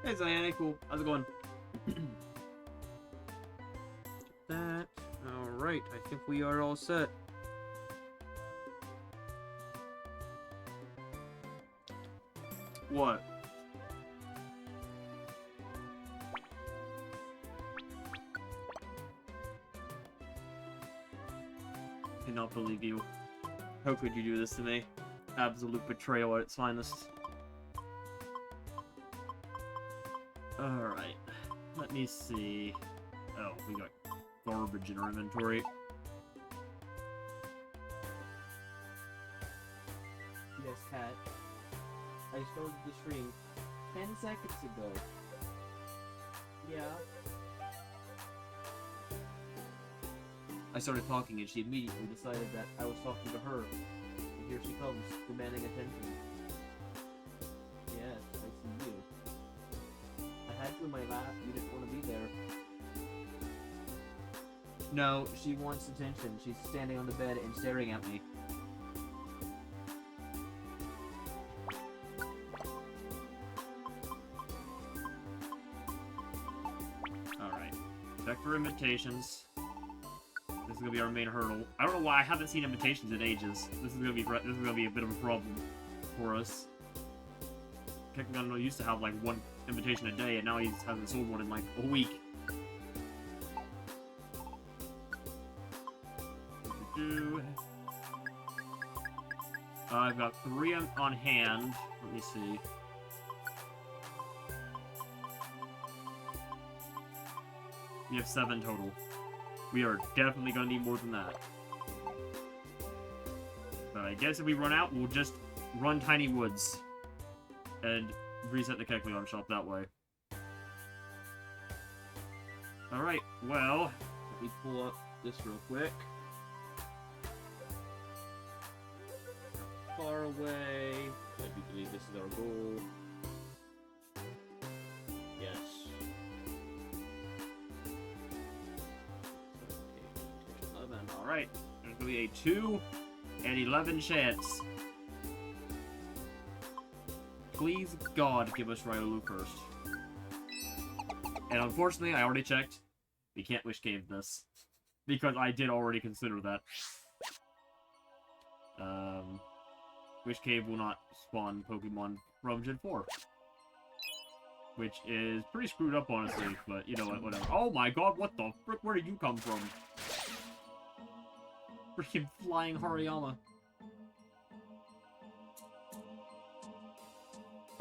Hey, Ziana, cool. How's it going? That. Alright, I think we are all set. What? Cannot believe you. How could you do this to me? Absolute betrayal at its finest. Alright. Let me see. Oh, we got garbage in our inventory. Yes, Cat. I started the stream 10 seconds ago. Yeah. I started talking and she immediately decided that I was talking to her. And here she comes, demanding attention. Yes, I see you. I had you in my lap, you didn't want to be there. No, she wants attention. She's standing on the bed and staring at me. Alright. Check for invitations. This is gonna be our main hurdle. I don't know why I haven't seen invitations in ages. This is gonna be a bit of a problem for us. Kekagon used to have like one invitation a day, and now he hasn't sold one in like a week. I've got 3 on hand. Let me see. We have 7 total. We are definitely gonna need more than that. But I guess if we run out, we'll just run Tiny Woods and reset the Kecleon shop that way. Alright, well, let me pull up this real quick. Far away. I do believe this is our goal. Yes. Okay, 11. Alright. There's gonna be a 2 and 11 chance. Please, God, give us Riolu first. And unfortunately, I already checked. We can't Wish Cave this. Because I did already consider that. Wish Cave will not spawn Pokemon from Gen 4. Which is pretty screwed up, honestly, but you know what, whatever. Oh my god, what the frick? Where did you come from? Freaking flying Hariyama.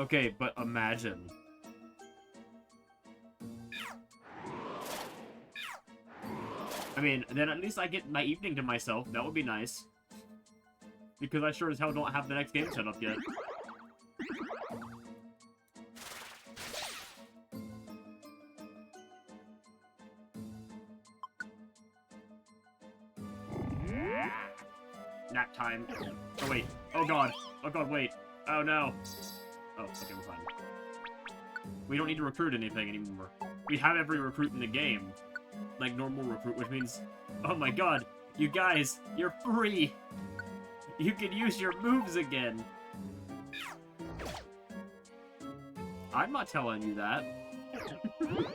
Okay, but imagine. I mean, then at least I get my evening to myself. That would be nice. Because I sure as hell don't have the next game set up yet. Nap time. Oh wait. Oh god. Oh god, wait. Oh no. Oh, okay, we're fine. We don't need to recruit anything anymore. We have every recruit in the game. Like normal recruit, which means... Oh my god. You guys, you're free! You can use your moves again! I'm not telling you that. Gonna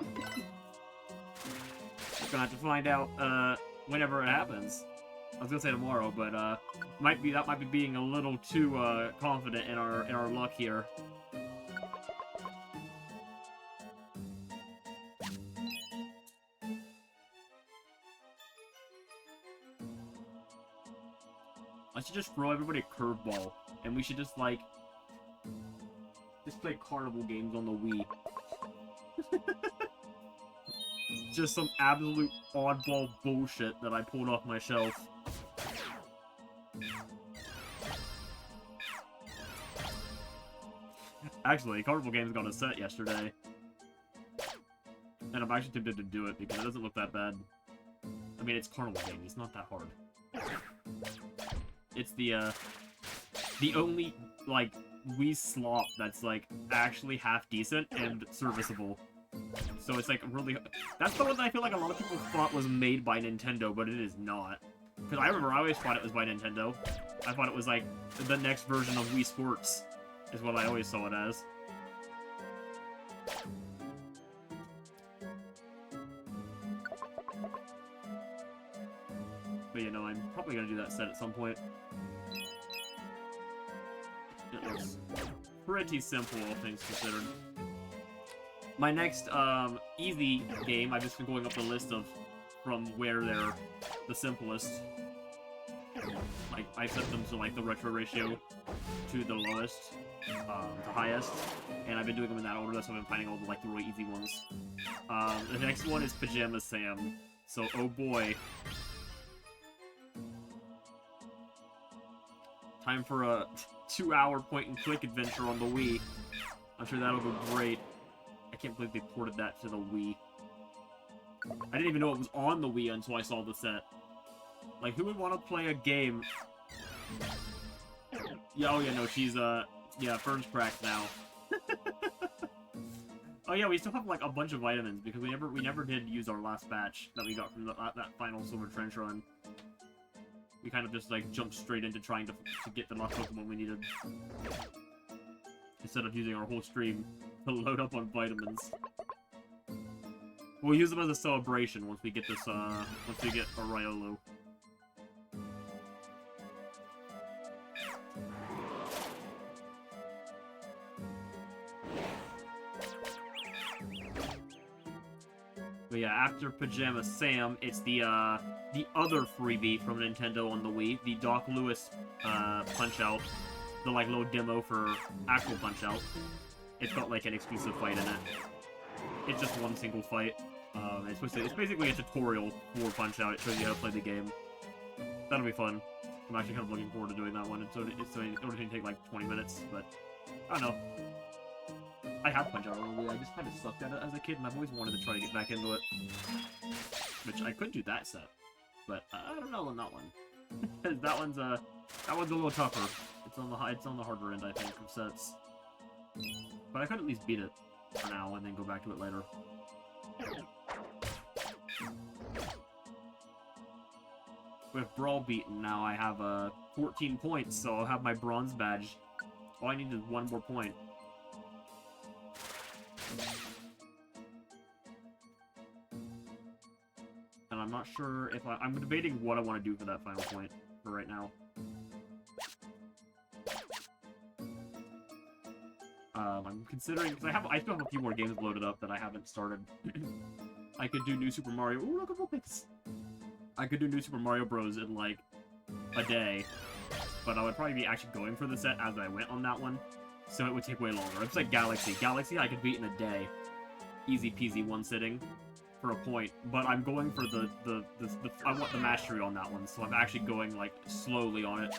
have to find out, whenever it happens. I was gonna say tomorrow, but, that might be being a little too, confident in our luck here. I should just throw everybody a curveball, and we should just, like, just play carnival games on the Wii. Just some absolute oddball bullshit that I pulled off my shelf. Actually, carnival games got a set yesterday. And I'm actually tempted to do it because it doesn't look that bad. I mean, it's carnival game, it's not that hard. It's the only, like, Wii slop that's, like, actually half decent and serviceable. So it's, like, really... That's the one that I feel like a lot of people thought was made by Nintendo, but it is not. Because I remember I always thought it was by Nintendo. I thought it was, like, the next version of Wii Sports, is what I always saw it as. probably gonna do that set at some point. It looks pretty simple, all things considered. My next easy game, I've just been going up the list of from where they're the simplest. Like, I set them to like the retro ratio to the lowest, to highest, and I've been doing them in that order, so I've been finding all the like the really easy ones. The next one is Pajama Sam. So, oh boy. Time for a 2-hour point-and-click adventure on the Wii. I'm sure that'll go great. I can't believe they ported that to the Wii. I didn't even know it was on the Wii until I saw the set. Like, who would want to play a game? Yeah, oh yeah, no, she's, yeah, Fern's cracked now. Oh yeah, we still have, like, a bunch of vitamins, because we never did use our last batch that we got from that final Silver Trench run. We kind of just, like, jumped straight into trying to get the last Pokemon we needed. Instead of using our whole stream to load up on vitamins. We'll use them as a celebration once we get this, once we get a Riolu. But yeah, after Pajama Sam, it's the other freebie from Nintendo on the Wii, the Doc Lewis, Punch-Out. The, like, little demo for actual Punch-Out. It's got, like, an exclusive fight in it. It's just one single fight. It's basically a tutorial for Punch-Out. It shows you how to play the game. That'll be fun. I'm actually kind of looking forward to doing that one. It's only going to take, like, 20 minutes, but I don't know. I have Punch-Out on the Wii. I just kind of sucked at it as a kid, and I've always wanted to try to get back into it. Which I could do that set, but I don't know on that one. Because that one's a little tougher. It's on the harder end, I think, of sets. But I could at least beat it for now and then go back to it later. With Brawl beaten now, I have 14 points, so I'll have my bronze badge. All I need is one more point. And I'm not sure if I'm debating what I want to do for that final point for right now. I'm considering, because I still have a few more games loaded up that I haven't started. I could do New Super Mario. Ooh, look at Vulpix! I could do New Super Mario Bros. In, like, a day. But I would probably be actually going for the set as I went on that one. So it would take way longer. It's like Galaxy. Galaxy I could beat in a day. Easy peasy, one sitting. For a point. But I'm going for I want the mastery on that one. So I'm actually going, like, slowly on it.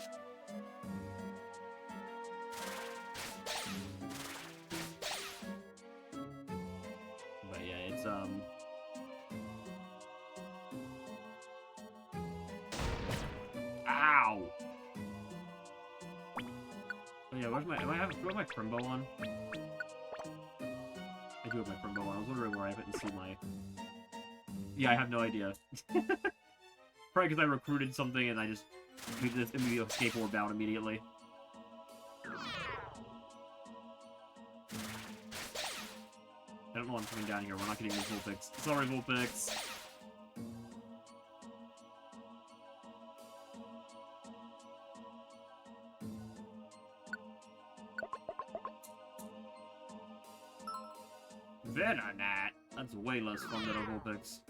Ow! Oh yeah, where's my Primbo on? I do have my Primbo on. I was wondering where I didn't see my... Yeah, I have no idea. Probably because I recruited something and I just made this immediate skateboard out immediately. I don't know I'm coming down here. We're not getting this Vulpix. Sorry, Vulpix. Venonat! That's way less fun than a Vulpix.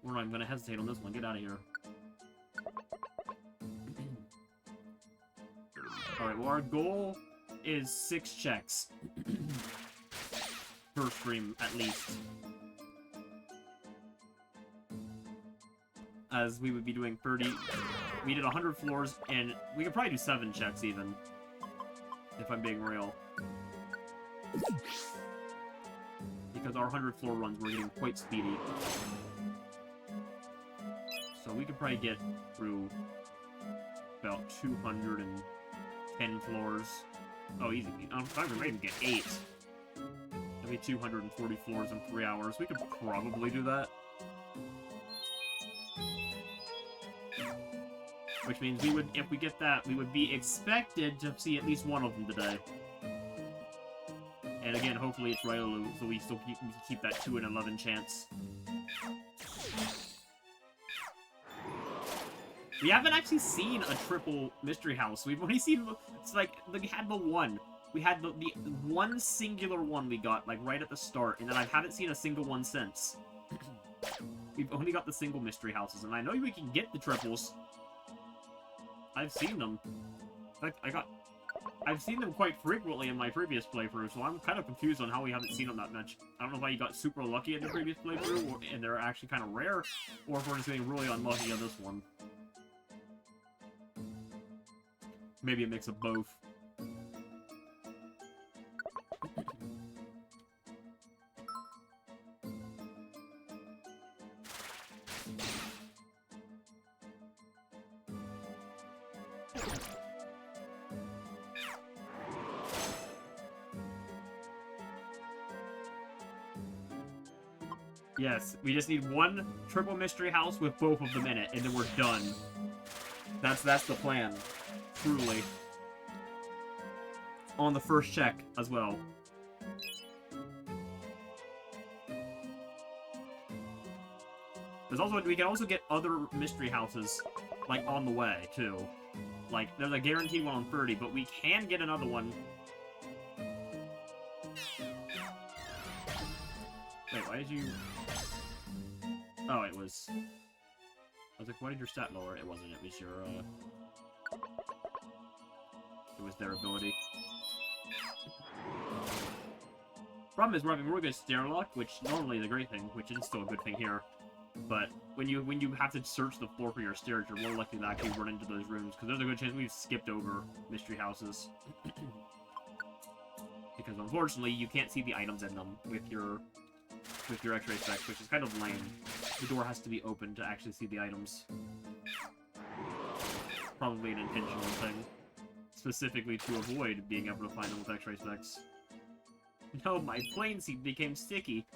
We're not even gonna hesitate on this one. Get out of here. Alright, well, our goal is 6 checks. Per stream, at least. As we would be doing 30... We did 100 floors, and we could probably do 7 checks, even. If I'm being real. Because our 100 floor runs were getting quite speedy. So we could probably get through about 210 floors. Oh, easy. If I could even get 8. That'd be 240 floors in 3 hours. We could probably do that. Which means we would, if we get that, we would be expected to see at least one of them today. And again, hopefully it's Riolu, so we still keep that 2 in 11 chance. We haven't actually seen a triple mystery house. We've only seen, it's like, we had the one. We had the one singular one we got, like, right at the start, and then I haven't seen a single one since. We've only got the single mystery houses, and I know we can get the triples. I've seen them. In fact, I've seen them quite frequently in my previous playthrough, so I'm kind of confused on how we haven't seen them that much. I don't know if I got super lucky in the previous playthrough, and they're actually kind of rare, or if we're just getting really unlucky on this one. Maybe a mix of both. Yes, we just need one triple mystery house with both of them in it, and then we're done. That's the plan. Truly. On the first check, as well. There's also, we can also get other mystery houses, like, on the way, too. Like, there's a guaranteed one on 30, but we can get another one. Wait, why did you... Oh, it was... I was like, why did your stat lower? It wasn't, it was your, It was their ability. Problem is, we're having really good stair luck, which normally is a great thing, which is still a good thing here. But when you have to search the floor for your stairs, you're more likely to actually run into those rooms, because there's a good chance we've skipped over mystery houses. Because unfortunately, you can't see the items in them with your X-ray specs, which is kind of lame. The door has to be open to actually see the items. Probably an intentional thing. Specifically to avoid being able to find them with X-ray specs. No, my plane seat became sticky.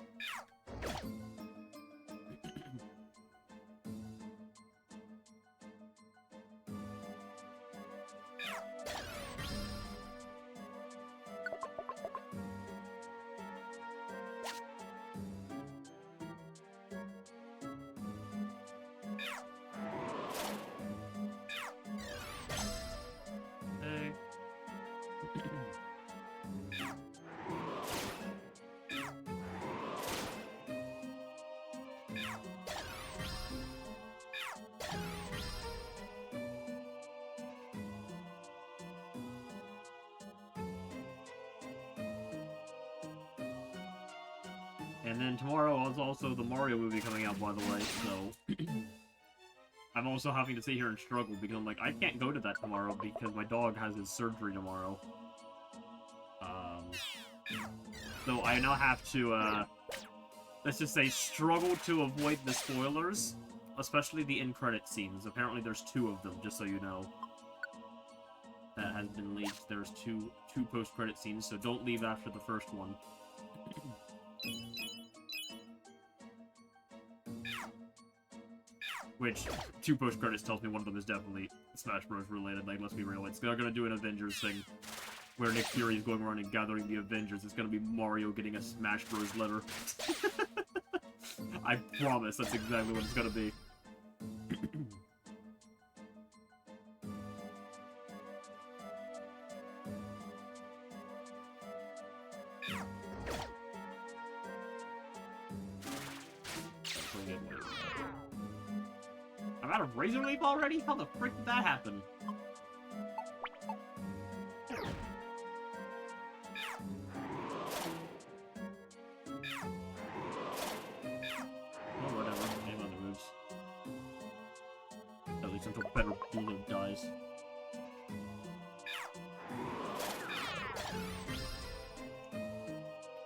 And then tomorrow is also the Mario movie coming out, by the way, so... I'm also having to sit here and struggle, because I'm like, I can't go to that tomorrow because my dog has his surgery tomorrow. So I now have to, let's just say, struggle to avoid the spoilers, especially the end-credit scenes. Apparently there's 2 of them, just so you know. That has been leaked. There's two post-credit scenes, so don't leave after the first one. Which, 2 post-credits tells me one of them is definitely Smash Bros. Related, like, let's be real. They're gonna do an Avengers thing, where Nick Fury is going around and gathering the Avengers. It's gonna be Mario getting a Smash Bros. Letter. I promise that's exactly what it's gonna be. I'm out of Razor Leaf already? How the frick did that happen? Oh, whatever. Name other moves. At least until better Bulu dies.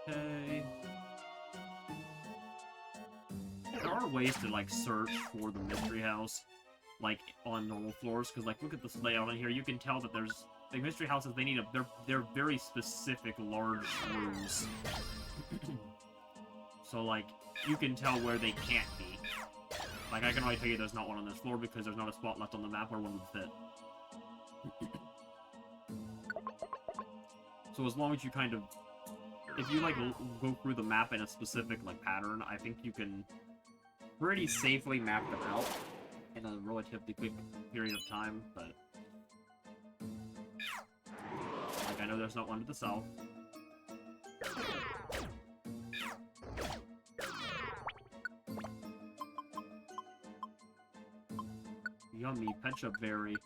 Okay. There are ways to, like, search for the mystery house, like, on normal floors, because, like, look at this layout on here, you can tell that there's, like, mystery houses, they need they're very specific large rooms. So, like, you can tell where they can't be. Like, I can already tell you there's not one on this floor because there's not a spot left on the map where one would fit. So as long as you kind of, if you, like, go through the map in a specific, like, pattern, I think you can pretty safely map them out in a relatively quick period of time, but... Like, I know there's not one to the south. Yummy, Pecha Berry.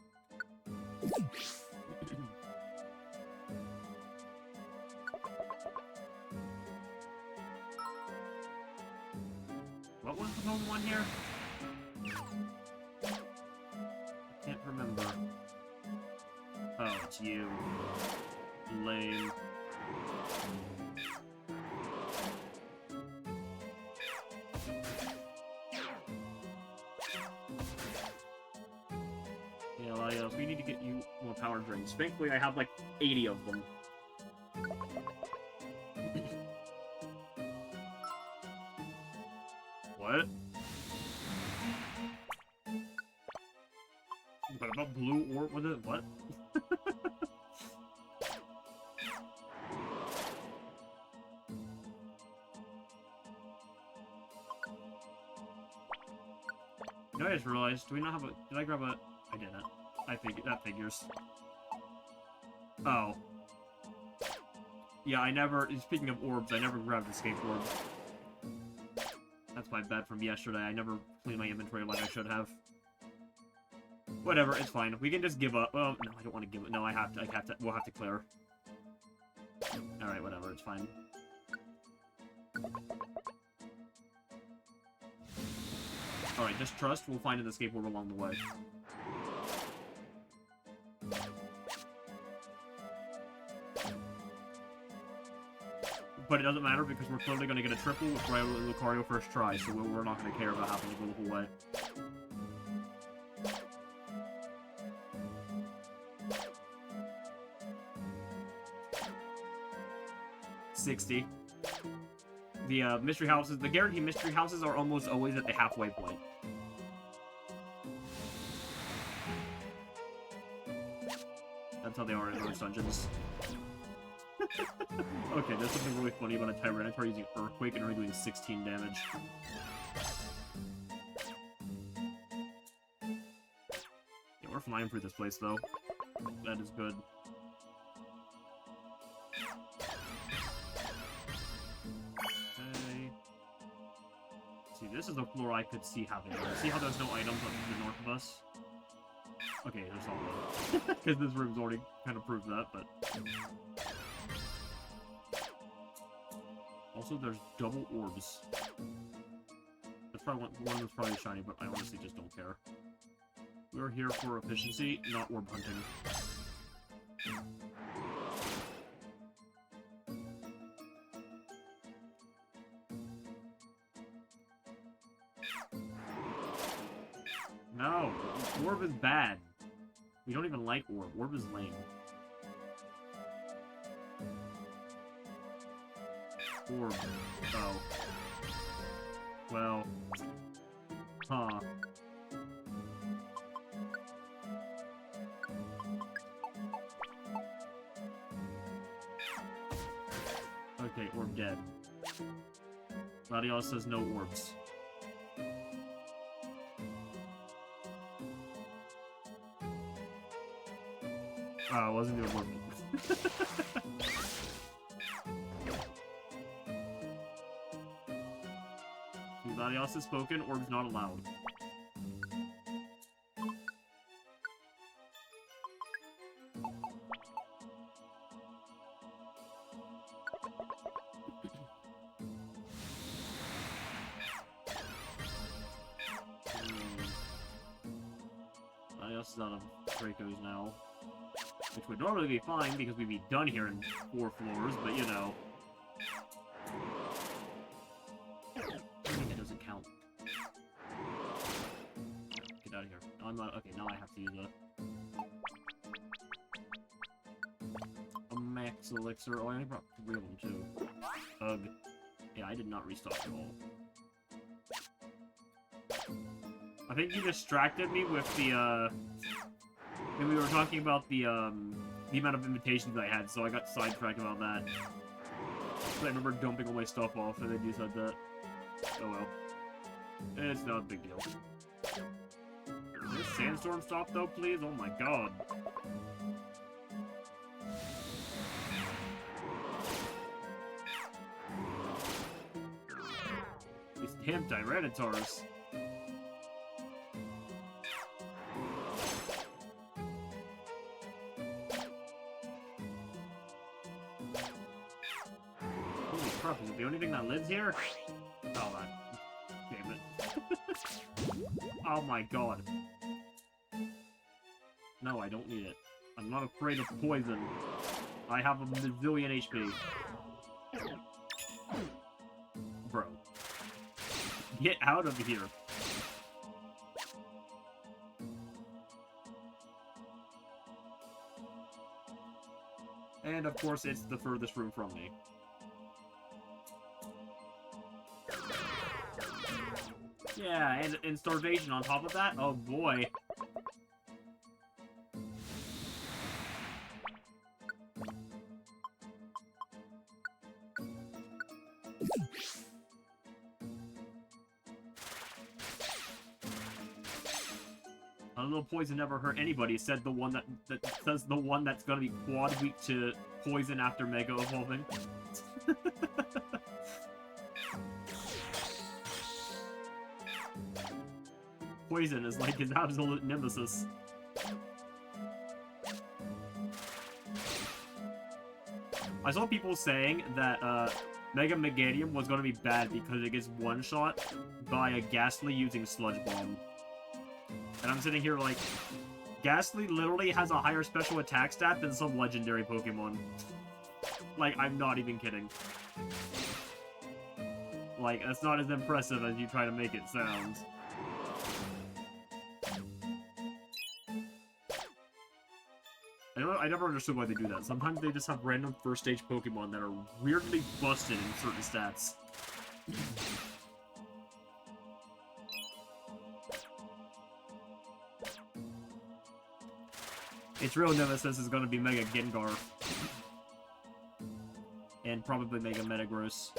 What was the home one here? I can't remember. Oh, it's you. Lame. Yeah, Laios, we need to get you more power drinks. Thankfully, I have like 80 of them. What? What about blue orb with it? What? You know, I just realized, do we not have a... Did I grab a... I didn't. I think that figures. Oh. Yeah, I never... Speaking of orbs, I never grabbed escape orbs. That's my bad from yesterday. I never cleaned my inventory like I should have. Whatever, it's fine. We can just give up. Well, no, I don't want to give it. No, I have to. We'll have to clear. Alright, whatever, it's fine. Alright, just trust. We'll find an escape orb along the way. But it doesn't matter because we're clearly going to get a triple with Ryo and Lucario first try, so we're not going to care about having to go the whole way. $60. The mystery houses, the guaranteed mystery houses are almost always at the halfway point. That's how they are in those dungeons. Okay, there's something really funny about a Tyranitar using Earthquake and only doing 16 damage. Yeah, we're flying through this place, though. That is good. Okay. See, this is a floor I could see having. See how there's no items on the north of us? Okay, there's all of them. Because this room's already kind of proved that, but... Also, there's double orbs. That's probably one that's probably shiny, but I honestly just don't care. We're here for efficiency, not orb hunting. No! Orb is bad. We don't even like orb. Orb is lame. Orb. Oh. Well. Huh. Okay, orb dead. Latios says no orbs. Oh, it wasn't the orb. Latios has spoken, orbs not allowed. Latios is out of Dracos now. Which would normally be fine because we'd be done here in 4 floors, but you know. It doesn't count. Get out of here. No, I'm not. Okay, now I have to use a max elixir. Oh, I only brought 3 of them too. Ugh. Yeah, I did not restock at all. I think you distracted me with the, when we were talking about the amount of invitations I had, so I got sidetracked about that. So I remember dumping all my stuff off, and then you said that. Oh well. It's not a big deal. This sandstorm stop though, please? Oh my god. These damn Tyranitar's. Holy crap, is it the only thing that lives here? Oh, that. Damn it. Oh my god. No, I don't need it. I'm not afraid of poison. I have a bazillion HP. Bro. Get out of here. And of course, it's the furthest room from me. Yeah, and starvation on top of that? Oh boy. A little poison never hurt anybody, said the one that says the one that's gonna be quad weak to poison after Mega Evolving. Poison is like his absolute nemesis. I saw people saying that Mega Meganium was gonna be bad because it gets one-shot by a Ghastly using Sludge Bomb. And I'm sitting here like, Ghastly literally has a higher special attack stat than some legendary Pokemon. Like, I'm not even kidding. Like, that's not as impressive as you try to make it sound. I never understood why they do that. Sometimes they just have random first stage Pokemon that are weirdly busted in certain stats. Its real nemesis is going to be Mega Gengar. And probably Mega Metagross.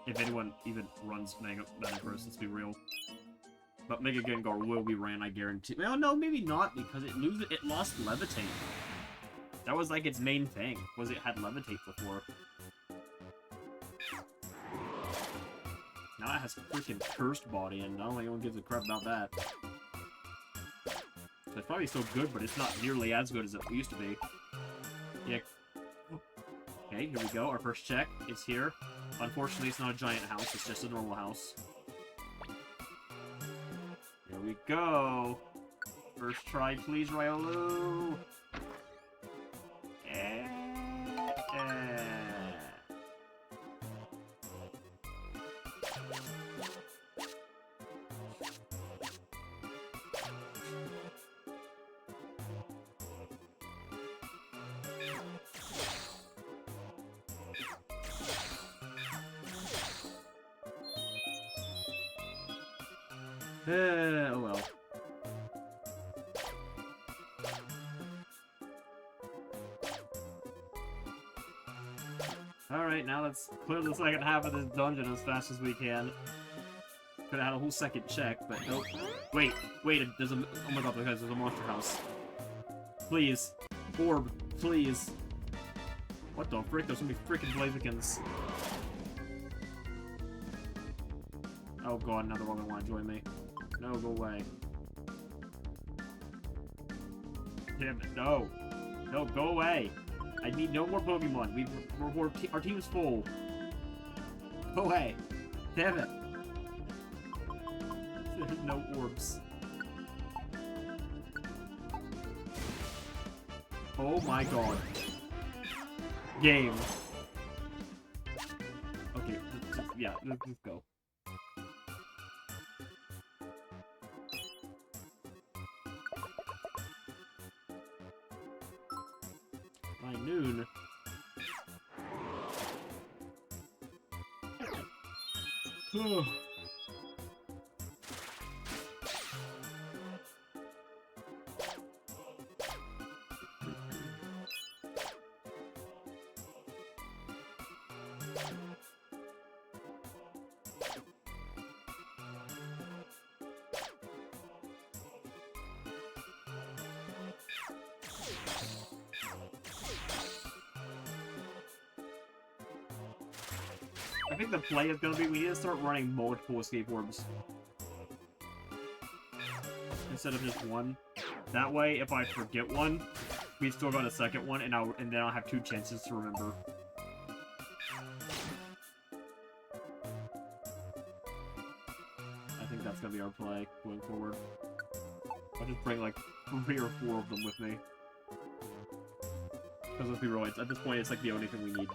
If anyone even runs Mega Metagross, let's be real. But Mega Gengar will be ran, I guarantee. Well, no, maybe not, because it lost Levitate. That was like its main thing, was it had Levitate before. Now it has freaking Cursed Body, and I don't think anyone gives a crap about that. It's probably still good, but it's not nearly as good as it used to be. Yeah. Okay, here we go. Our first check is here. Unfortunately, it's not a giant house. It's just a normal house. Here we go. First try, please, Riolu. Oh well. Alright, now let's clear the second half of this dungeon as fast as we can. Could have had a whole second check, but nope. Wait, there's a... Oh my god, guys, there's a monster house. Please. Orb, please. What the frick? There's so many freaking Blazikens. Oh god, another one that want to join me. No, go away. Damn it, no. No, go away. I need no more Pokemon. Our team's full. Go away. Damn it. There's no orbs. Oh my god. Game. Okay, yeah, let's go. By noon. I think the play is gonna be we need to start running multiple escape orbs instead of just one. That way, if I forget one, we've still got a second one, and then I'll have 2 chances to remember. I think that's gonna be our play going forward. I'll just bring like 3 or 4 of them with me. Because let's be real, at this point, it's like the only thing we need.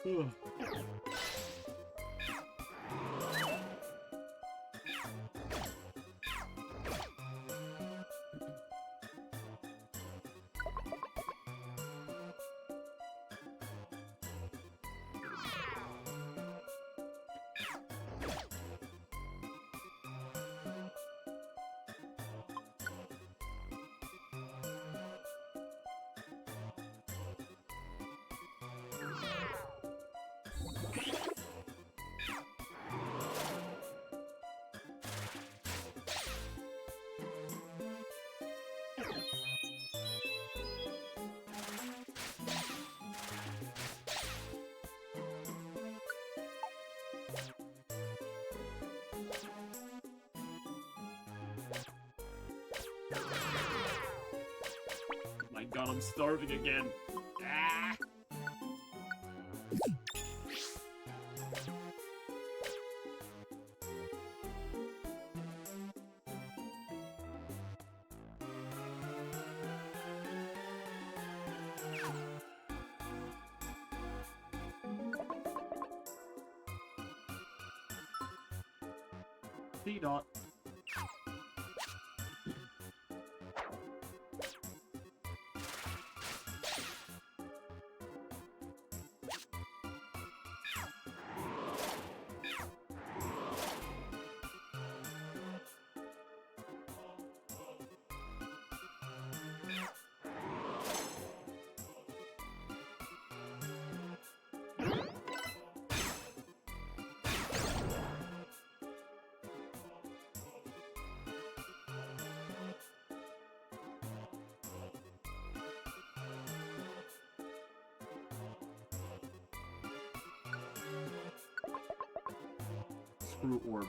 Ugh. My god, I'm starving again. Ah! T-dot. Screw orb.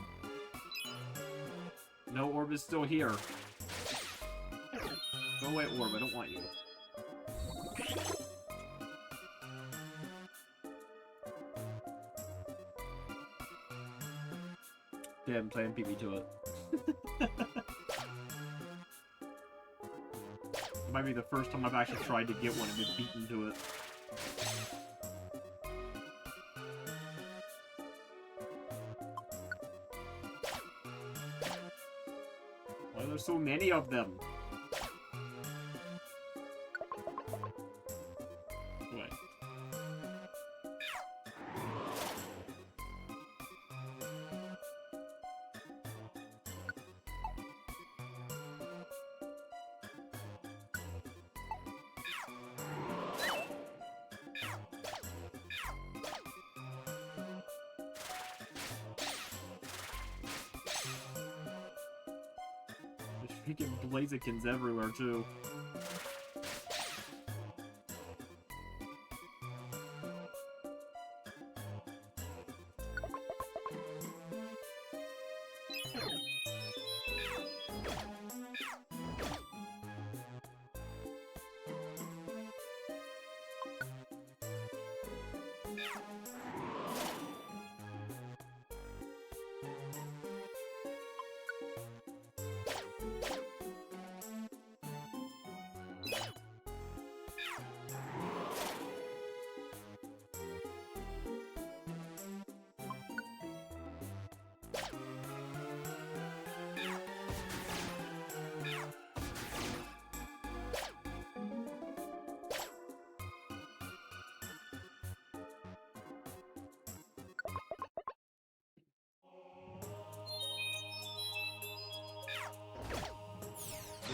No, orb is still here. Go away, orb. I don't want you. Damn, playing PB to it. It might be the first time I've actually tried to get one and been beaten to it. Why are there so many of them? Wait. There's freaking Blazikins everywhere, too.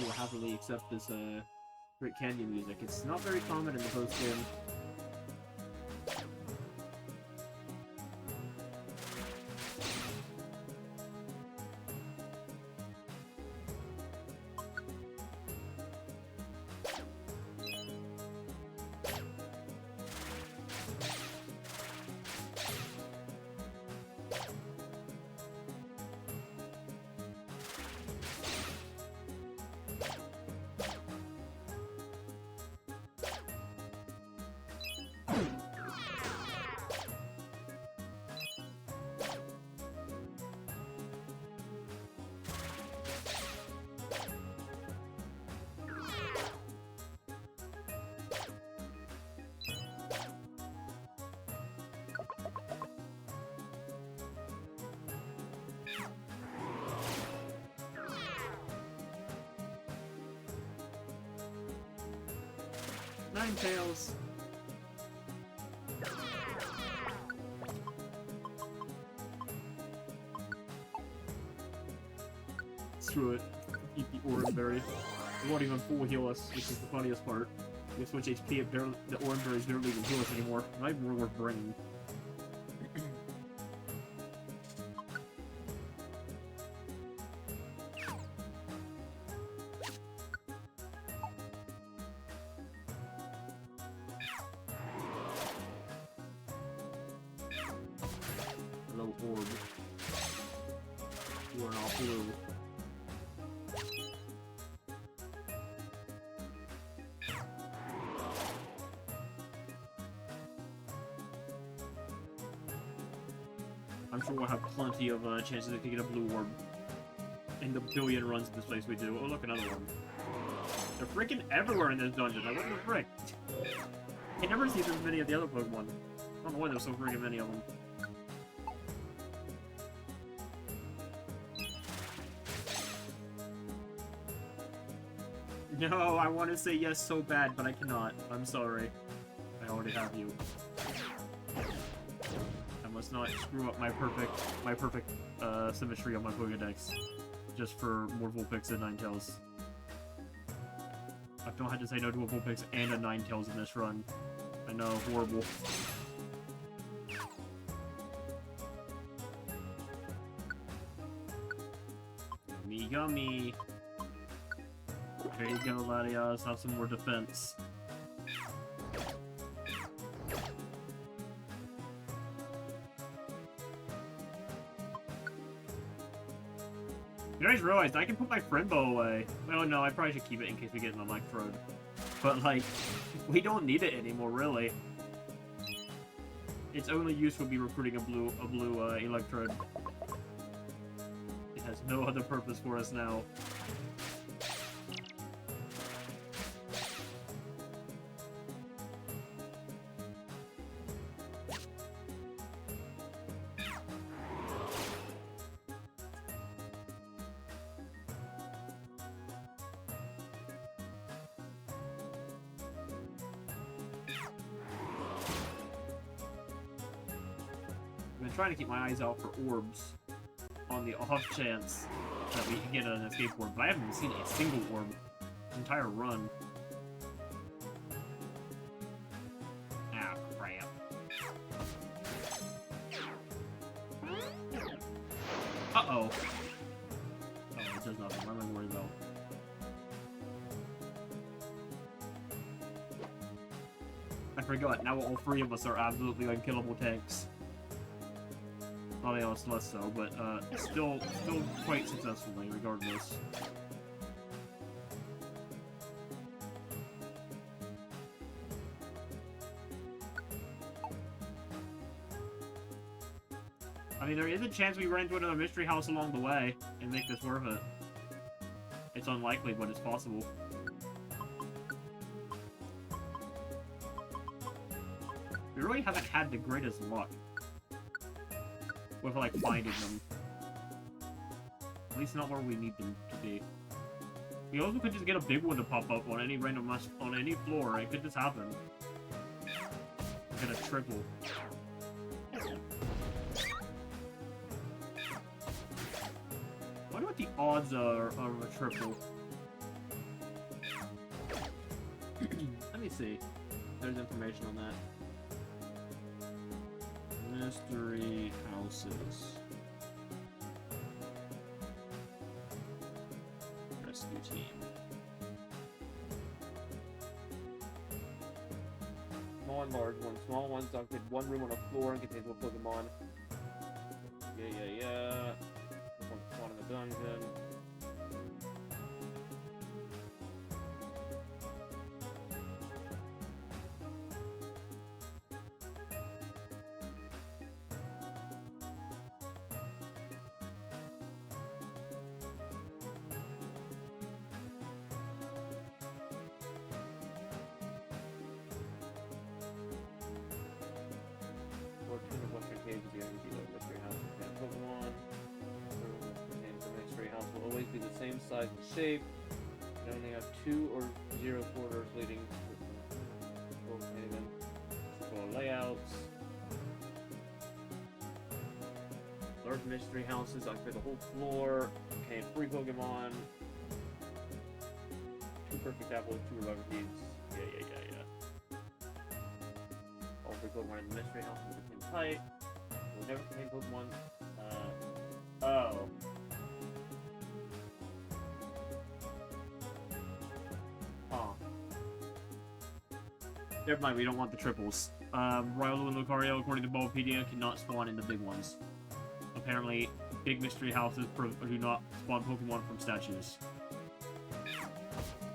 Will happily accept this Great Canyon music. It's not very common in the post game. Ninetales. Screw it. Eat the Oranberry. It won't even full heal us, which is the funniest part. We have so much HP, the Oranberries barely even heal us anymore. Not even worth bringing. Hello, Orb. You are not blue. I'm sure we'll have plenty of chances to get a blue orb in the billion runs in this place we do. Oh, look, another one. They're freaking everywhere in this dungeon. Like, what the frick? I never see this many of the other Pokemon. I don't know why there's so freaking many of them. No, I want to say yes so bad, but I cannot. I'm sorry. I already have you. I must not screw up my perfect symmetry on my Pokédex just for more Vulpix and Ninetales. I don't have to say no to a Vulpix and a Ninetales in this run. I know, horrible. Yummy, yummy. There you go, Latias. Have some more defense. You guys realized I can put my friend bow away. Well, no, I probably should keep it in case we get an Electrode. But, like, we don't need it anymore, really. Its only use would be recruiting a blue Electrode. It has no other purpose for us now. I've been trying to keep my eyes out for orbs on the off chance that we can get an escape orb, but I haven't seen a single orb this entire run. Ah, crap. Uh-oh. Oh, it does nothing. What am I worried about? I forgot, now all three of us are absolutely unkillable tanks. Probably else less so, but still quite successfully, regardless. I mean, there is a chance we run into another mystery house along the way and make this worth it. It's unlikely, but it's possible. We really haven't had the greatest luck with, like, finding them. At least not where we need them to be. We also could just get a big one to pop up on any random on any floor. It could just happen. Get a triple. I wonder what the odds are of a triple. Let me see. There's information on that. Mystery houses. Rescue team. Small and large ones. Small ones occupy one room on a floor and contains one Pokemon. Yeah. One spawn in the dungeon. Size and shape. You only have 2 or 0 corridors leading. Large mystery houses, I clear the whole floor. Okay, 3 Pokemon. 2 perfect apples, 2 reviver seeds. Yeah. All 3 Pokemon in the mystery house with the same type. We'll never contain Pokemon. Oh. Huh. Never mind, we don't want the triples. Riolu and Lucario, according to Bulbapedia, cannot spawn in the big ones. Apparently, big mystery houses do not spawn Pokemon from statues.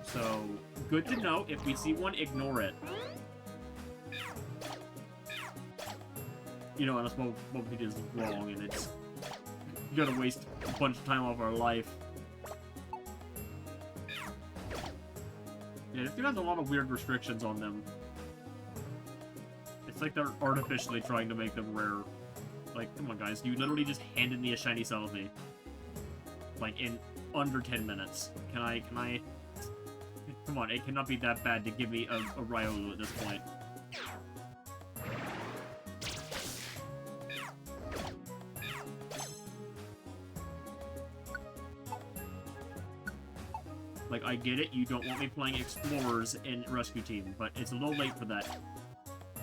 So, good to know. If we see one, ignore it. You know, unless Bulbapedia is wrong and it's gonna waste a bunch of time off our life. Yeah, this game has a lot of weird restrictions on them. It's like they're artificially trying to make them rare. Like, come on, guys. You literally just handed me a shiny Celebi. Like, in under 10 minutes. Can I... Come on, it cannot be that bad to give me a Riolu at this point. Like, I get it, you don't want me playing Explorers in Rescue Team, but it's a little late for that.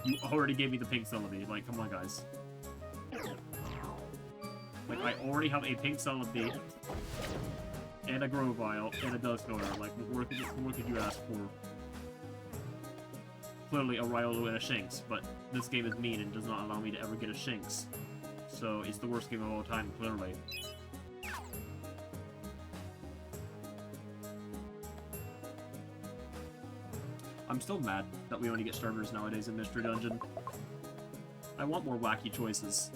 You already gave me the pink Celebi. Like, come on, guys. Like, I already have a pink Celebi, and a Grovyle, and a Dusknoir. Like, what more could you ask for? Clearly a Riolu and a Shinx, but this game is mean and does not allow me to ever get a Shinx. So, it's the worst game of all time, clearly. I'm still mad that we only get starters nowadays in Mystery Dungeon. I want more wacky choices.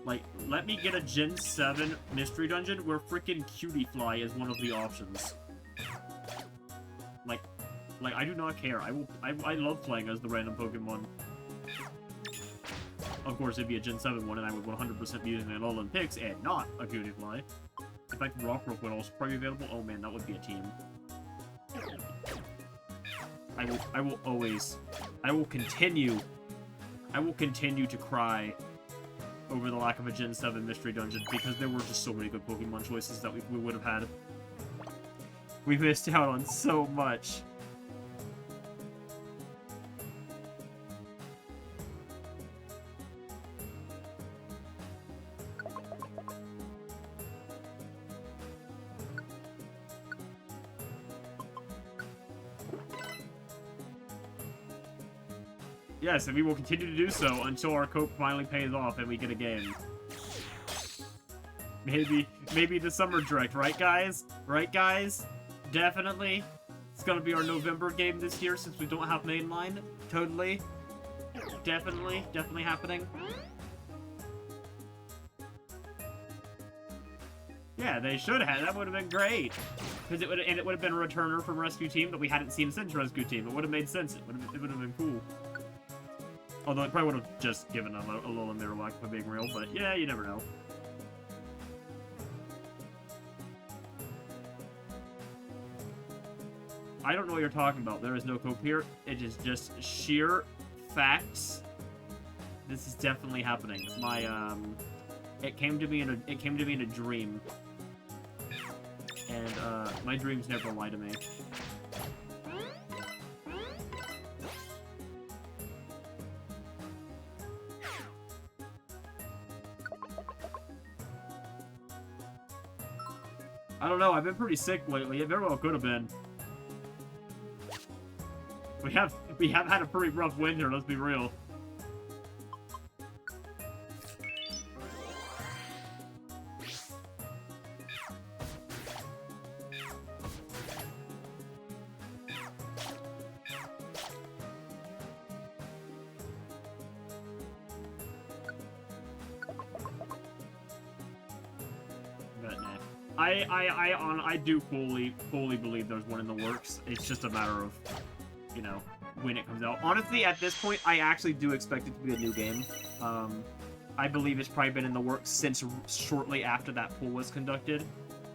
Like, let me get a Gen 7 Mystery Dungeon where freaking Cutiefly is one of the options. Like, I do not care. I love playing as the random Pokemon. Of course, it'd be a Gen 7 one, and I would 100% be using an Alolan Pix and not a Cutiefly. In fact, Rockruff would also probably be available. Oh man, that would be a team. I will continue to cry over the lack of a Gen 7 Mystery Dungeon, because there were just so many good Pokemon choices that we would have had. We missed out on so much. Yes, and we will continue to do so until our cope finally pays off and we get a game. Maybe the summer direct, right guys? Right guys? Definitely. It's gonna be our November game this year since we don't have mainline. Totally. Definitely happening. Yeah, they should have. That would have been great. Because it would have been a returner from Rescue Team that we hadn't seen since Rescue Team. It would have made sense. It would have been cool. Although it probably would have just given a little Marowak for being real, but yeah, you never know. I don't know what you're talking about. There is no cope here. It is just sheer facts. This is definitely happening. It came to me in a dream, and my dreams never lie to me. I don't know, I've been pretty sick lately. It very well could have been. We have had a pretty rough winter, let's be real. I do fully believe there's one in the works. It's just a matter of, you know, when it comes out. Honestly, at this point, I actually do expect it to be a new game. I believe it's probably been in the works since shortly after that poll was conducted,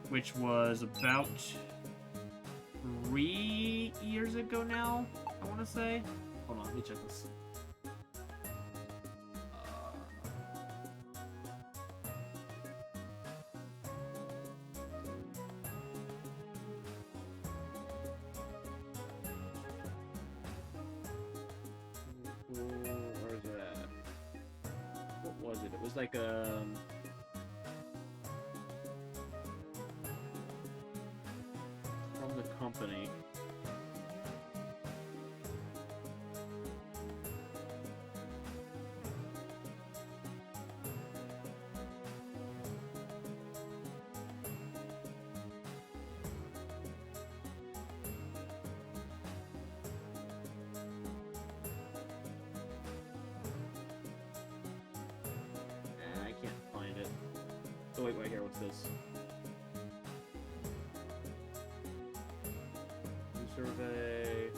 which was about 3 years ago now, I want to say. Hold on, let me check this. was like from the company. I can't find it. Oh wait, right here. What's this? New survey.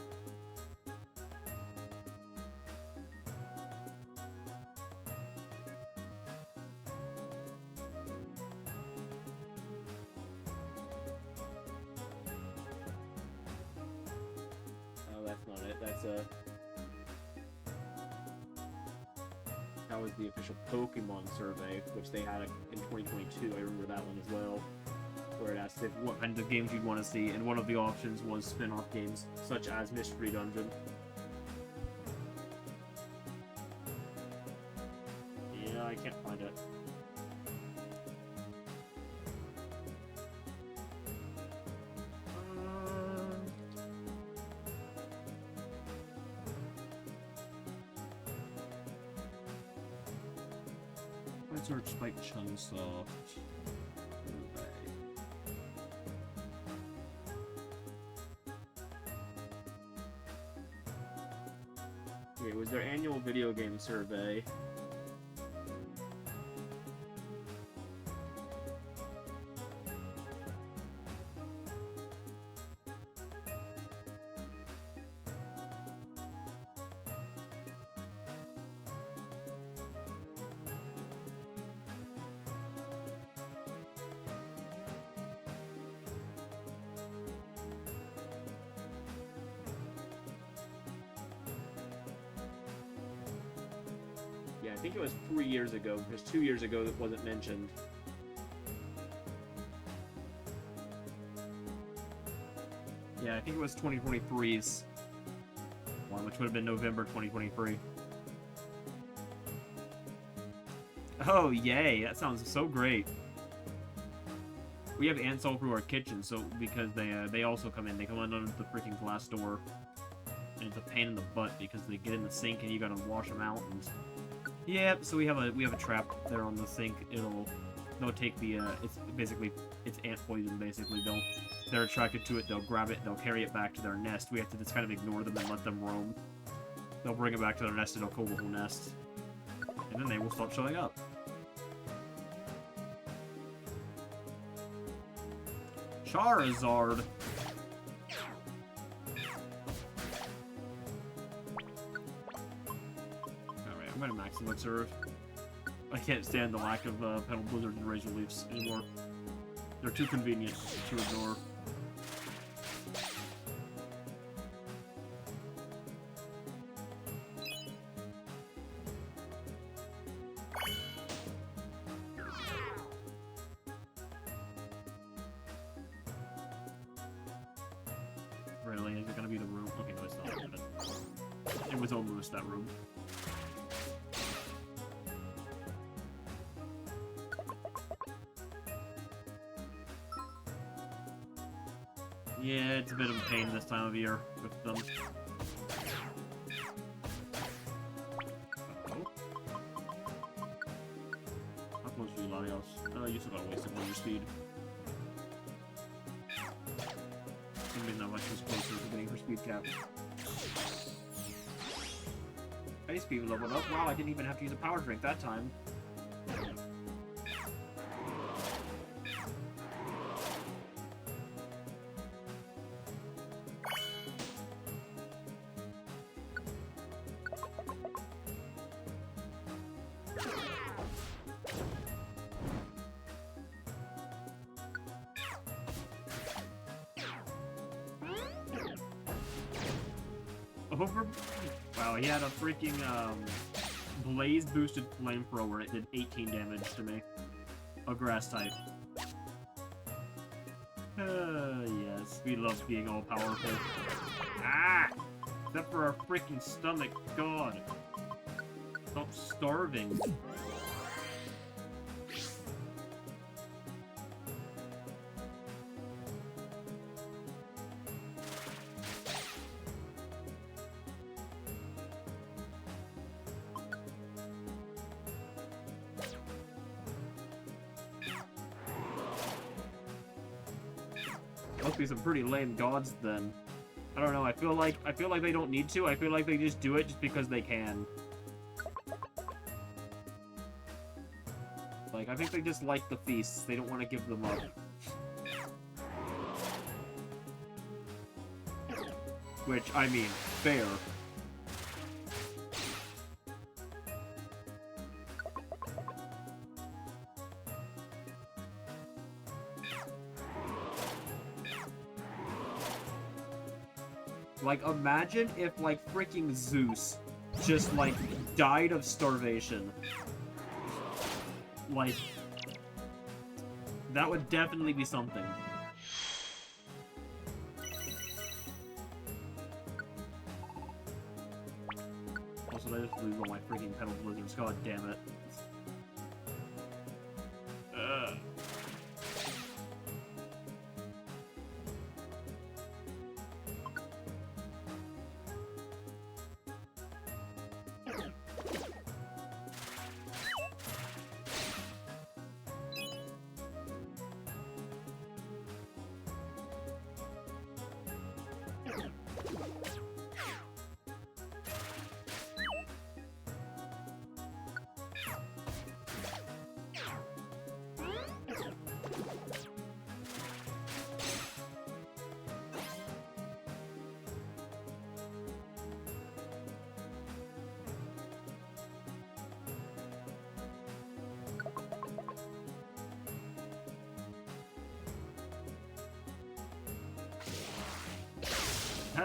Oh, that's not it. That's that was the official Pokémon survey, which they had in 2022. I remember that one as well, where it asked if what kind of games you'd want to see, and one of the options was spin-off games, such as Mystery Dungeon. Yeah, I can't find it. Let's search Spike Chunsoft. Okay, it was their annual video game survey. Yeah, I think it was 3 years ago, because 2 years ago it wasn't mentioned. Yeah, I think it was 2023's one, which would have been November 2023. Oh, yay! That sounds so great. We have ants all through our kitchen, so because they also come in. They come in under the freaking glass door, and it's a pain in the butt because they get in the sink and you gotta wash them out. And yeah, so we have a trap there on the sink. They'll take the it's ant poison basically. They're attracted to it. They'll grab it. They'll carry it back to their nest. We have to just kind of ignore them and let them roam. They'll bring it back to their nest and they'll kill the whole nest, and then they will stop showing up. Charizard. Alright, I'm gonna max Elixir. I can't stand the lack of Petal Blizzards and Razor Leafs anymore. They're too convenient to ignore. Really? Is it gonna be the room? Okay, no, it's not. It was almost that room. Yeah, it's a bit of a pain this time of year with them. Uh-oh. How close are you, Latios? Oh, you still gotta waste some of your speed. Maybe not much was closer to getting her speed cap. Ice speed leveled up. Wow, I didn't even have to use a power drink that time. Over. Wow, he had a freaking blaze boosted flamethrower. It did 18 damage to me. A grass type. Yes, we love being all powerful. Ah! Except for our freaking stomach. God. Stop starving. Must be some pretty lame gods then. I don't know. I feel like they don't need to. I feel like they just do it just because they can. Like, I think they just like the feasts. They don't want to give them up. Which, I mean, fair. Like, imagine if, like, freaking Zeus just, like, died of starvation. Like, that would definitely be something. Also, I just lose all my freaking Petal Blizzards, god damn it.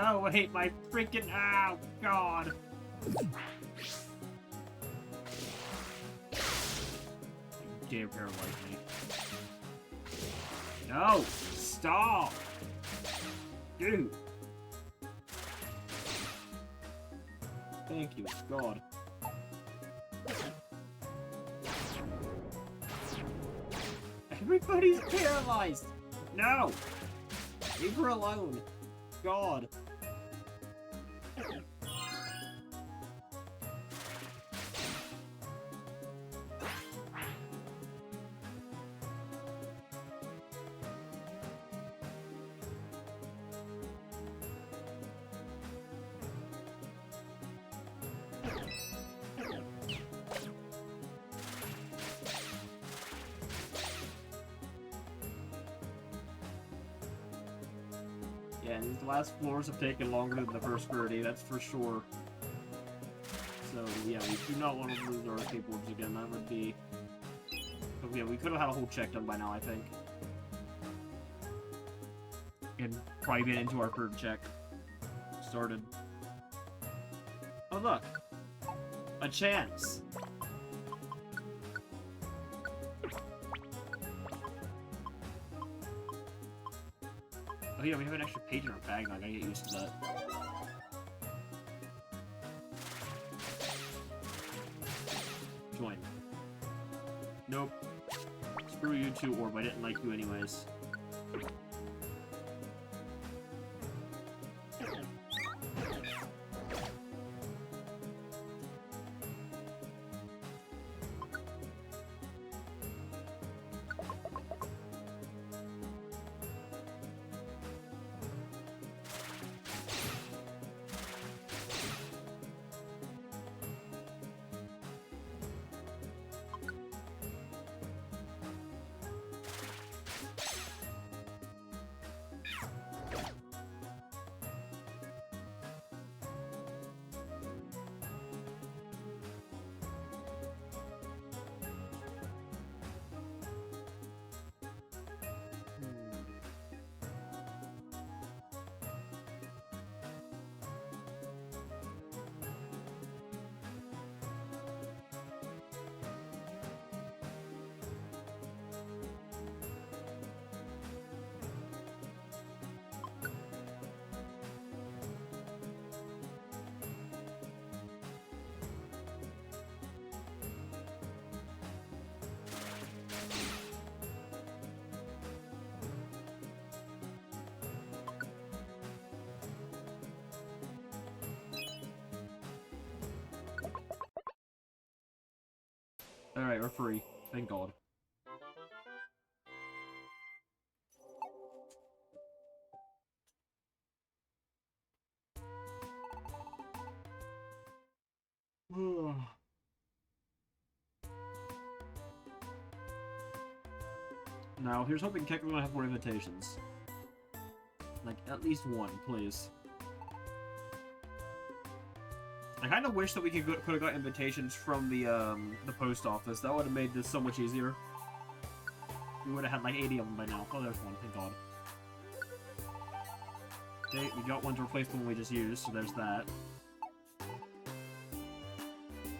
Oh, wait, my freaking... Oh, God. You dare paralyze me. No! Stop! Dude! Thank you, God. Everybody's paralyzed! No! Leave her alone! God. Yeah, and these last floors have taken longer than the first 30, that's for sure. So, yeah, we do not want to lose our escape orbs again, that would be... But yeah, we could have had a whole check done by now, I think. And probably been into our third check. Started. Oh, look! A chance! Oh yeah, we have an extra page in our bag now, I gotta get used to that. Join. Nope. Screw you too, Orb, I didn't like you anyways. Alright, we're free. Thank God. Now, here's hoping Kekko will have more invitations. Like, at least one, please. I kind of wish that we could have got invitations from the post office. That would have made this so much easier. We would have had like 80 of them by now. Oh, there's one. Thank God. Okay, we got one to replace the one we just used, so there's that.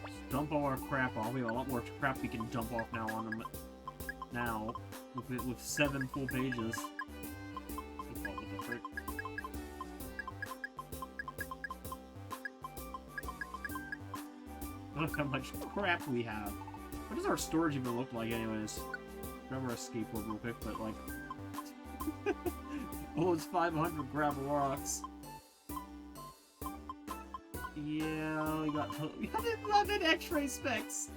Let's dump all our crap off. We have a lot more crap we can dump off now on them. Now, with 7 full pages. Look how much crap we have. What does our storage even look like, anyways? Grab our skateboard real quick, but like... oh, it's 500 gravel rocks. Yeah, we got 11 X-ray specs.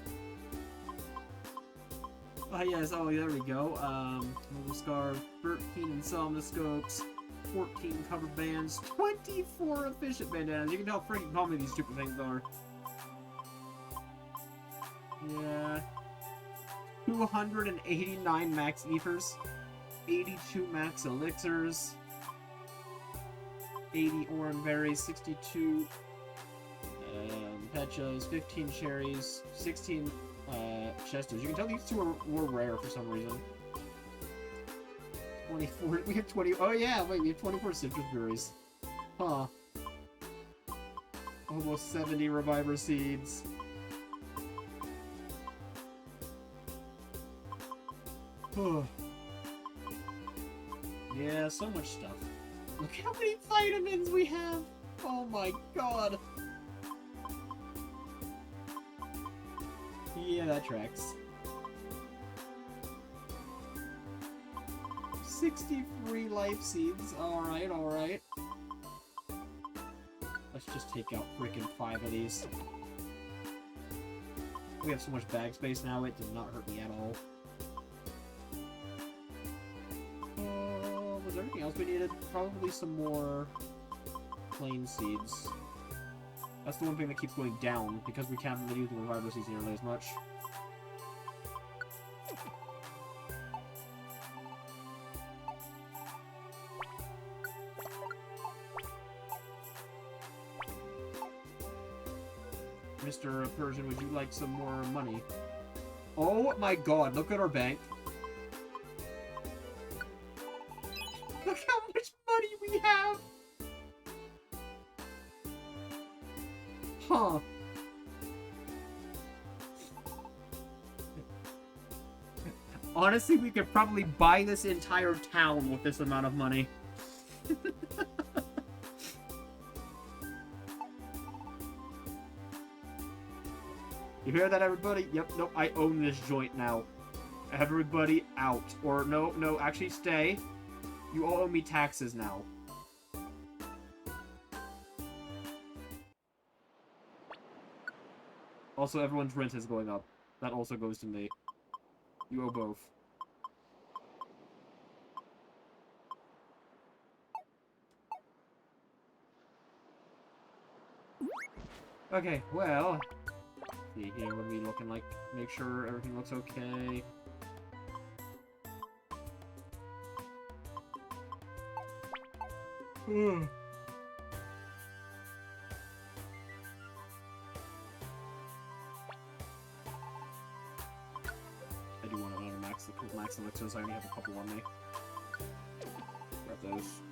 Oh yes, oh there we go. Mobile scarf, 13 insomnoscopes, 14 cover bands, 24 efficient bandanas. You can tell how freaking common these stupid things are. Yeah. 289 max ethers, 82 max elixirs, 80 orange berries, 62 pechos, 15 cherries, 16 chestos. You can tell these two were rare for some reason. 24. We have 20. Oh yeah, wait, we have 24 citrus berries. Huh. Almost 70 reviver seeds. Yeah, so much stuff. Look how many vitamins we have! Oh my god! Yeah, that tracks. 63 life seeds. Alright, alright. Let's just take out freaking 5 of these. We have so much bag space now, it did not hurt me at all. Was there anything else we needed? Probably some more plain seeds. That's the one thing that keeps going down, because we haven't been using reviver seeds nearly as much. Mr. Persian, would you like some more money? Oh my god, look at our bank. Look how much money we have! Huh. Honestly, we could probably buy this entire town with this amount of money. You hear that, everybody? Yep, nope, I own this joint now. Everybody out. Or, no, actually stay. You all owe me taxes now. Also, everyone's rent is going up. That also goes to me. You owe both. Okay, well... see here, what are we looking like? Make sure everything looks okay. I do want to max elixirs. I only have a couple on me. Grab those.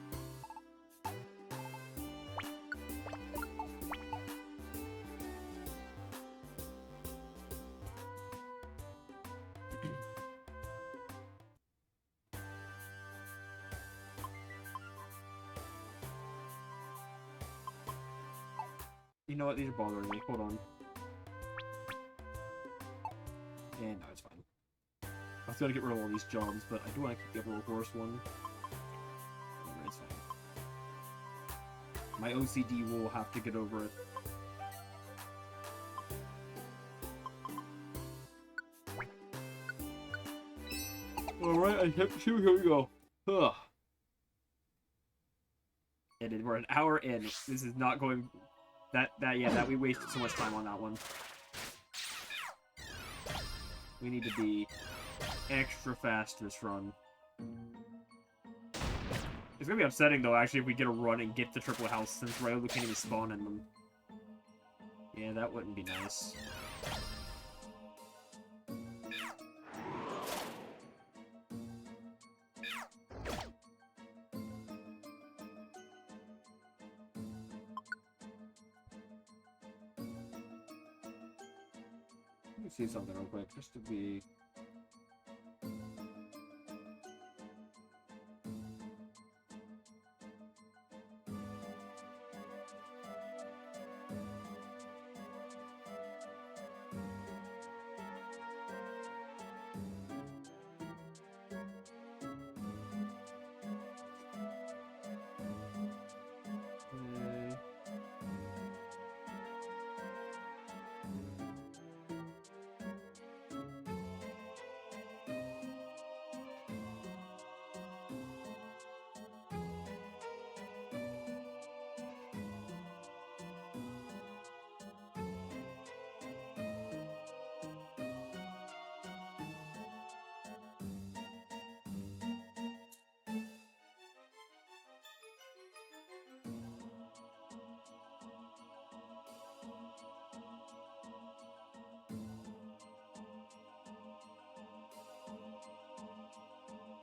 You know what? These are bothering me. Hold on. And no, it's fine. I was gonna get rid of all these jobs, but I do want to keep the other horse one. Alright, it's fine. My OCD will have to get over it. Alright, I have to, here we go. Ugh. And we're an hour in. This is not going... That we wasted so much time on that one. We need to be extra fast this run. It's gonna be upsetting, though, actually, if we get a run and get the triple house, since Ryolu can't even spawn in them. Yeah, that wouldn't be nice. Let me see something real quick, just to be...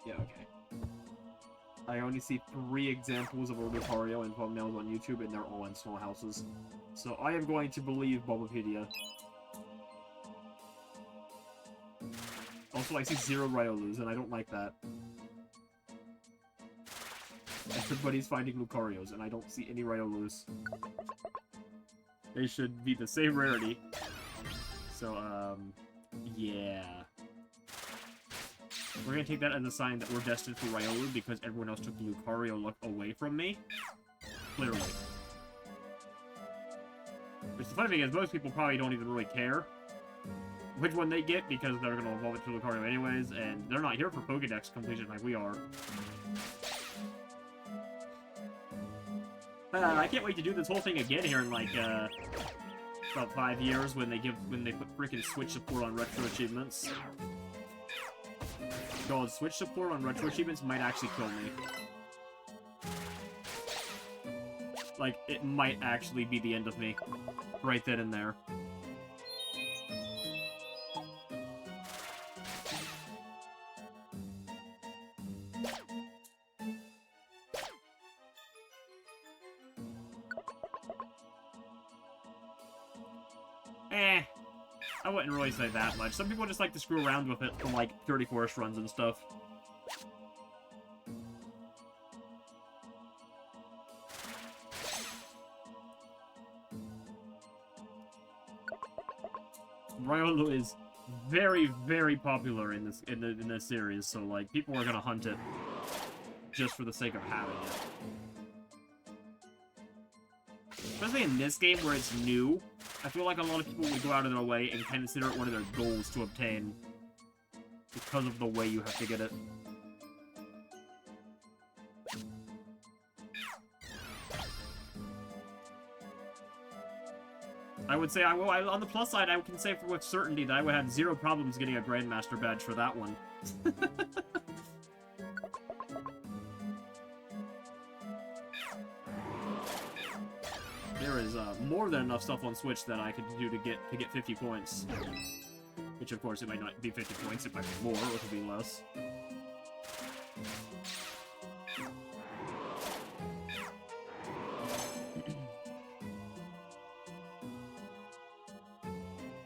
Yeah, okay. I only see 3 examples of a Lucario and thumbnails on YouTube, and they're all in small houses. So I am going to believe Bulbapedia. Also, I see 0 Ryolus, and I don't like that. Everybody's finding Lucarios, and I don't see any Ryolus. They should be the same rarity. So, yeah. We're gonna take that as a sign that we're destined for Ryolu because everyone else took the Lucario look away from me. Clearly. Which the funny thing is, most people probably don't even really care which one they get because they're gonna evolve it to Lucario anyways, and they're not here for Pokédex completion like we are. I can't wait to do this whole thing again here in like about 5 years when they put freaking Switch support on retro achievements. God, Switch support on retro achievements might actually kill me. Like, it might actually be the end of me. Right then and there. I wouldn't really say that much. Some people just like to screw around with it from, like, 30 Forest runs and stuff. Ryolu is very, very popular in this series, so, like, people are gonna hunt it just for the sake of having it. Especially in this game where it's new, I feel like a lot of people would go out of their way and consider it one of their goals to obtain because of the way you have to get it. I would say, on the plus side, I can say with certainty that I would have 0 problems getting a Grandmaster badge for that one. There is more than enough stuff on Switch that I could do to get 50 points. Which, of course, it might not be 50 points, it might be more, or it could be less.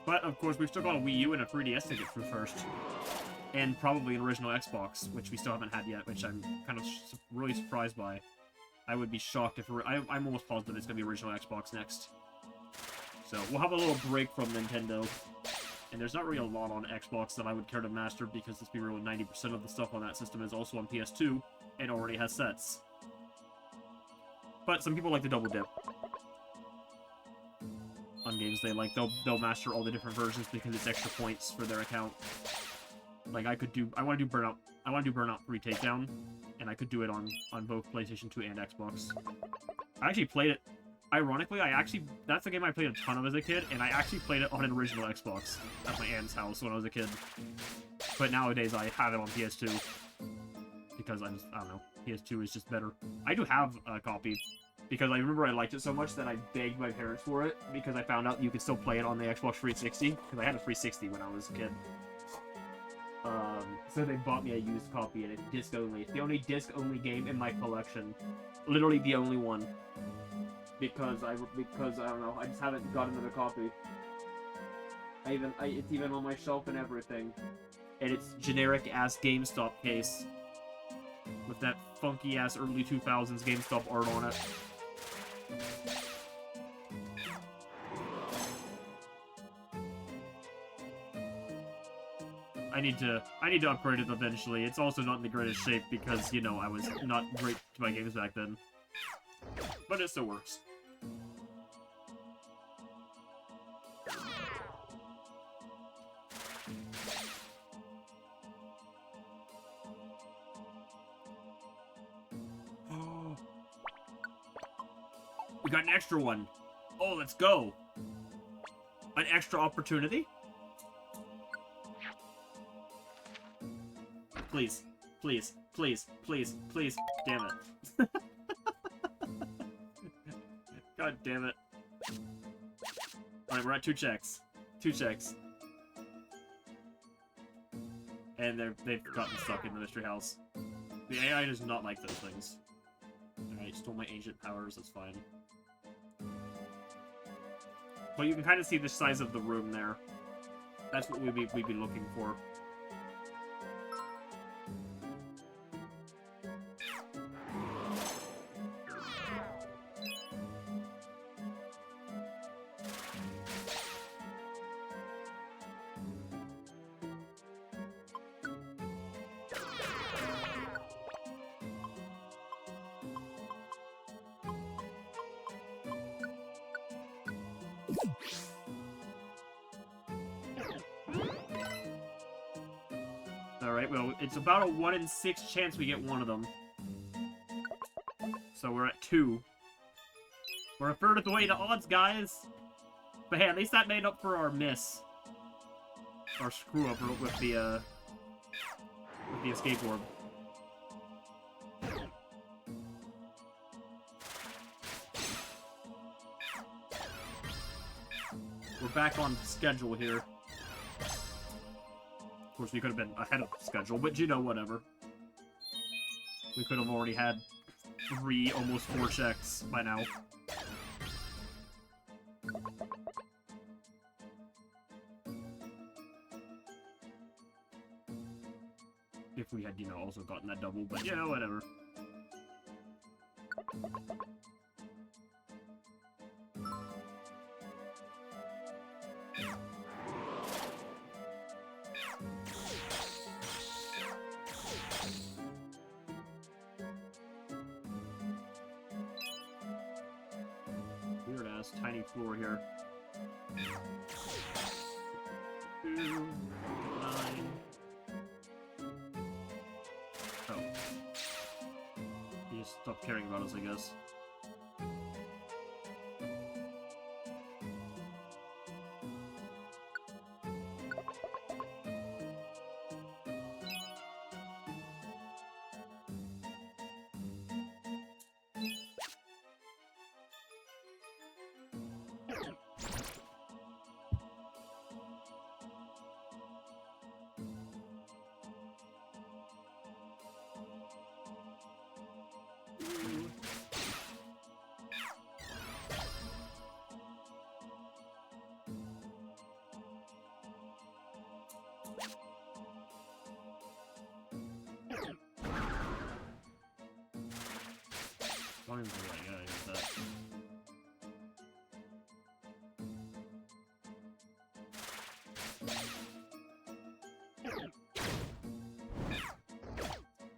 But, of course, we've still got a Wii U and a 3DS to get through first. And probably an original Xbox, which we still haven't had yet, which I'm kind of really surprised by. I would be shocked if I'm almost positive it's going to be original Xbox next. So, we'll have a little break from Nintendo. And there's not really a lot on Xbox that I would care to master, because let's be real, 90% of the stuff on that system is also on PS2, and already has sets. But some people like to double dip on games they like. They'll master all the different versions because it's extra points for their account. Like, I want to do Burnout 3 Takedown, and I could do it on both PlayStation 2 and Xbox. I actually played it. Ironically, that's a game I played a ton of as a kid, and I actually played it on an original Xbox at my aunt's house when I was a kid. But nowadays, I have it on PS2. because I don't know, PS2 is just better. I do have a copy, because I remember I liked it so much that I begged my parents for it, because I found out you could still play it on the Xbox 360, because I had a 360 when I was a kid. So they bought me a used copy, and it's disc only. It's the only disc only game in my collection. Literally the only one. Because I don't know, I just haven't got another copy. It's even on my shelf and everything. And it's generic ass GameStop case. With that funky ass early 2000s GameStop art on it. I need to upgrade it eventually. It's also not in the greatest shape because, you know, I was not great to my games back then. But it still works. We got an extra one. Oh, let's go. An extra opportunity? Please, please, please, please, please. Damn it. God damn it. Alright, we're at 2 checks. 2 checks. And they've gotten stuck in the mystery house. The AI does not like those things. Alright, stole my ancient powers, that's fine. But you can kind of see the size of the room there. That's what we'd be looking for. Alright, well, it's about a 1 in 6 chance we get one of them. So we're at 2. We're a third of the way to odds, guys! But hey, at least that made up for our miss. Our screw-up with the escape orb. We're back on schedule here. Of course, we could have been ahead of schedule, but you know, whatever. We could have already had 3, almost 4 checks by now. If we had, you know, also gotten that double, but yeah, whatever. Weird ass tiny floor here. 2, 9. Oh. He just stopped caring about us, I guess. Don't even know what I gotta use that.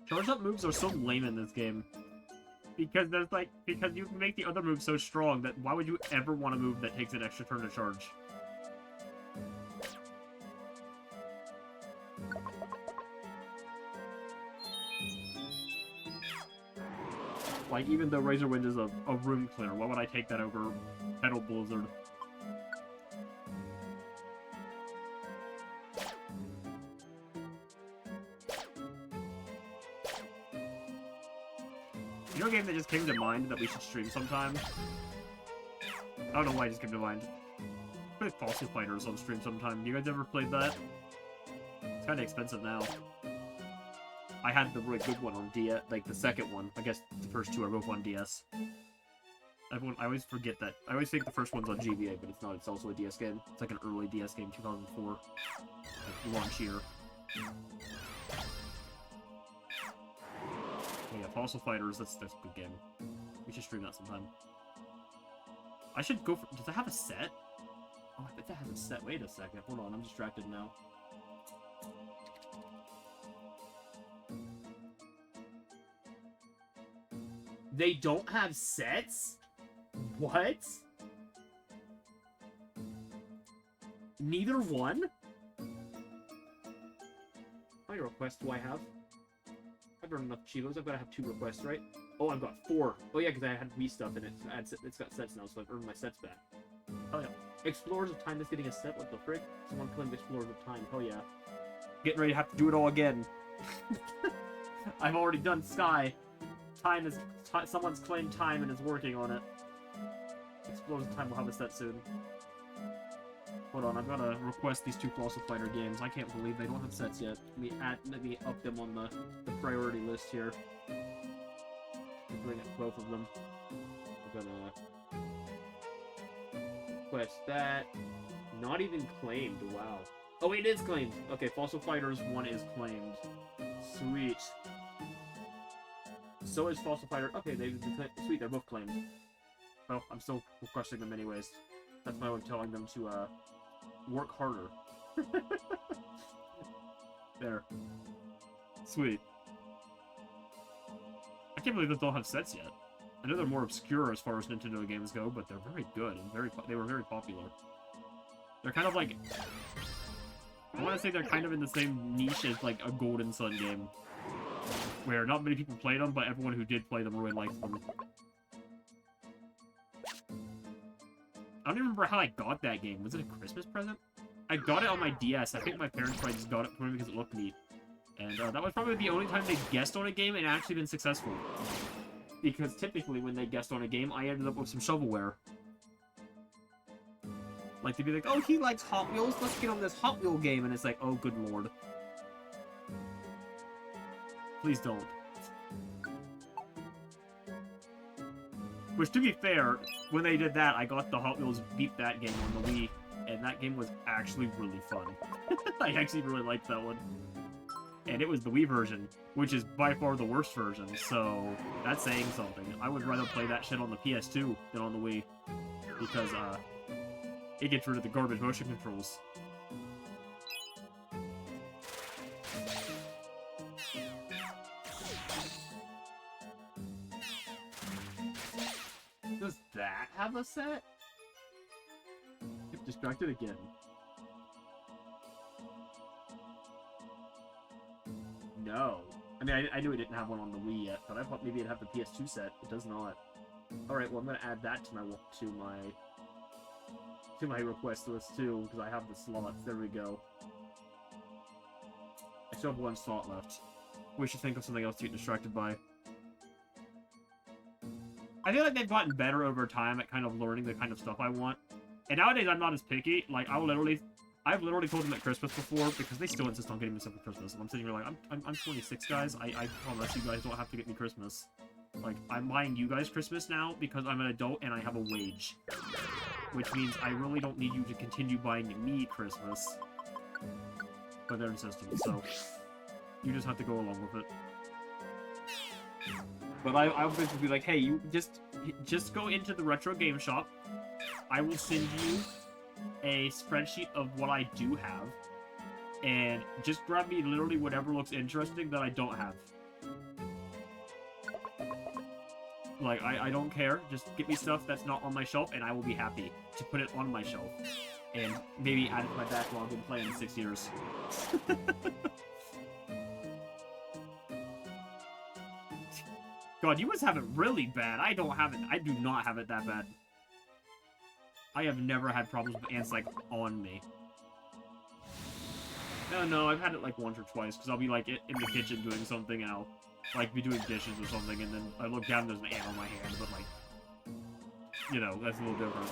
Charge up moves are so lame in this game. Because you can make the other move so strong that why would you ever want a move that takes an extra turn to charge? Like, even though Razor Wind is a room clear, why would I take that over Petal Blizzard? You know a game that just came to mind that we should stream sometime? I don't know why it just came to mind. Play Fossil Fighters on stream sometime. You guys ever played that? It's kind of expensive now. I had the really good one on DS, like the second one. I guess the first two are both on DS. I always forget that. I always think the first one's on GBA, but it's not. It's also a DS game. It's like an early DS game, 2004. Like, launch year. Oh yeah, Fossil Fighters, that's a good game. We should stream that sometime. I should go for... Does that have a set? Oh, I bet that has a set. Wait a second. Hold on, I'm distracted now. They don't have sets? What? Neither one? How many requests do I have? I've earned enough Chivos. I've got to have 2 requests, right? Oh, I've got 4. Oh yeah, because I had Wii stuff in it. It's got sets now, so I've earned my sets back. Oh yeah. Explorers of Time is getting a set? What the frick? Someone claimed Explorers of Time. Oh yeah. Getting ready to have to do it all again. I've already done Sky. Time is... someone's claimed Time and is working on it. Explorers of Time will have a set soon. Hold on, I've got to request these 2 Fossil Fighter games. I can't believe they don't have sets yet. Let me up them on the priority list here. I'm putting at both of them. I'm gonna request that. Not even claimed. Wow. Oh, it is claimed. Okay, Fossil Fighters 1 is claimed. Sweet. So is Fossil Fighter. Okay, sweet. They're both claimed. Well, I'm still requesting them anyways. That's my way of telling them to work harder. There. Sweet. I can't believe they don't have sets yet. I know they're more obscure as far as Nintendo games go, but they're very good and they were very popular. They're kind of like... I want to say they're kind of in the same niche as like a Golden Sun game. Where not many people played them, but everyone who did play them really liked them. I don't even remember how I got that game. Was it a Christmas present? I got it on my DS. I think my parents probably just got it for me because it looked neat. And that was probably the only time they guessed on a game and actually been successful. Because typically when they guessed on a game, I ended up with some shovelware. Like, they'd be like, oh, he likes Hot Wheels, let's get on this Hot Wheel game. And it's like, oh, good lord. Please don't. Which, to be fair, when they did that, I got the Hot Wheels Beat That game on the Wii, and that game was actually really fun. I actually really liked that one. And it was the Wii version, which is by far the worst version, so that's saying something. I would rather play that shit on the PS2 than on the Wii, because, it gets rid of the garbage motion controls. Does that have a set? Get distracted again. No. I mean, I knew it didn't have one on the Wii yet, but I thought maybe it'd have the PS2 set. It does not. Alright, well, I'm gonna add that to my request list too, because I have the slots. There we go. I still have 1 slot left. We should think of something else to get distracted by. I feel like they've gotten better over time at kind of learning the kind of stuff I want. And nowadays, I'm not as picky. Like, I've literally told them at Christmas before, because they still insist on getting me stuff for Christmas. And I'm sitting here like, I'm 26, guys. I promise you guys don't have to get me Christmas. Like, I'm buying you guys Christmas now because I'm an adult and I have a wage. Which means I really don't need you to continue buying me Christmas. But they're insisting, so you just have to go along with it. But I'll basically be like, hey, you just go into the retro game shop. I will send you a spreadsheet of what I do have. And just grab me literally whatever looks interesting that I don't have. Like, I don't care. Just get me stuff that's not on my shelf, and I will be happy to put it on my shelf. And maybe add it to my backlog and play in 6 years. God, you must have it really bad. I don't have it. I do not have it that bad. I have never had problems with ants, like, on me. No, I've had it, like, once or twice, because I'll be, like, in the kitchen doing something, and I'll like, be doing dishes or something, and then I look down and there's an ant on my hand, but, like, you know, that's a little different.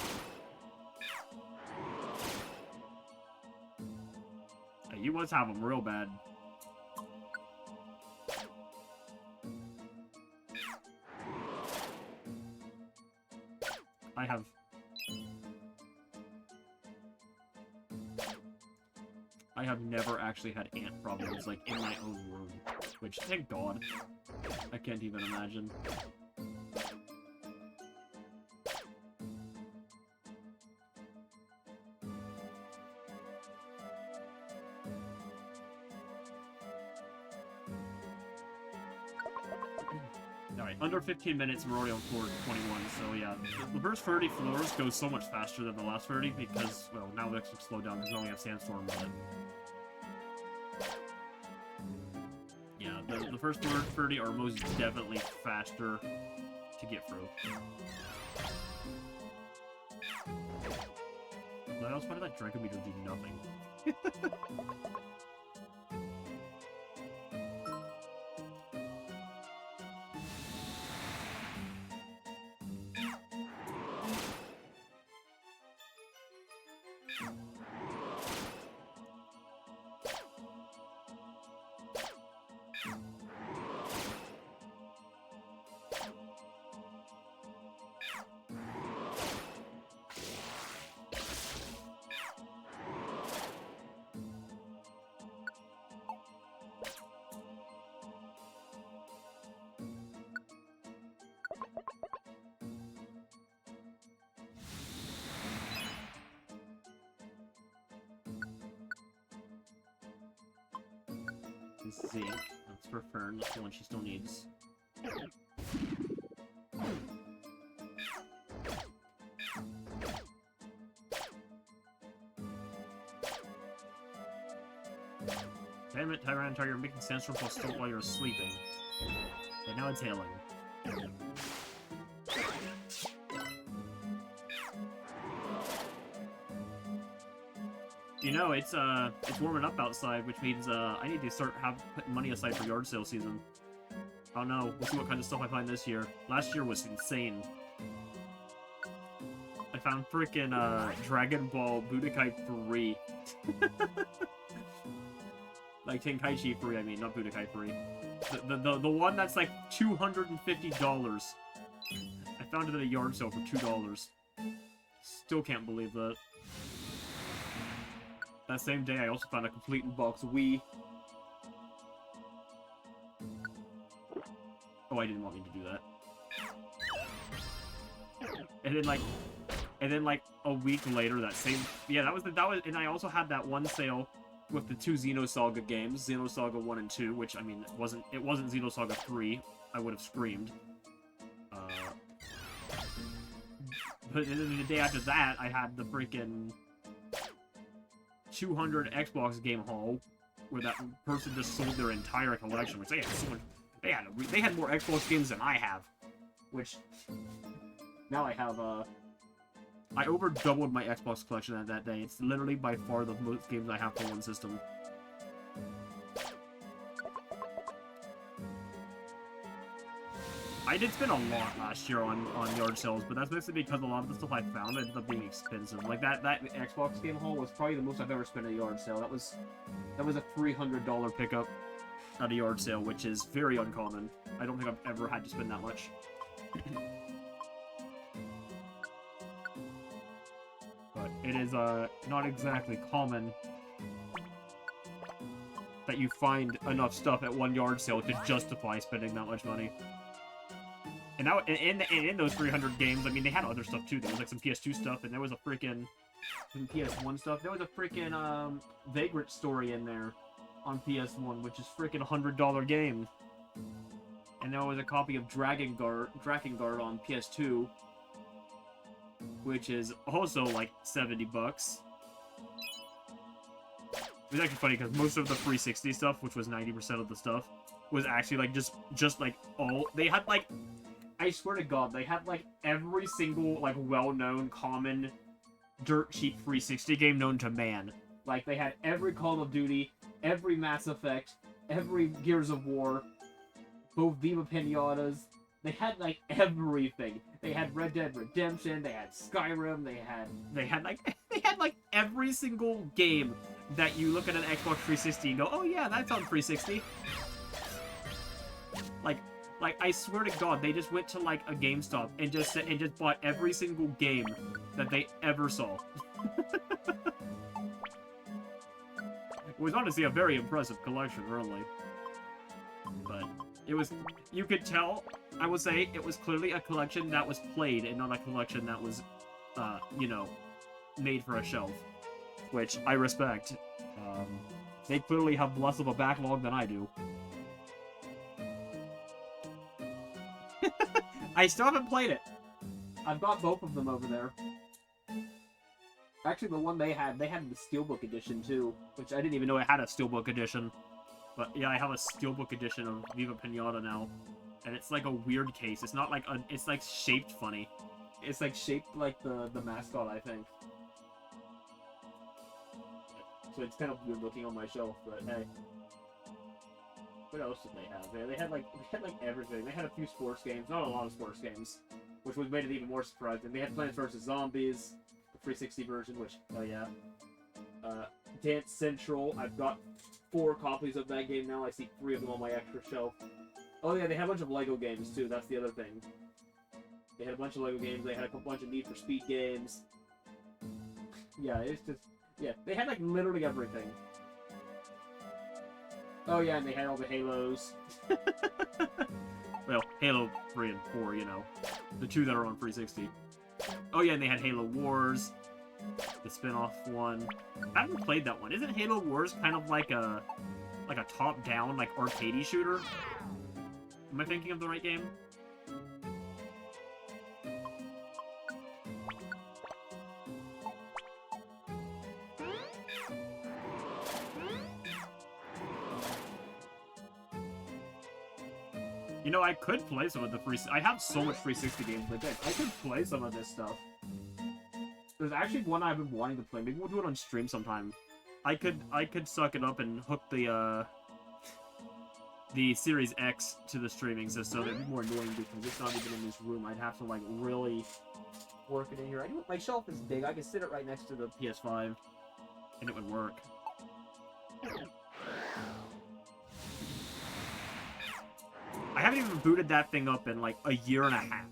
You must have them real bad. I have never actually had ant problems, like, in my own room. Which, thank God. I can't even imagine. Alright, under 15 minutes, we're already on floor 21, so yeah. The first 30 floors go so much faster than the last 30 because, well, now we actually slow down because we only have Sandstorm on it. Yeah, the first 30 are most definitely faster to get through. What else? Why did that Dracometer do nothing? Zinc. That's for Fern. That's the one she still needs. Damn it, Tyranitar, you're making Sandstorm while you're sleeping. And now it's hailing. You know, it's warming up outside, which means I need to start putting money aside for yard sale season. Oh no, we'll see what kind of stuff I find this year. Last year was insane. I found frickin' Dragon Ball Budokai 3. Like Tenkaichi 3, I mean, not Budokai 3. The one that's like $250. I found it at a yard sale for $2. Still can't believe that. That same day, I also found a complete in-box Wii. Oh, I didn't want me to do that. And then like a week later, that same, yeah, that was, and I also had that one sale with the 2 Xenosaga games, Xenosaga 1 and 2, which, I mean, it wasn't Xenosaga 3. I would have screamed. But then the day after that, I had the freaking 200 Xbox game haul, where that person just sold their entire collection, which they had so much, they had more Xbox games than I have, which now I have I over doubled my Xbox collection that day. It's literally by far the most games I have for one system. I did spend a lot last year on yard sales, but that's mostly because a lot of the stuff I found ended up being expensive. Like that Xbox game haul was probably the most I've ever spent at a yard sale. That was a $300 pickup at a yard sale, which is very uncommon. I don't think I've ever had to spend that much. But it is not exactly common that you find enough stuff at one yard sale to justify spending that much money. And now, in those 300 games, I mean, they had other stuff too. There was like some PS2 stuff, and there was a freaking some PS1 stuff. There was a freaking Vagrant story in there on PS1, which is freaking $100 game. And there was a copy of Drakengard on PS2, which is also like $70. It was actually funny because most of the 360 stuff, which was 90% of the stuff, was actually like just like all they had like. I swear to God, they had, like, every single, like, well-known, common, dirt-cheap 360 game known to man. Like, they had every Call of Duty, every Mass Effect, every Gears of War, both Viva Pinatas. They had like everything. They had Red Dead Redemption. They had Skyrim. They had like every single game that you look at an Xbox 360 and go, oh yeah, that's on 360. Like I swear to God, they just went to like a GameStop and just bought every single game that they ever saw. It was honestly a very impressive collection, really. But it was, you could tell, I would say, it was clearly a collection that was played and not a collection that was, you know, made for a shelf. Which I respect. They clearly have less of a backlog than I do. I still haven't played it. I've got both of them over there. Actually, the one they had the Steelbook edition too, which I didn't even know it had a Steelbook edition. But yeah, I have a Steelbook edition of Viva Pinata now, and it's like a weird case. It's not like it's like shaped funny. It's like shaped like the mascot, I think. So it's kind of weird looking on my shelf, but hey. What else did they have? They had like everything. They had a few sports games, not a lot of sports games, which was made it even more surprising. They had Plants vs Zombies, the 360 version, which oh yeah. Dance Central. I've got 4 copies of that game now. I see 3 of them on my extra shelf. Oh yeah, they had a bunch of Lego games too. That's the other thing. They had a bunch of Lego games. They had a bunch of Need for Speed games. Yeah, it's just yeah. They had like literally everything. Oh yeah, and they had all the Halos. Well, Halo 3 and 4, you know. The 2 that are on 360. Oh yeah, and they had Halo Wars. The spin-off one. I haven't played that one. Isn't Halo Wars kind of like a top-down, like, arcadey shooter? Am I thinking of the right game? You know, I could play some of the I have so much 360 games like that. I could play some of this stuff. There's actually one I've been wanting to play. Maybe we'll do it on stream sometime. I could suck it up and hook the Series X to the streaming system. It'd be more annoying because it's not even in this room. I'd have to like really work it in here. My shelf is big. I could sit it right next to the PS5, and it would work. I haven't even booted that thing up in like a year and a half.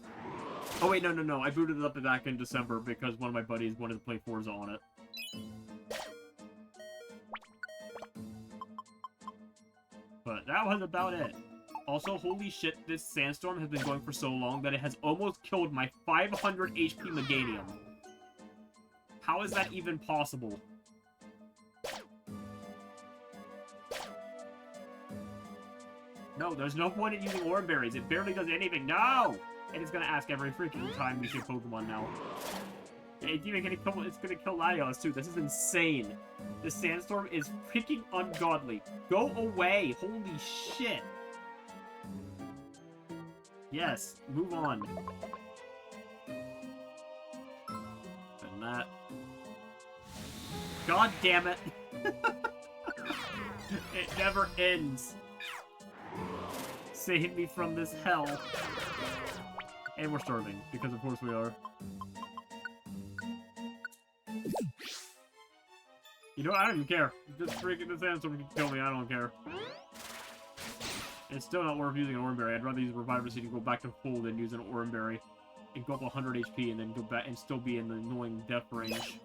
Oh wait, no. I booted it up back in December because one of my buddies wanted to play Forza on it. But that was about it. Also, holy shit, this sandstorm has been going for so long that it has almost killed my 500 HP Meganium. How is that even possible? No, there's no point in using orb berries. It barely does anything. No! And it's gonna ask every freaking time you see a Pokemon now. It's even gonna it's gonna kill Latios too. This is insane. The sandstorm is freaking ungodly. Go away! Holy shit! Yes, move on. And that. God damn it! It never ends. Save me from this hell. And we're starving, because of course we are. You know what? I don't even care. Just freaking the sandstorm can kill me, I don't care. It's still not worth using an Oranberry. I'd rather use a Reviver Seed and go back to full than use an Oranberry. And go up 100 HP and then go back and still be in the annoying death range.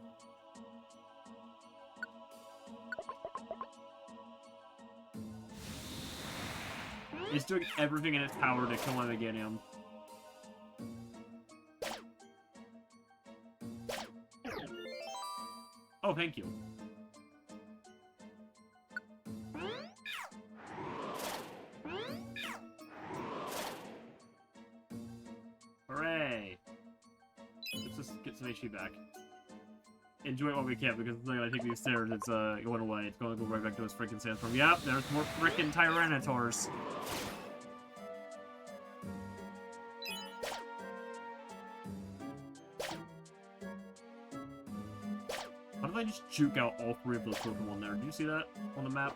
It's doing everything in its power to kill him again. Oh, thank you. Hooray! Let's just get some HP back. Enjoy it while we can, because it's not gonna take these stairs, it's going away. It's gonna go right back to its freaking sandstorm. Yep, there's more freaking Tyrannotors. How did I just juke out all 3 of those Pokemon there? Do you see that on the map?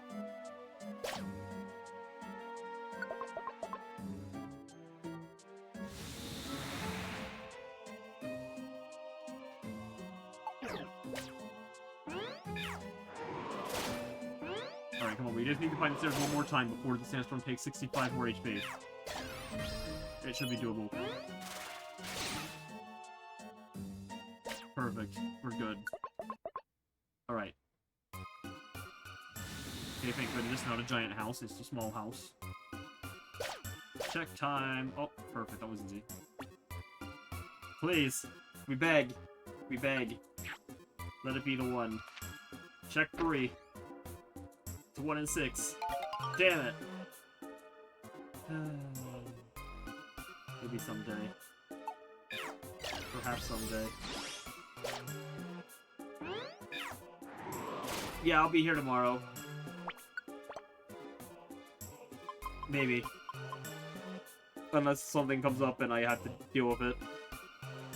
Alright, come on. We just need to find the stairs one more time before the sandstorm takes 65 more HP. It should be doable. Perfect. We're good. Alright. Okay, thank goodness it's not a giant house. It's a small house. Check time. Oh, perfect. That was easy. Please. We beg. We beg. Let it be the one. Check 3. It's 1 and 6. Damn it. Maybe someday. Perhaps someday. Yeah, I'll be here tomorrow. Maybe. Unless something comes up and I have to deal with it.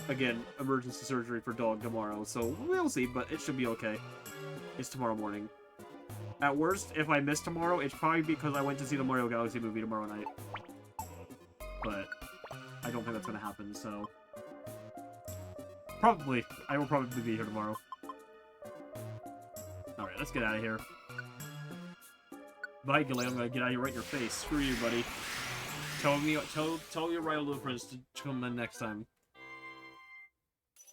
Again, emergency surgery for dog tomorrow, so we'll see, but it should be okay. It's tomorrow morning. At worst, if I miss tomorrow, it's probably because I went to see the Mario Galaxy movie tomorrow night. But I don't think that's gonna happen, so... Probably. I will probably be here tomorrow. Alright, let's get out of here. Bye, Gilly. I'm gonna get out of here right in your face. Screw you, buddy. Tell your rival little friends to come in next time.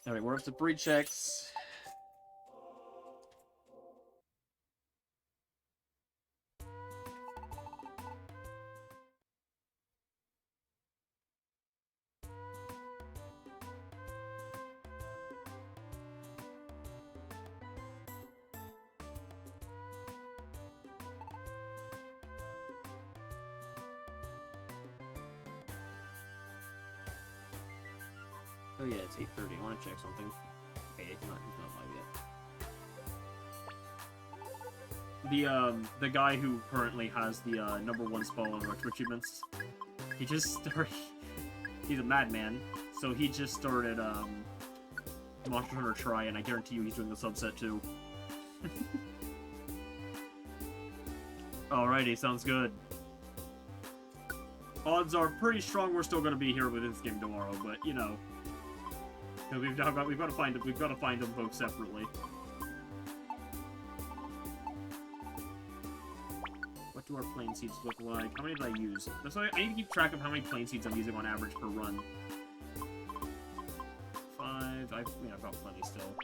Alright, we're up to 3 checks. Oh yeah, it's 8:30. I want to check something. Okay, he's not live yet. The guy who currently has the #1 spell on retro achievements, he just started. He's a madman, so he just started Monster Hunter Try, and I guarantee you he's doing the subset too. Alrighty, sounds good. Odds are pretty strong we're still gonna be here with this game tomorrow, but you know. We've got to find them. We've got to find them both separately. What do our plane seeds look like? How many did I use? So I need to keep track of how many plane seeds I'm using on average per run. 5. I've got plenty still.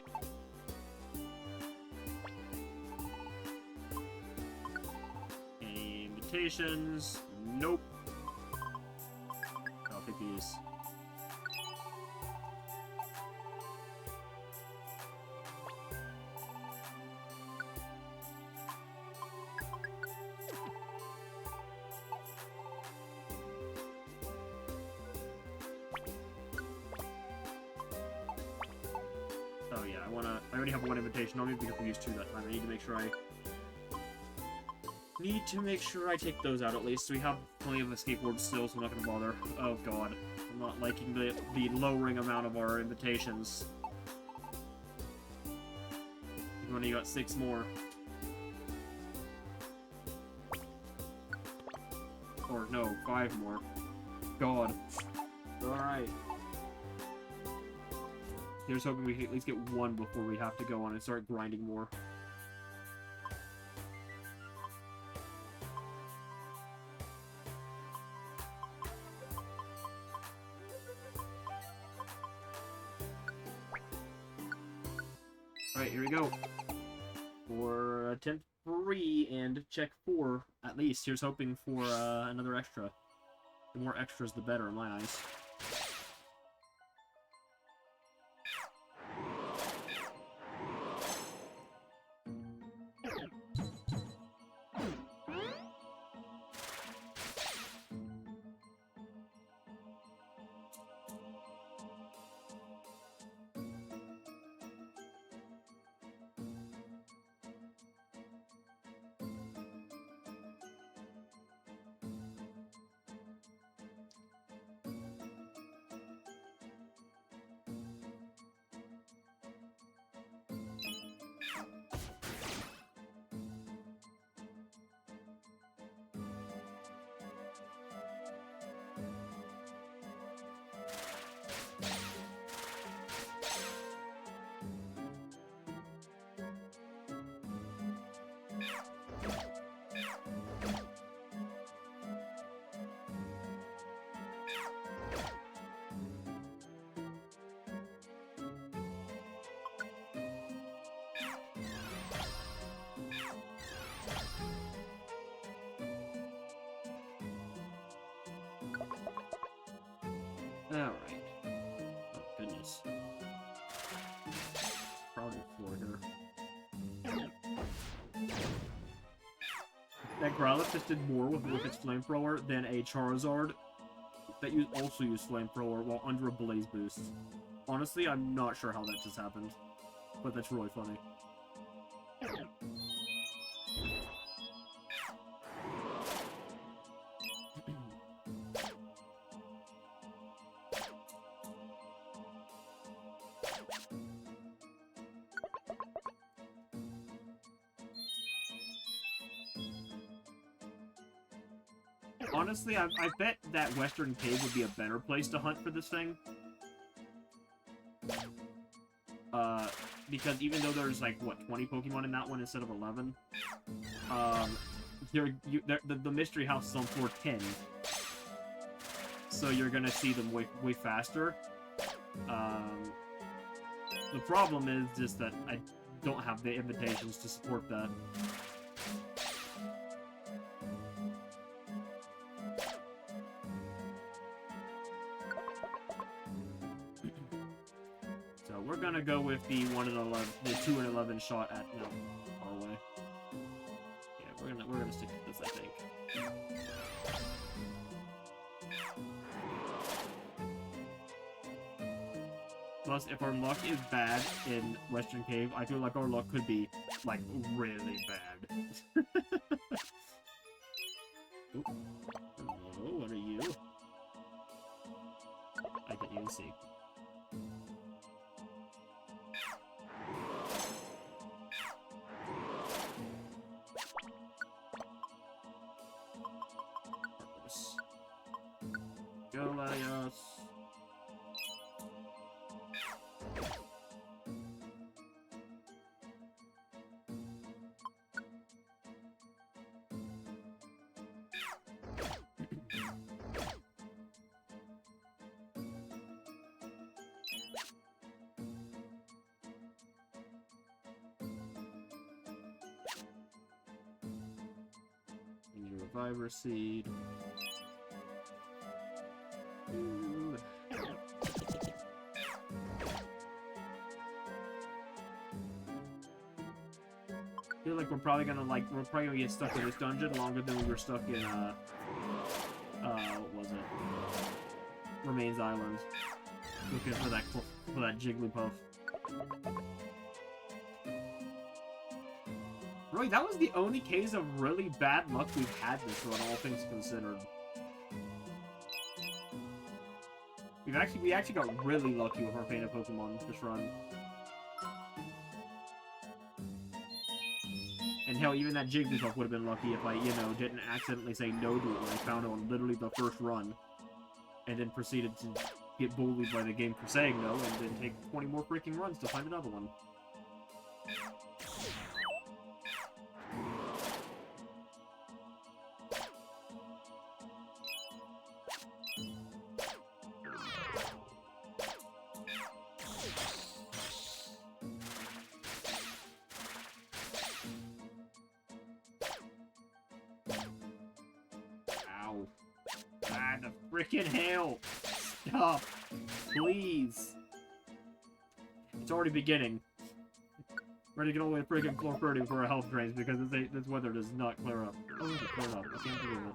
Any invitations? Nope. I'll pick these. I already have 1 invitation on me because we used 2 that time. I need to make sure I take those out at least. We have plenty of the skateboards still, so I'm not gonna bother. Oh god. I'm not liking the lowering amount of our invitations. We've only got 6 more. Or no, 5 more. God. Alright. Here's hoping we can at least get 1 before we have to go on and start grinding more. Alright, here we go. For attempt 3 and check 4, at least. Here's hoping for another extra. The more extras, the better in my eyes. that Growlithe did more with its flamethrower than a Charizard that also used flamethrower while under a blaze boost. Honestly, I'm not sure how that just happened, but that's really funny. Honestly, I bet that Western Cave would be a better place to hunt for this thing. Because even though there's, like, what, 20 Pokemon in that one instead of 11? The Mystery House is on floor 10. So you're gonna see them way faster. The problem is just that I don't have the invitations to support that. So we're gonna go with the 1 and 11, the 2 and 11 shot at no, far away. Yeah, we're gonna stick with this, I think. Plus, if our luck is bad in Western Cave, I feel like our luck could be, like, really bad. Oop. Hello, what are you? I didn't even see. Go, Laios. Reviver Seed. Ooh. I feel like we're probably gonna get stuck in this dungeon longer than we were stuck in, what was it? Remains Island. Looking for that Jigglypuff. Really, that was the only case of really bad luck we've had this run, all things considered. We actually got really lucky with our painted Pokemon this run. And hell, even that Jigglypuff would have been lucky if I, you know, didn't accidentally say no to it when I found it on literally the first run. And then proceeded to get bullied by the game for saying no, and then take 20 more freaking runs to find another one. Ow. Ah, the frickin' hell! Stop! Please! It's already beginning. Ready to get all the way to freaking floor 30 for our health drains because this weather does not clear up. Oh, it cleared up. I can't believe it.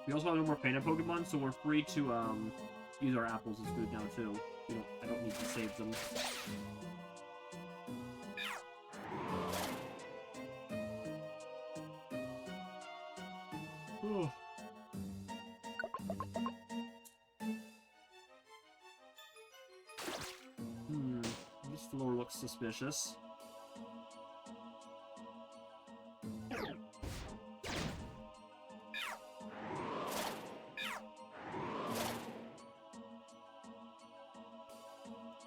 We also have no more painted Pokemon, so we're free to use our apples as food now too. I don't need to save them. This floor looks suspicious.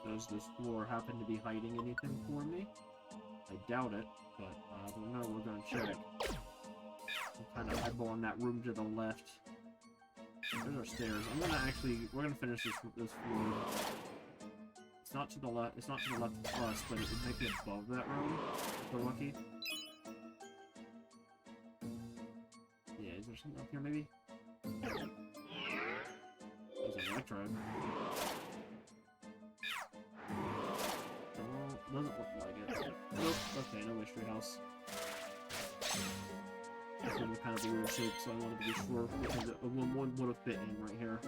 Does this floor happen to be hiding anything for me? I doubt it, but I don't know, we're gonna check. I'm kind of eyeballing that room to the left. There's our stairs. We're gonna finish this floor. It's not to the left. It's not to the left of us, but it might be above that room. If we're lucky. Yeah, is there something up here maybe? There's an electrode. Doesn't look like it. Nope. Okay, no mystery house. This one was kind of a weird shape, so I wanted to be sure because one would have fit in right here.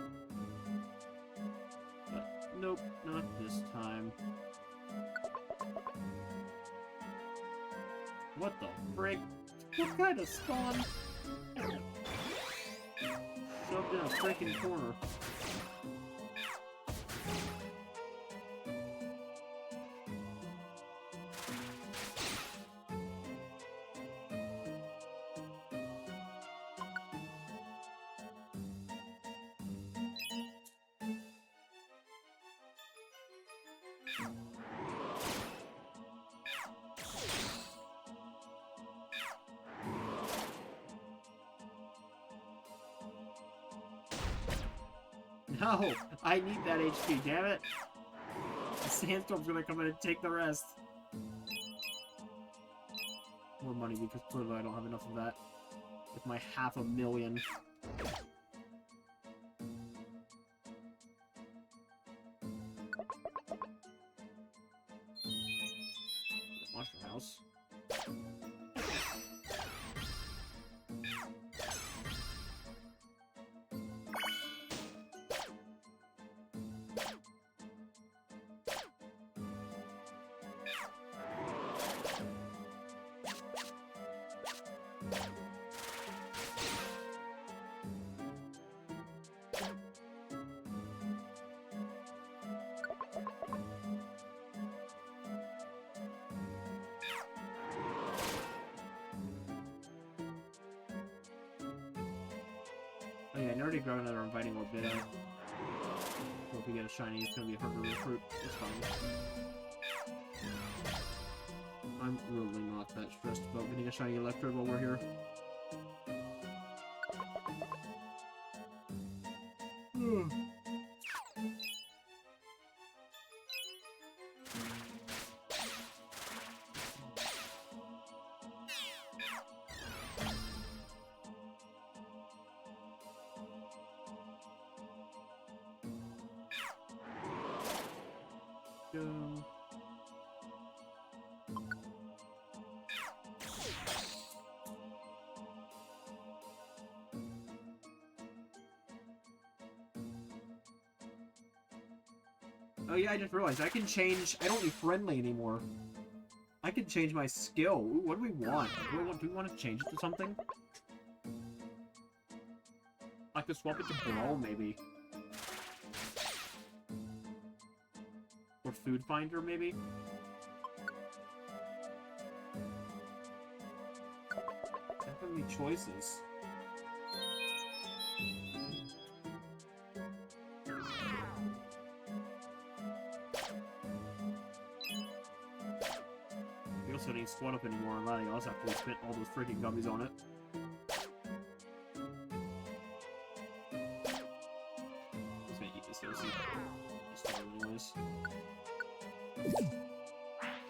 But nope, not this time. What the frick? What kind of spawn? Shoved in a freaking corner. No! I need that HP, damn it! The sandstorm's gonna come in and take the rest. More money because clearly I don't have enough of that. With my $500,000. Mushroom house. Oh yeah, I already grabbed another inviting little bit out. So if we get a shiny, it's gonna be hard to recruit. It's fine. I'm really not that stressed about getting a shiny Electrode while we're here. Go. Oh yeah, I just realized I can change. I don't need friendly anymore. I can change my skill. Ooh, what do we want? Do we want to change it to something? I could swap it to Brawl, maybe. Or Food Finder, maybe? Definitely choices. We also didn't squat up anymore on that. I also have to spend all those freaking gummies on it. Just gonna eat this Yoshi. Anyways.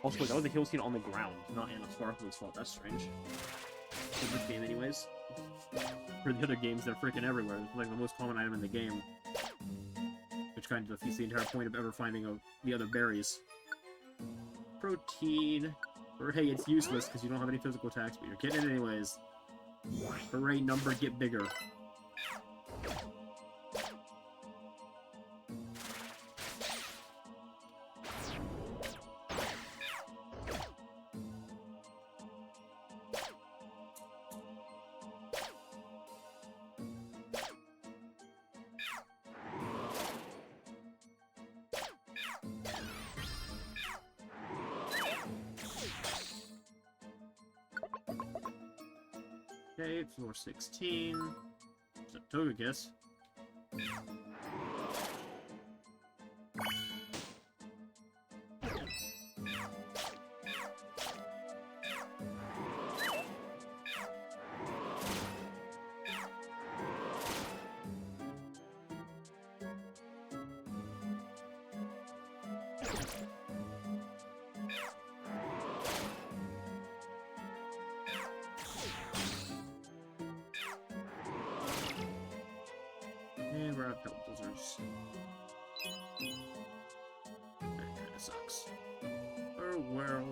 Also, that was a heal scene on the ground, not Anna Sparkly's fault. That's strange. For this game, anyways. For the other games, they're freaking everywhere. It's like the most common item in the game. Which kind of defeats the entire point of ever finding the other berries. Protein. Or hey, it's useless because you don't have any physical attacks, but you're getting it anyways. Hooray, number get bigger. Okay, floor 16. It's a Togekiss. And we're out of pebble blizzards. That kinda sucks. Oh well.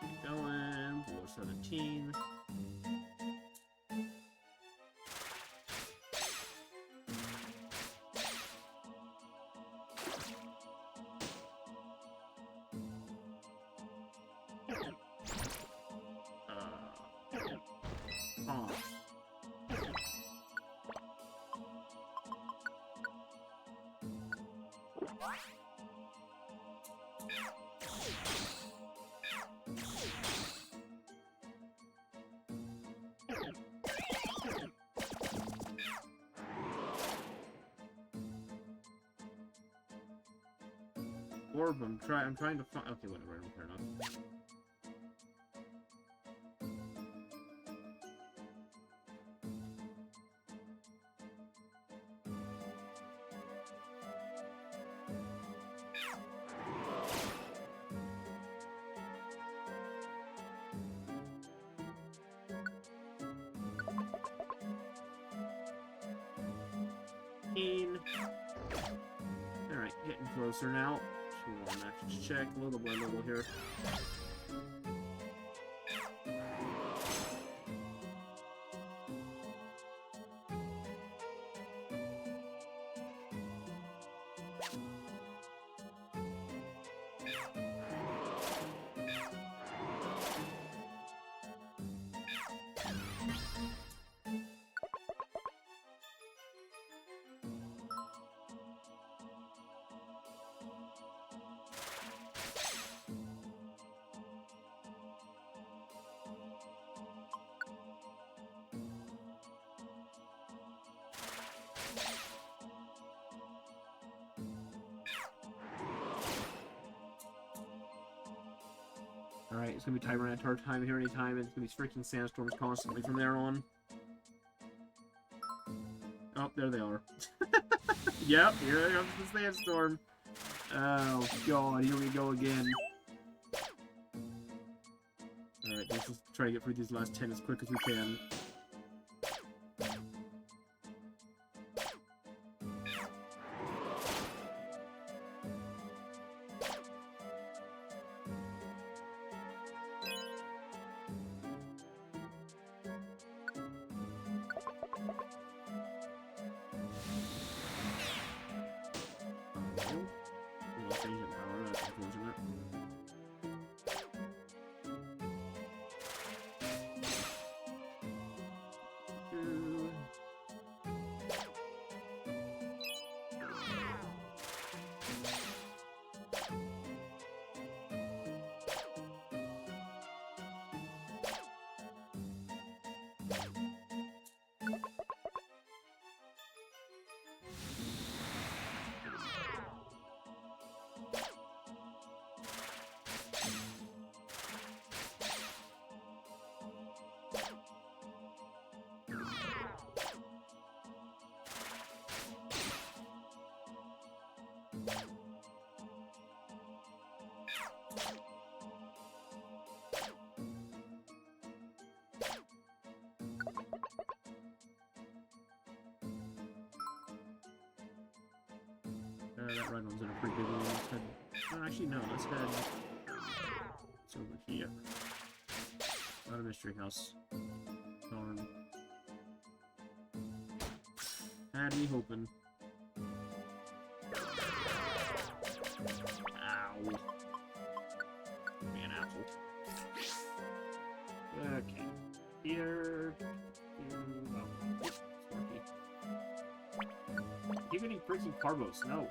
Keep going. Below 17. Oh. Orb, I'm trying to find. Okay, whatever. Fair enough. Alright, getting closer now. So we'll actually check a little bit level here. Alright, it's gonna be timer at our time here anytime, and it's gonna be freaking sandstorms constantly from there on. Oh, there they are. Yep, here comes the sandstorm. Oh god, here we go again. Alright, let's just try to get through these last 10 as quick as we can. That red one's in a pretty big one. Let's head... Oh, actually, no. Let's head... It's over here. Not a mystery house. Darn. Had me hoping. Ow. Give me an apple. Okay. Here... Oh. Keep getting freaking carbos. No.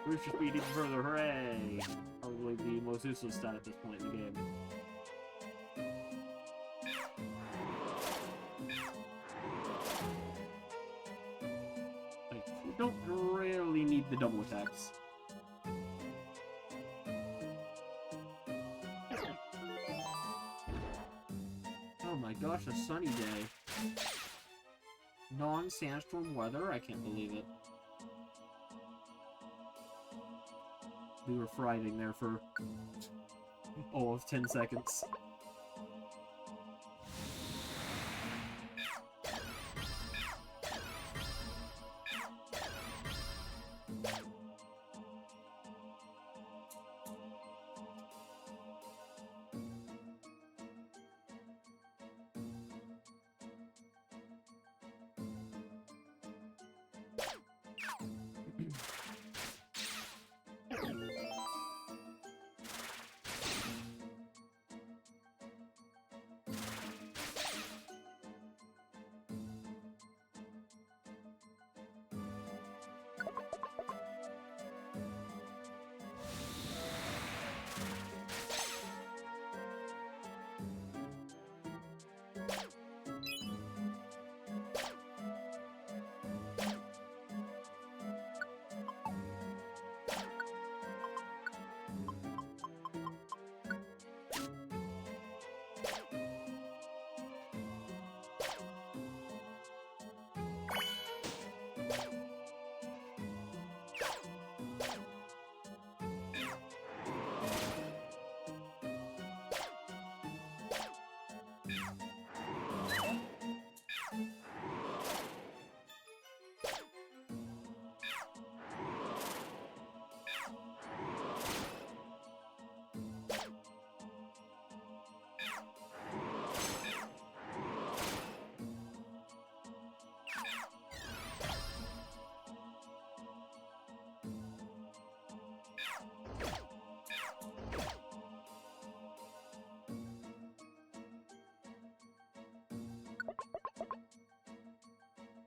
Boost your speed even further. Hooray! Probably the most useless stat at this point in the game. Like, you don't really need the double attacks. Oh my gosh, a sunny day. Non-sandstorm weather? I can't believe it. We were thriving there for all of 10 seconds.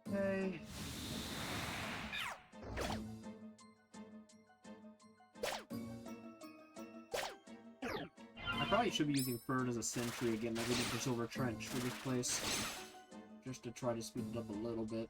Okay. I probably should be using Fern as a sentry again, like we did for Silver Trench for this place. Just to try to speed it up a little bit.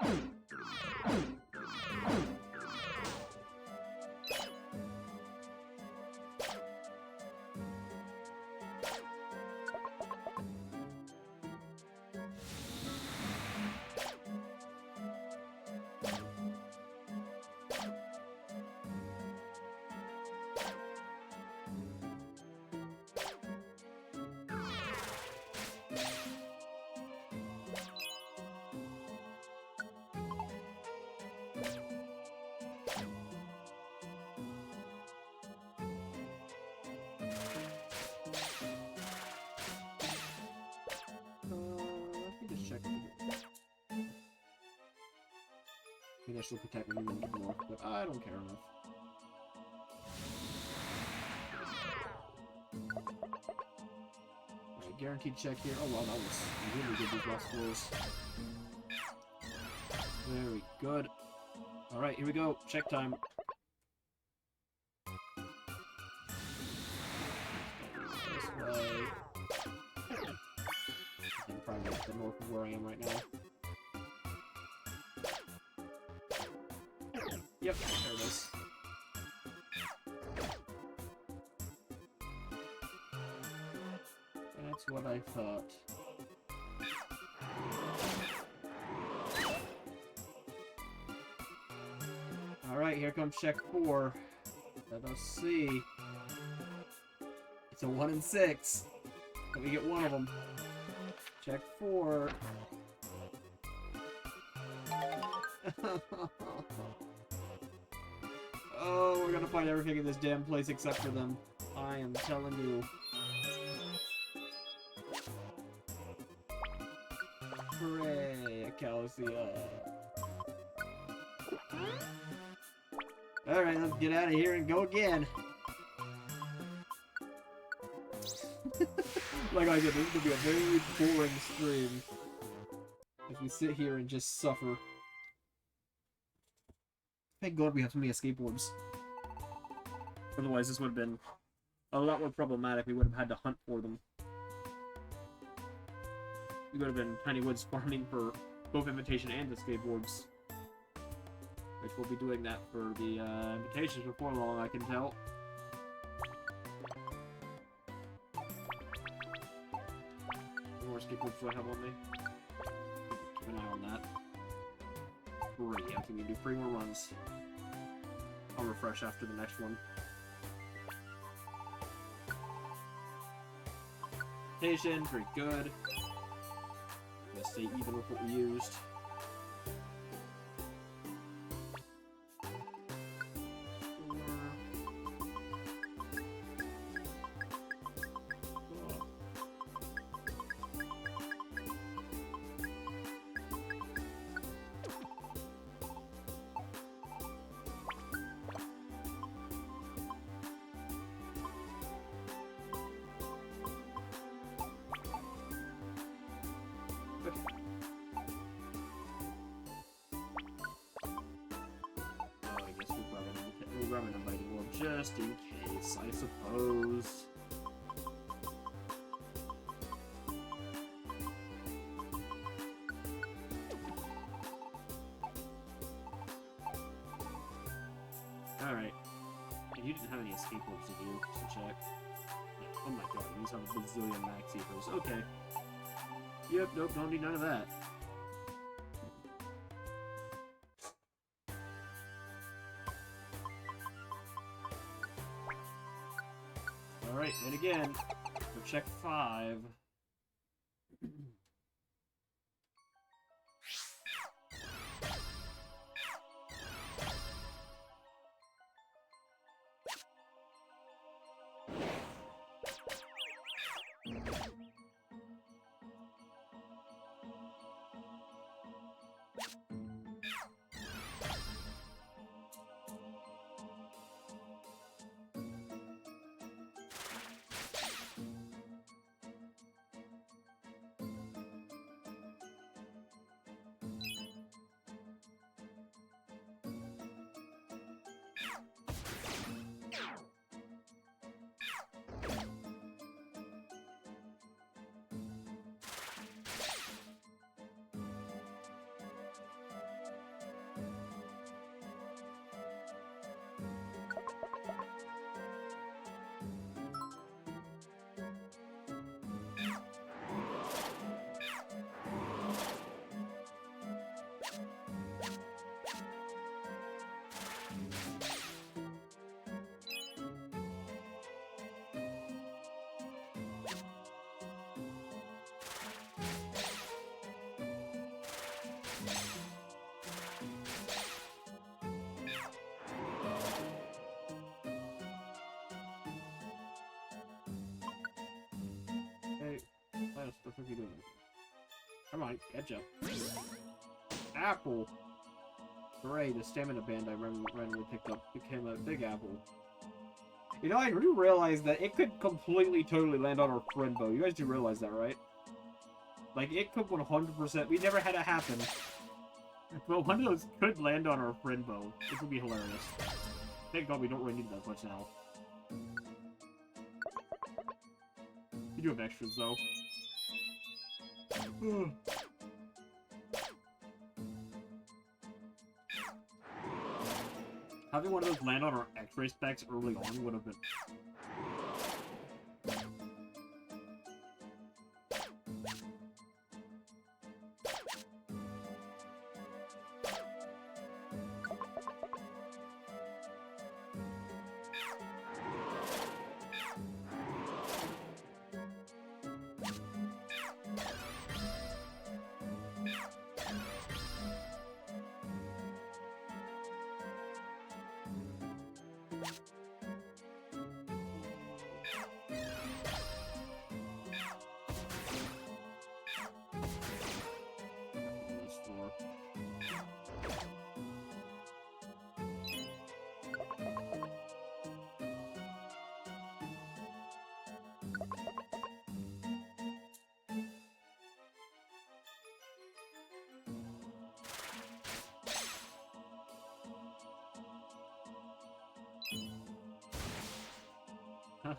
Maybe I should protect me a little bit more, but I don't care enough. Alright, guaranteed check here. Oh wow, that was really good, these last floors. Very good. Alright, here we go. Check time. This way. I'm probably at the north of where I am right now. Yep, there it is. That's what I thought. Alright, here comes check 4. Let us see. It's a 1 and 6. Let me get one of them. Check 4. Oh, we're gonna find everything in this damn place except for them. I am telling you. Hooray, a Calicia. Alright, let's get out of here and go again. Like I said, this is gonna be a very boring stream. As we sit here and just suffer. Thank God we have so many skateboards. Otherwise, this would have been a lot more problematic. We would have had to hunt for them. We would have been Tiny Woods farming for both Invitation and the skateboards. Which we'll be doing that for the Invitations before long, I can tell. What more skateboards do I have on me? Keep an eye on that. 3. I think we can do 3 more runs. I'll refresh after the next one. Vegetation, very good. Let's stay even with what we used. Just in case, I suppose. Alright. And you didn't have any escape orbs, did you? Just to check. Yeah. Oh my god, these have a bazillion max seekers. Okay. Yep, nope, don't need none of that. Alright, and again, for check 5. Hey, what the fuck are you doing? Come on, catch up. Apple! Hooray, the stamina band I randomly picked up became a big apple. You know, I do realize that it could completely, totally land on our friend bow. You guys do realize that, right? Like, it could 100%. We never had it happen. But one of those could land on our friend bow. This would be hilarious. Thank God we don't really need that much now. We do have extras, though. Having one of those land on our X-ray specs early on would have been...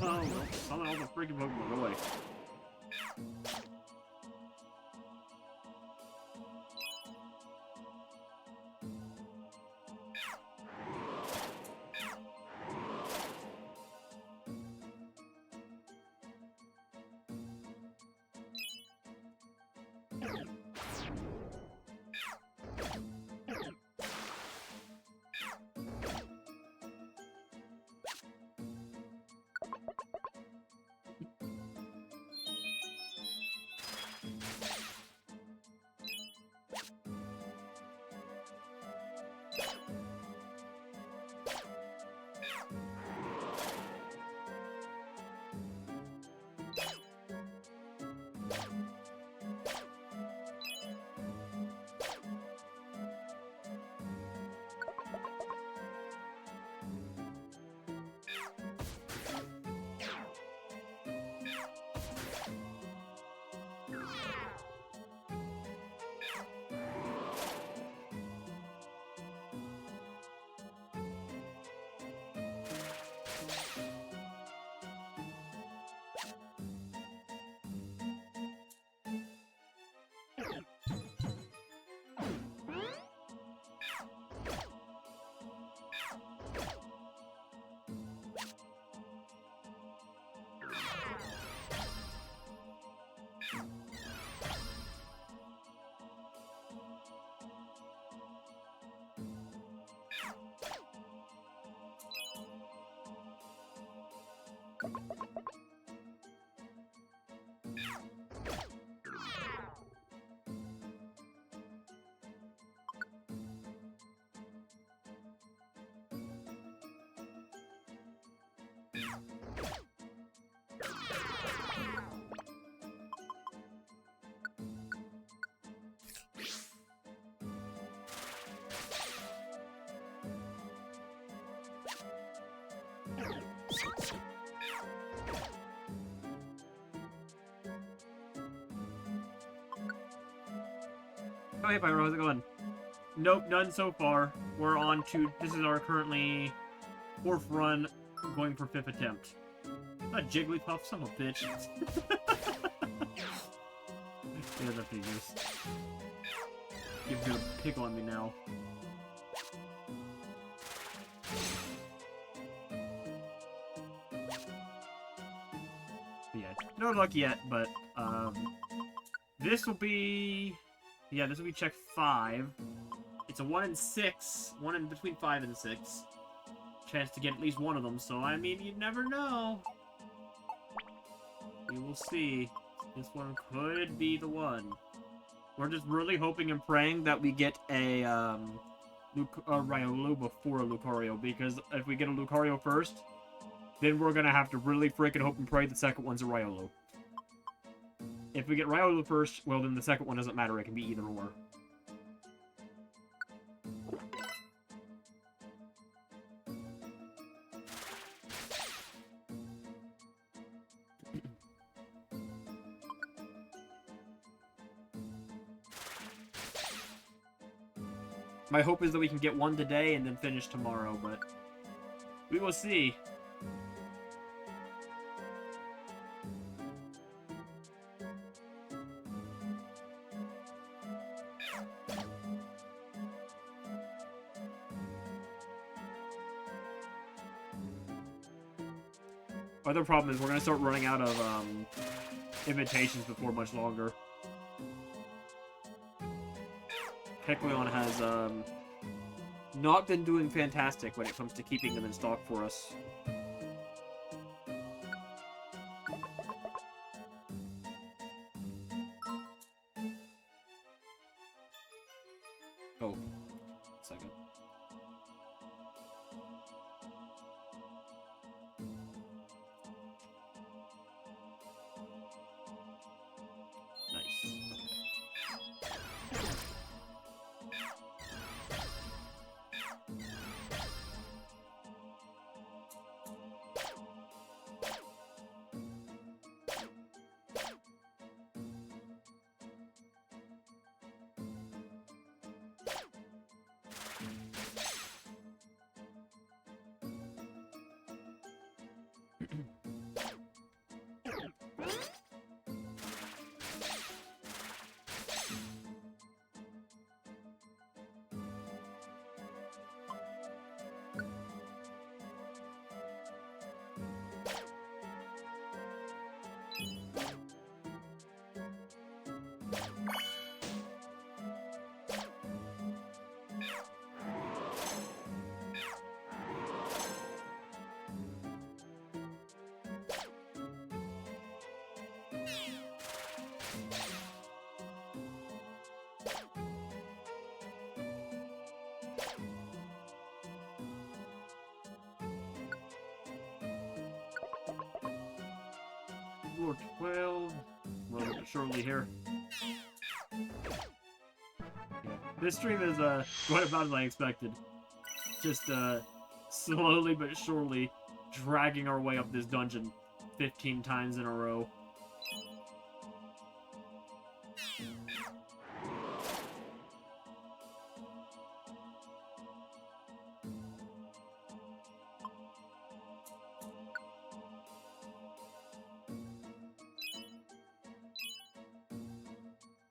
Oh, summon all the freaking Pokemon, go away. Oh, hey, Pyro, how's it going? Nope, none so far. We're on to... This is our currently 4th run, going for 5th attempt. A Jigglypuff, son of a bitch. Yeah, that figures. You're gonna pick on me now. Yeah, no luck yet, but, this will be... Yeah, this will be check 5. It's a 1 in 6. 1 in between 5 and 6. Chance to get at least one of them, so I mean, you never know. We will see. This one could be the one. We're just really hoping and praying that we get a Riolu before a Lucario, because if we get a Lucario first, then we're gonna have to really freaking hope and pray the second one's a Riolu. If we get Riolu first, well, then the second one doesn't matter. It can be either or. My hope is that we can get one today and then finish tomorrow, but we will see. Other problem is we're going to start running out of invitations before much longer. Kecleon has not been doing fantastic when it comes to keeping them in stock for us. Oh, second. Nice. Floor 12. Well, surely here. Yeah. This stream is going about as I expected. Just slowly but surely dragging our way up this dungeon 15 times in a row.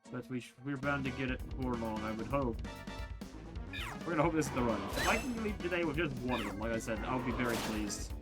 But we're bound to get it before long, I would hope. We're gonna hope this is the run. If I can leave today with just one of them, like I said, I'll be very pleased.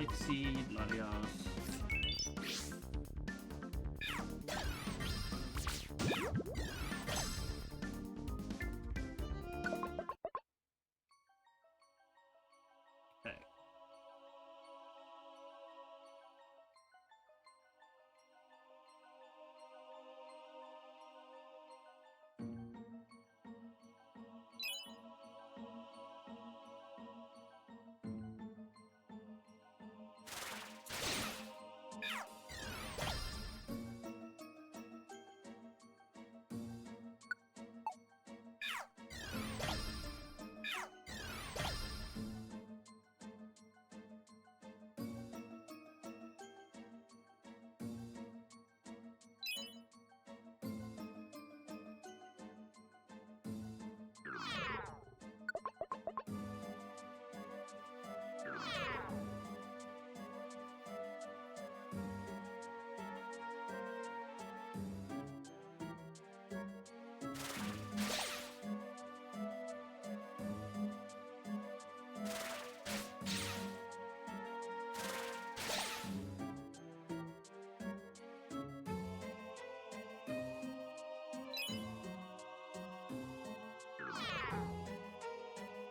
Life Seed, Larios. Okay.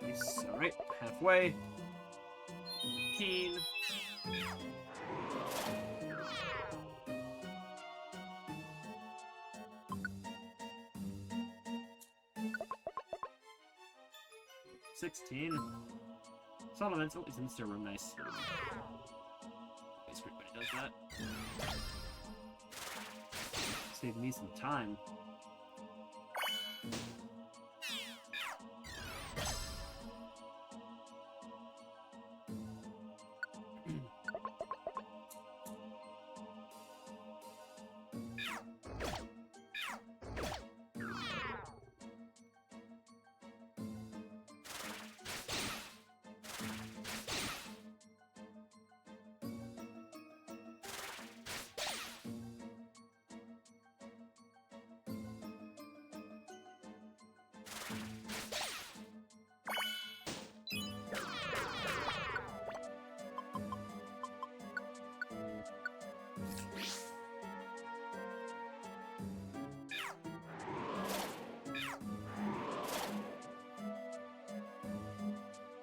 Nice. Alright, halfway. Keen. $16. Solomons. Oh, it's in the stair room. Nice. Nice when it does that. Save me some time.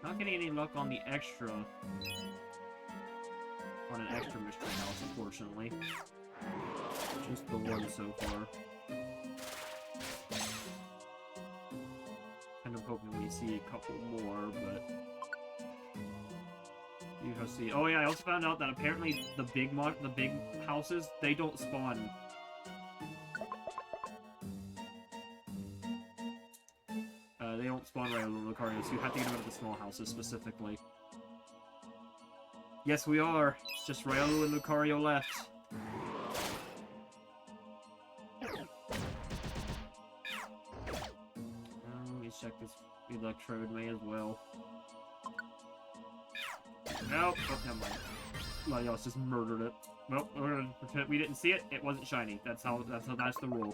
Not getting any luck on the extra. On an extra mystery house, unfortunately. Just the one so far. Kind of hoping we see a couple more, but you shall see. Oh yeah, I also found out that apparently the big houses, they don't spawn. They don't spawn right over Lucario, so you have to get out of the small houses specifically. Yes, we are. It's just Ryalu and Lucario left. Let me check this Electrode May as well. Nope. Oh, never mind. Larios just murdered it. Nope. We're gonna pretend we didn't see it. It wasn't shiny. That's the rule.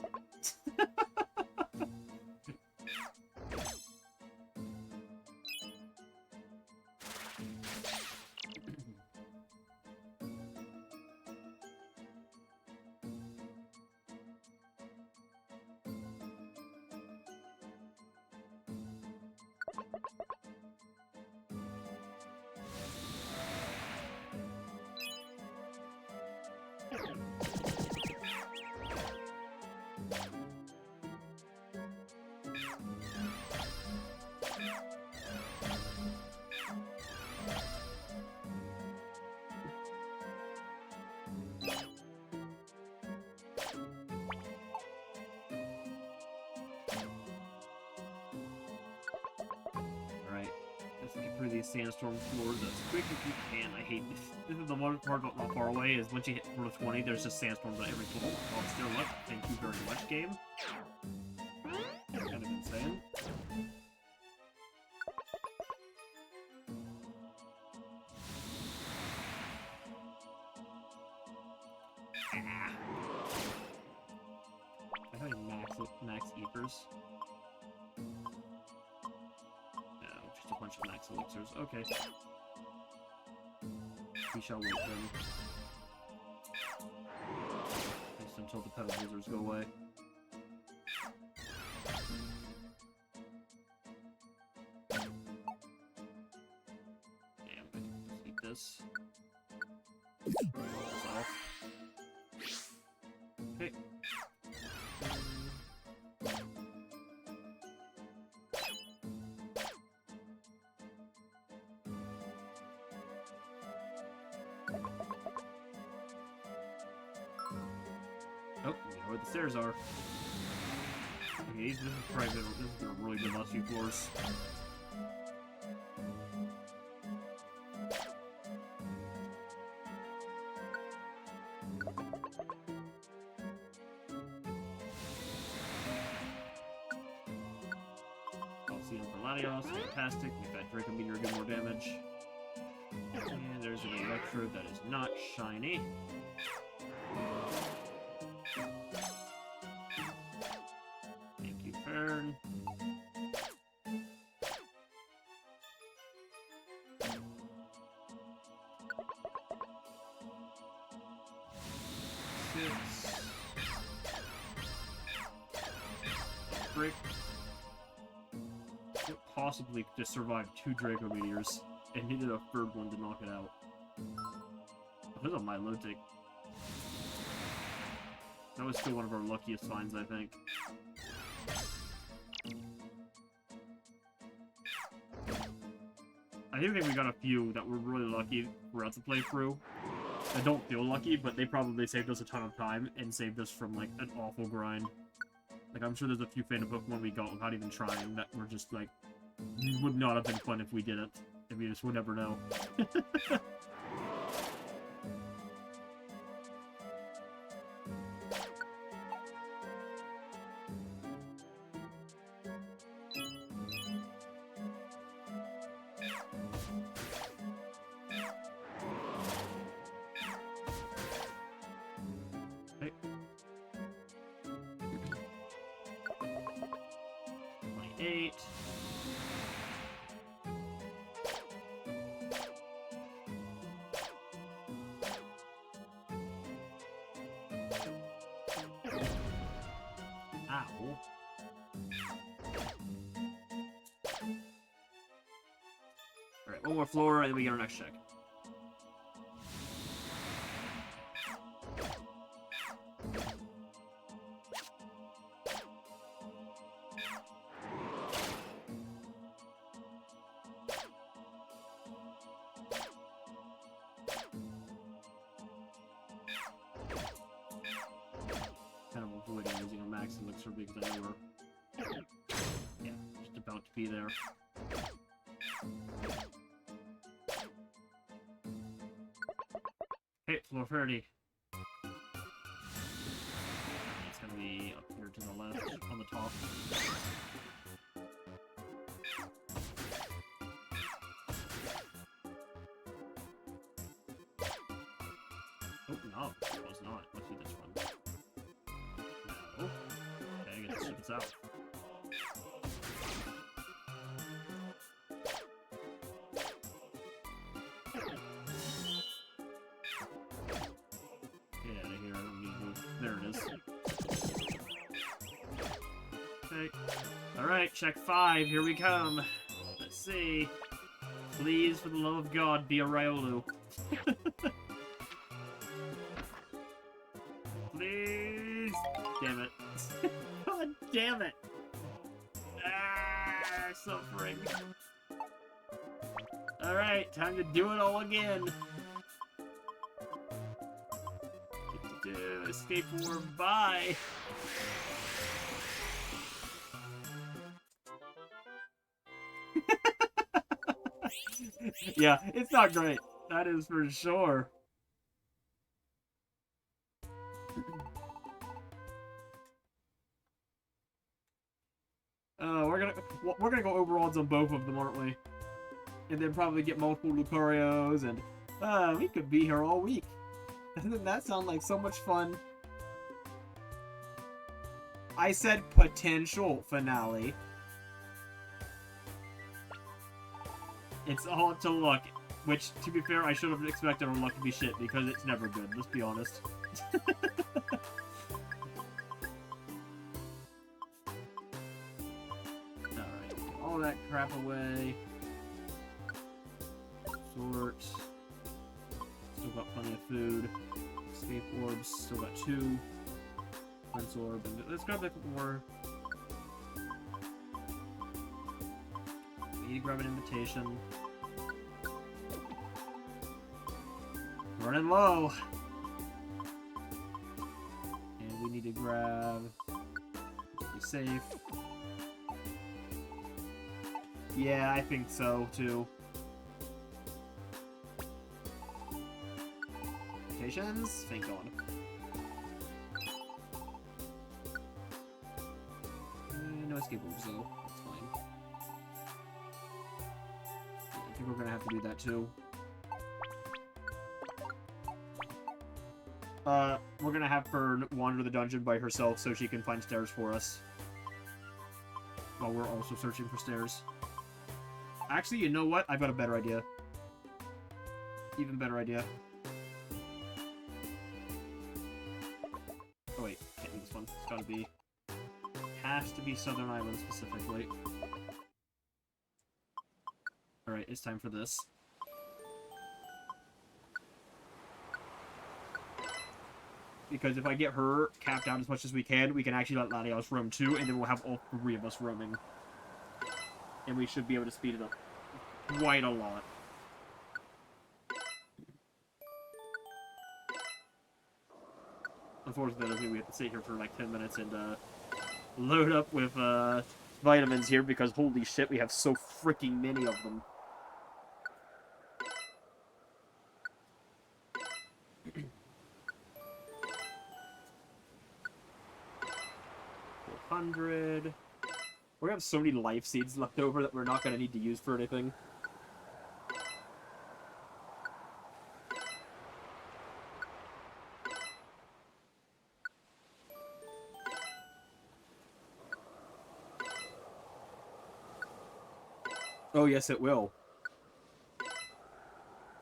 Through these sandstorm floors as quick as you can. I hate this. This is the one part not far away, is once you hit floor 20, there's just sandstorms on every floor. Oh, still up. Thank you very much, game. Kind of insane. I have max Eepers. A bunch of max elixirs. Okay. we shall wait then. At least until the Pebble Blizzards go away. Yeah, I'm going to delete this. Off. Okay. Oh, we know where the stairs are. Okay, this is probably gonna really good last few floors. Calcium for Latios, fantastic. Make that Draco Meteor do more damage. And there's an Electrode that is not shiny. Thank you, Fern. Break. Could possibly just survive 2 Draco Meteors and needed a 3rd one to knock it out. Oh, there's a Milotic. That was still one of our luckiest finds, I think. I do think we got a few that were really lucky throughout the playthrough. That don't feel lucky, but they probably saved us a ton of time and saved us from, like, an awful grind. Like, I'm sure there's a few Phantom Pokemon we got without even trying that were just, like, would not have been fun if we did it. And we just would never know. Okay. 28. Ow. Alright, one more floor, and we get our next check. Kind of avoiding using a max elixir because I know we're, yeah, just about to be there. Hey, floor 30. It's gonna be up here to the left, on the top. Oh, no, it was not. Let's do this one. No. Okay, I guess it's out. Get out of here, I don't need to. There it is. Okay. Alright, check 5, here we come. Let's see. Please, for the love of God, be a Riolu. Please! Damn it. God damn it! Ah, suffering. Alright, time to do it all again. Escape warm, bye! Yeah, it's not great. That is for sure. We're gonna go over odds on both of them, aren't we? And then probably get multiple Lucarios, and we could be here all week. Doesn't that sound like so much fun? I said potential finale. It's all up to luck. Which, to be fair, I should have expected our luck to be shit, because it's never good, let's be honest. Alright, get all that crap away. Sort. Still got plenty of food. Escape orbs, still got 2. Prince orb, and let's grab a couple more. We need to grab an invitation. Running low. And we need to grab. Be safe. Yeah, I think so too. Invitations? Thank God. No escape moves though. That's fine. Yeah, I think we're gonna have to do that too. We're gonna have her wander the dungeon by herself so she can find stairs for us. While we're also searching for stairs. Actually, you know what? I've got a better idea. Even better idea. Oh wait, can't do this one. It's gotta be... Has to be Southern Island specifically. Alright, it's time for this. Because if I get her capped out as much as we can actually let Latios roam too, and then we'll have all 3 of us roaming. And we should be able to speed it up quite a lot. Unfortunately, we have to sit here for like 10 minutes and load up with vitamins here, because holy shit, we have so freaking many of them. 400. We're gonna have so many life seeds left over that we're not gonna need to use for anything. Oh, yes, it will.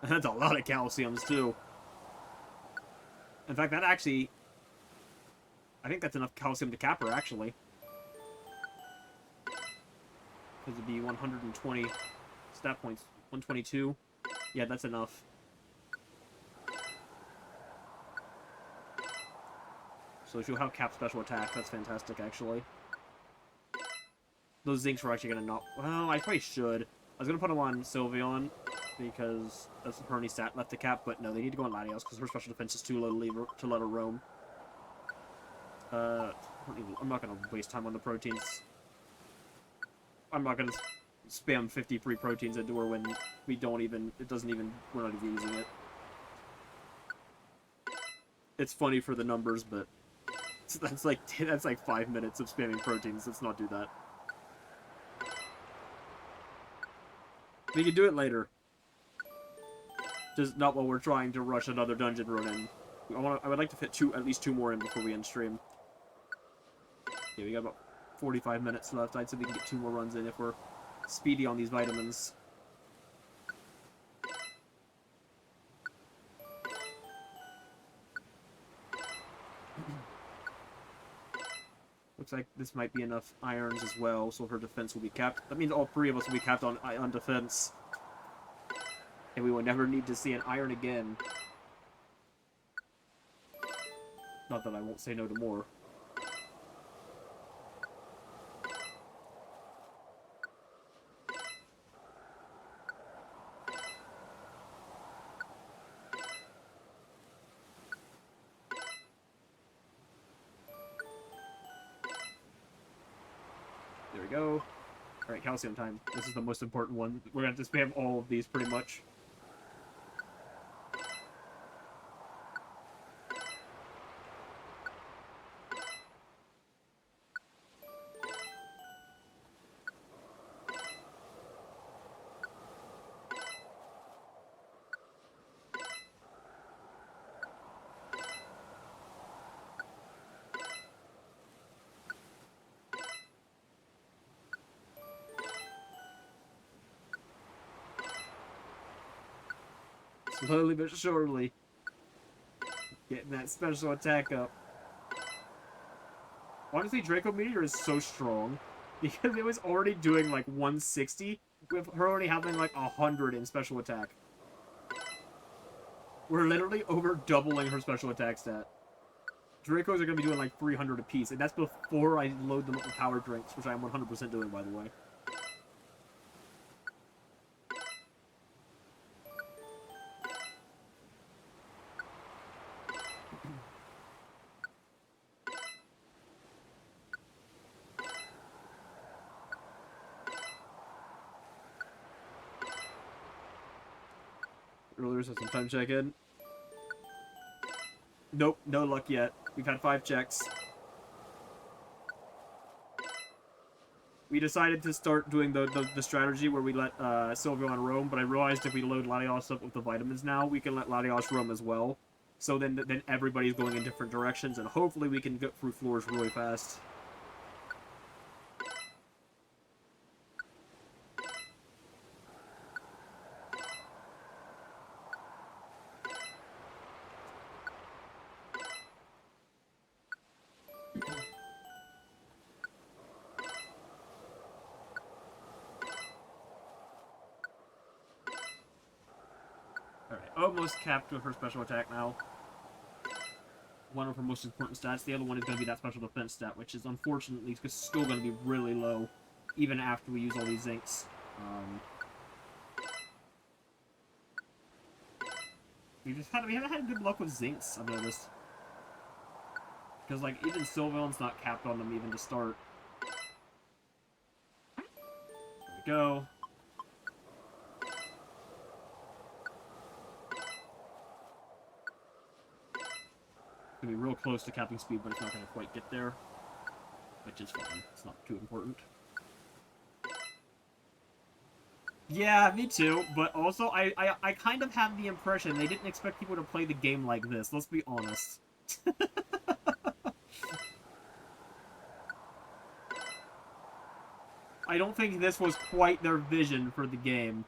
That's a lot of calciums, too. In fact, that actually... I think that's enough calcium to cap her, actually. Because it'd be 120 stat points. 122. Yeah, that's enough. So she'll have cap special attack. That's fantastic, actually. Those zincs were actually going to not... Well, I probably should. I was going to put them on Sylveon, because that's the only stat left to cap, but no, they need to go on Latios, because her special defense is too low to let her roam. I'm not going to waste time on the proteins. I'm not going to spam 50 free proteins into her when we don't even... It doesn't even... We're not even using it. It's funny for the numbers, but... That's like 5 minutes of spamming proteins. Let's not do that. We can do it later. Just not while we're trying to rush another dungeon run in. I would like to fit at least 2 more in before we end stream. Yeah, we got about 45 minutes left. I'd say we can get 2 more runs in if we're speedy on these vitamins. Looks like this might be enough irons as well, so her defense will be capped. That means all 3 of us will be capped on defense. And we will never need to see an iron again. Not that I won't say no to more. There we go. Alright, calcium time. This is the most important one. We're going to have to spam all of these pretty much. Slowly but surely. Getting that special attack up. Honestly, Draco Meteor is so strong. Because it was already doing like 160, with her only having like 100 in special attack. We're literally over doubling her special attack stat. Dracos are going to be doing like 300 apiece, and that's before I load them up with power drinks, which I am 100% doing, by the way. Earlier, so some time check-in. Nope, no luck yet. We've had 5 checks. We decided to start doing the strategy where we let Sylveon roam, but I realized if we load Latios up with the vitamins now, we can let Latios roam as well. So then everybody's going in different directions, and hopefully we can get through floors really fast. Alright, almost capped with her special attack now. One of her most important stats. The other one is going to be that special defense stat, which is unfortunately still going to be really low, even after we use all these zincs. We haven't had good luck with zincs, I've noticed. Because, like, even Sylveon's not capped on them even to start. There we go. It's gonna be real close to capping speed, but it's not gonna quite get there. Which is fine. It's not too important. Yeah, me too. But also, I kind of have the impression they didn't expect people to play the game like this. Let's be honest. I don't think this was quite their vision for the game.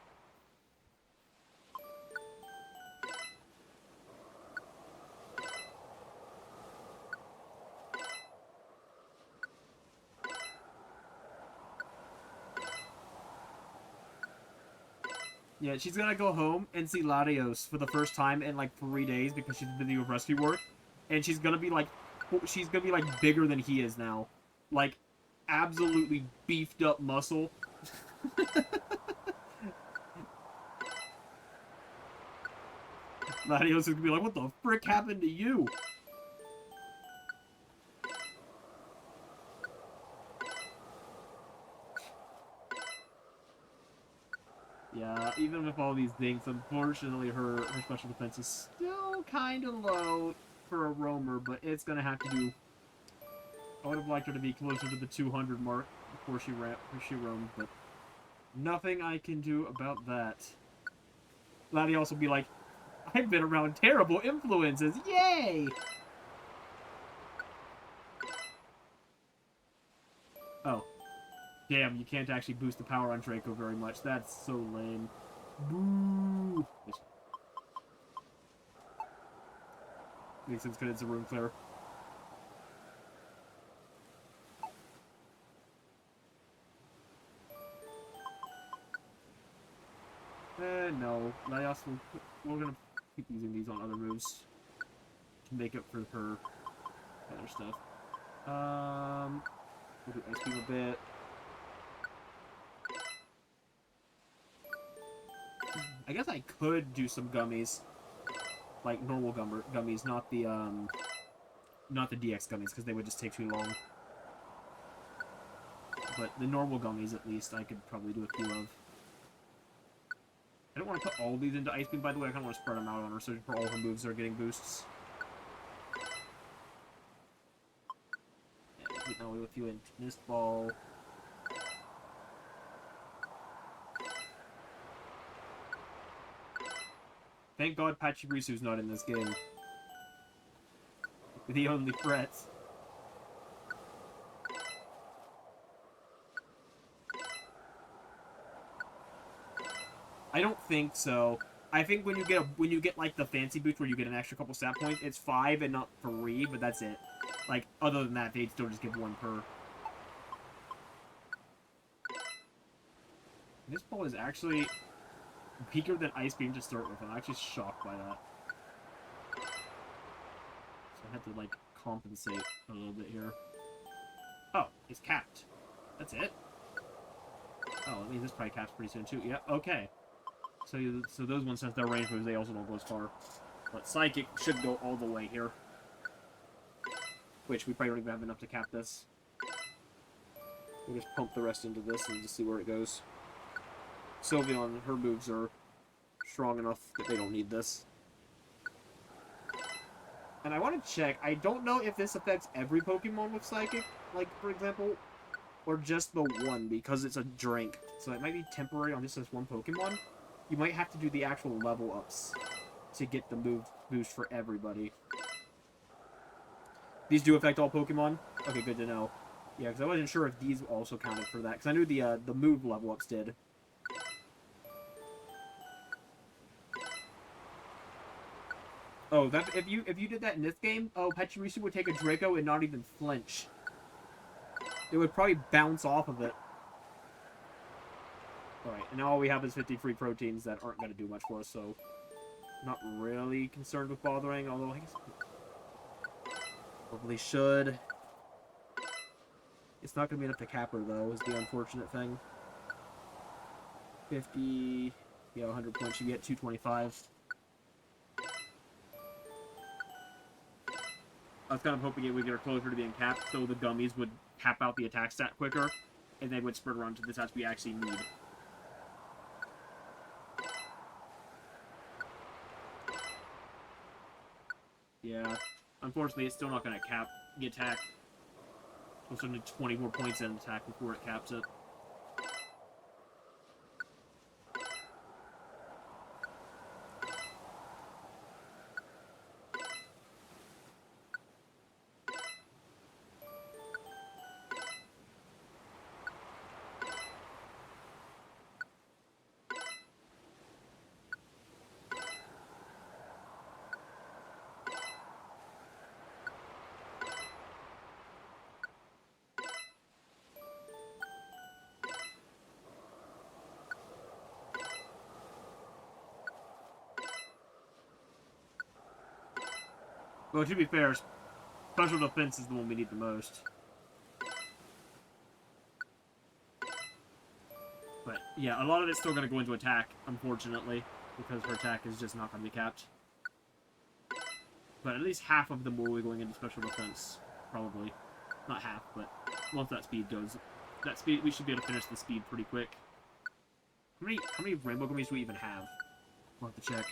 Yeah, she's gonna go home and see Latios for the first time in like 3 days because she's busy with rescue work, and she's gonna be like bigger than he is now, like absolutely beefed up muscle. Latios is gonna be like, "What the frick happened to you?" Yeah, even with all these things, unfortunately her special defense is still kind of low for a roamer, but it's gonna have to do. I would have liked her to be closer to the 200 mark before she roamed, but nothing I can do about that. Latios will be like, "I've been around terrible influences, yay!" Oh. Damn, you can't actually boost the power on Draco very much. That's so lame. Boo! Makes sense because it's a room clear. No. We're gonna keep using these on other moves to make up for her other stuff. We'll do Ice Beam a bit. I guess I could do some gummies, like normal gummies, not the DX gummies, because they would just take too long. But the normal gummies, at least, I could probably do a few of. I don't want to put all these into Ice Beam, by the way. I kind of want to spread them out on her, so for all her moves are getting boosts. Yeah, now we'll do a few into Mist Ball. Thank God Pachirisu's not in this game. The only threats. I don't think so. I think when you get like the fancy boots where you get an extra couple stat points, it's 5 and not 3, but that's it. Like other than that, they'd still just give 1 per. This ball is actually weaker than Ice Beam to start with. I'm actually shocked by that. So I had to like compensate a little bit here. Oh, it's capped. That's it. Oh, that means this probably caps pretty soon too. Yeah, okay. So those ones, since they're range moves, they also don't go as far. But Psychic should go all the way here. Which we probably don't even have enough to cap this. We'll just pump the rest into this and just see where it goes. Sylveon, her moves are strong enough that they don't need this. And I want to check, I don't know if this affects every Pokemon with Psychic, like, for example, or just the one, because it's a drink. So it might be temporary on just this one Pokemon. You might have to do the actual level ups to get the move boost for everybody. These do affect all Pokemon? Okay, good to know. Yeah, because I wasn't sure if these also counted for that, because I knew the move level ups did. Oh, that if you did that in this game, oh, Pachirisu would take a Draco and not even flinch. It would probably bounce off of it. Alright, and now all we have is 50 free proteins that aren't going to do much for us, so... Not really concerned with bothering, although I guess... Probably should. It's not going to be enough to cap her, though, is the unfortunate thing. 50... Yeah, 100 points, you get 225. I was kind of hoping it would get her closer to being capped, so the gummies would cap out the attack stat quicker, and they would spread around to the stats we actually need. Yeah, unfortunately, it's still not going to cap the attack. We'll still need 20 more points in attack before it caps it. Well, to be fair, special defense is the one we need the most. But, yeah, a lot of it's still going to go into attack, unfortunately, because her attack is just not going to be capped. But at least half of them will be going into special defense, probably. Not half, but once that speed goes. That speed, we should be able to finish the speed pretty quick. How many Rainbow Gummies do we even have? We'll have to check.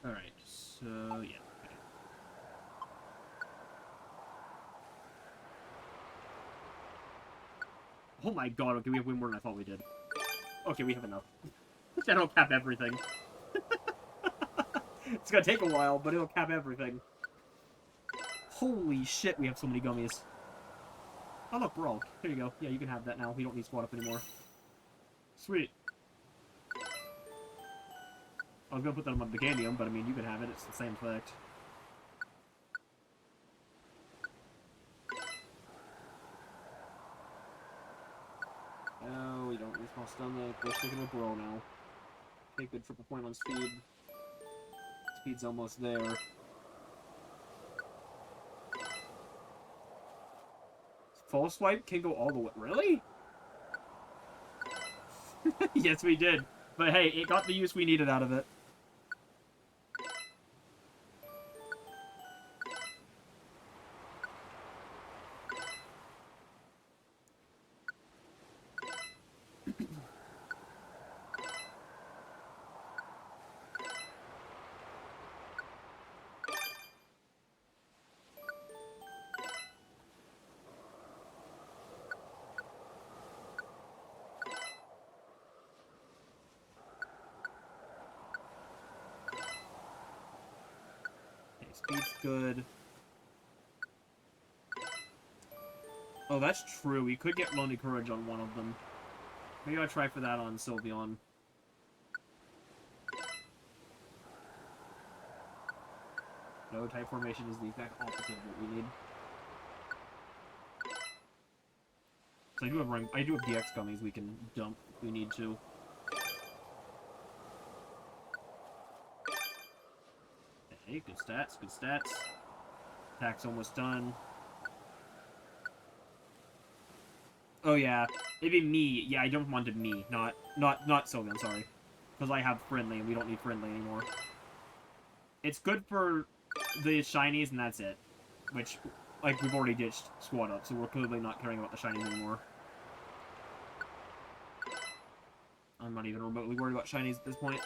Alright, so, yeah. Okay. Oh my god, okay, we have way more than I thought we did. Okay, we have enough. That'll cap everything. It's gonna take a while, but it'll cap everything. Holy shit, we have so many gummies. Oh look, we're all. Here you go. Yeah, you can have that now. We don't need Squad Up anymore. Sweet. I was gonna put that on my Meganium, but I mean, you can have it. It's the same effect. Oh, we don't need small stomach. We're sticking with Bro now. Okay, good triple point on speed. Speed's almost there. False swipe can go all the way. Really? Yes, we did. But hey, it got the use we needed out of it. Speed's good. Oh, that's true. We could get Lonely Courage on one of them. Maybe I'll try for that on Sylveon. No, type formation is the exact opposite of what we need. So I do have DX gummies we can dump if we need to. Hey, good stats, good stats. Attack's almost done. Oh yeah, maybe me. Yeah, I don't wanted me, not Sylveon, sorry. Because I have Friendly and we don't need Friendly anymore. It's good for the shinies and that's it. Which, like, we've already ditched Squad Up, so we're clearly not caring about the shinies anymore. I'm not even remotely worried about shinies at this point.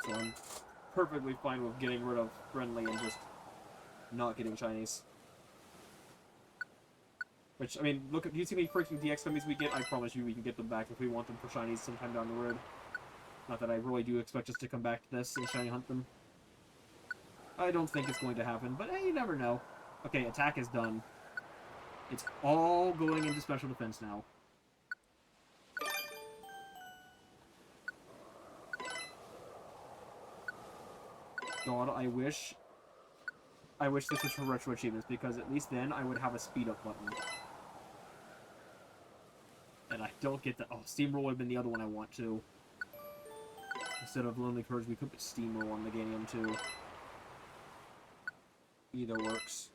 So I'm perfectly fine with getting rid of Friendly and just not getting shinies. Which, I mean, look, you see how many freaking DX gummies we get? I promise you we can get them back if we want them for shinies sometime down the road. Not that I really do expect us to come back to this and shiny hunt them. I don't think it's going to happen, but hey, you never know. Okay, attack is done. It's all going into special defense now. God, I wish this was for retro achievements, because at least then I would have a speed up button. And I don't get that. Oh, Steamroll would have been the other one I want to. Instead of Lonely Courage, we could put Steamroll on the Meganium too. Either works.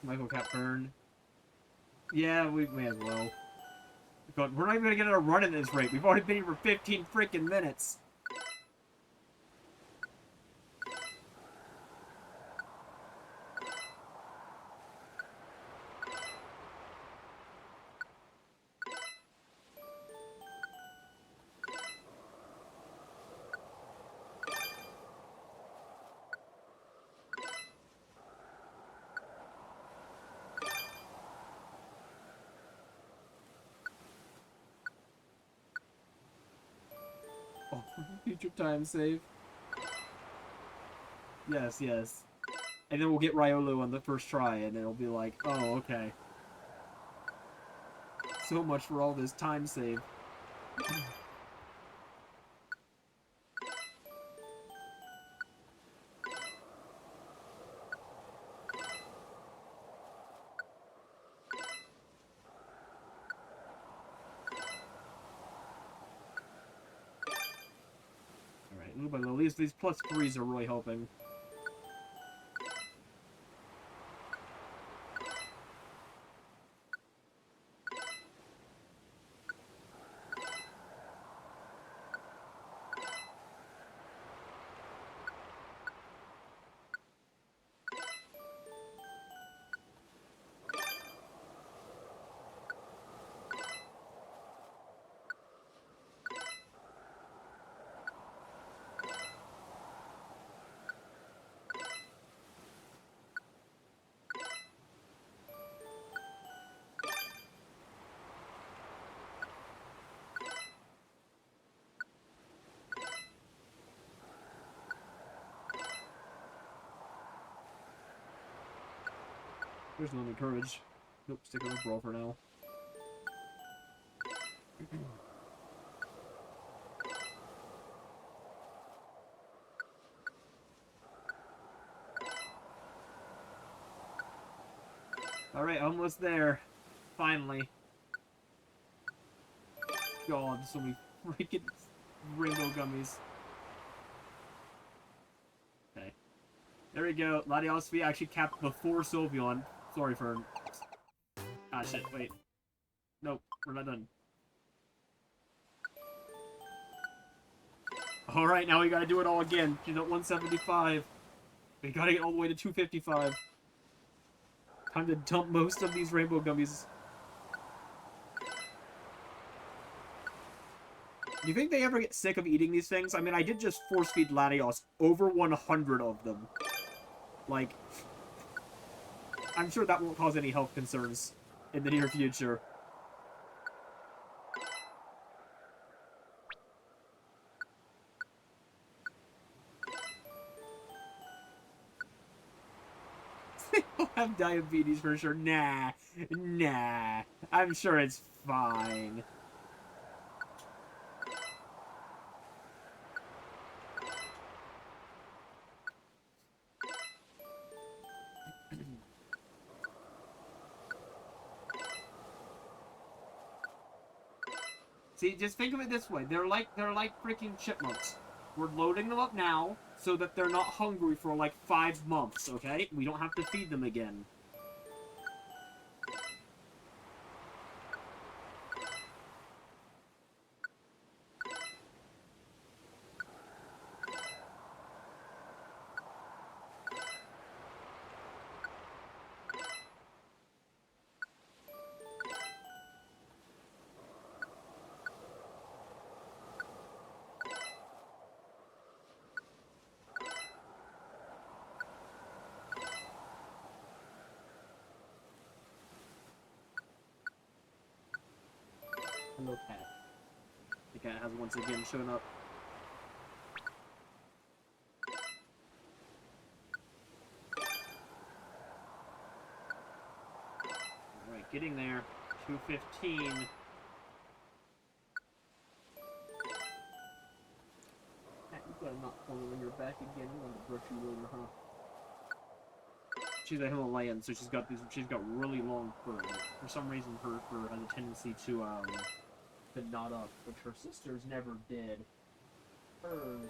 Michael Cap burn. Yeah, we may as well. God, we're not even gonna get a run at this rate. We've already been here for 15 freaking minutes. Oh, future time save. Yes, yes. And then we'll get Riolu on the first try, and it'll be like, oh, okay. So much for all this time save. Alright, little by little. These plus 3s are really helping. There's no courage. Nope, stick with Brawl for now. Alright, almost there. Finally. God, so many freaking rainbow gummies. Okay. There we go. Latios, we actually capped before Sylveon. Sorry for... Ah, shit, wait. Nope, we're not done. Alright, now we gotta do it all again. She's at 175. We gotta get all the way to 255. Time to dump most of these rainbow gummies. Do you think they ever get sick of eating these things? I mean, I did just force feed Latios over 100 of them. Like, I'm sure that won't cause any health concerns in the near future. I'll have diabetes for sure. Nah. Nah. I'm sure it's fine. See, just think of it this way. They're like freaking chipmunks. We're loading them up now so that they're not hungry for like 5 months, okay? We don't have to feed them again. Hello, cat. The cat has once again shown up. Alright, getting there. 215. Cat, you gotta not fall on your back again. You want to brush you over, huh? She's a Himalayan, so she's got really long fur. For some reason, her fur has a tendency to knot up, which her sisters never did. Hers,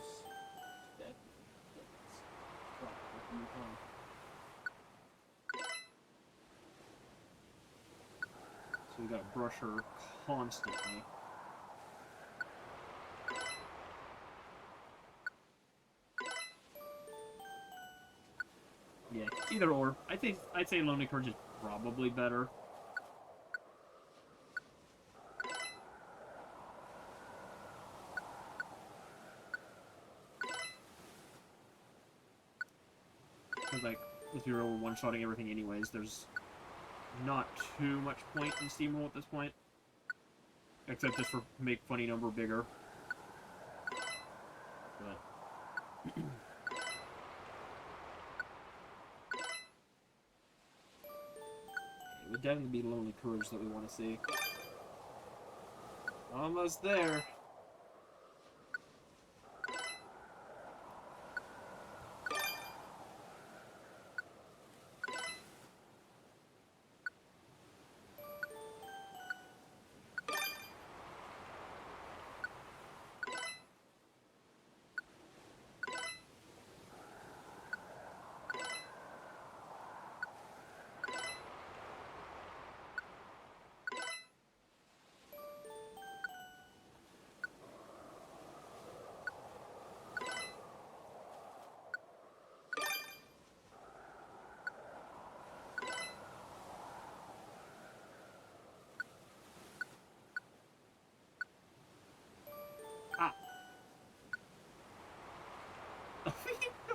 so we gotta brush her constantly. Yeah, either or. I'd say Lonely Courage is probably better. Because, like, if you're one-shotting everything anyways, there's not too much point in Steamroll at this point. Except just for make funny number bigger. But... it would definitely be Lonely Courage that we want to see. Almost there.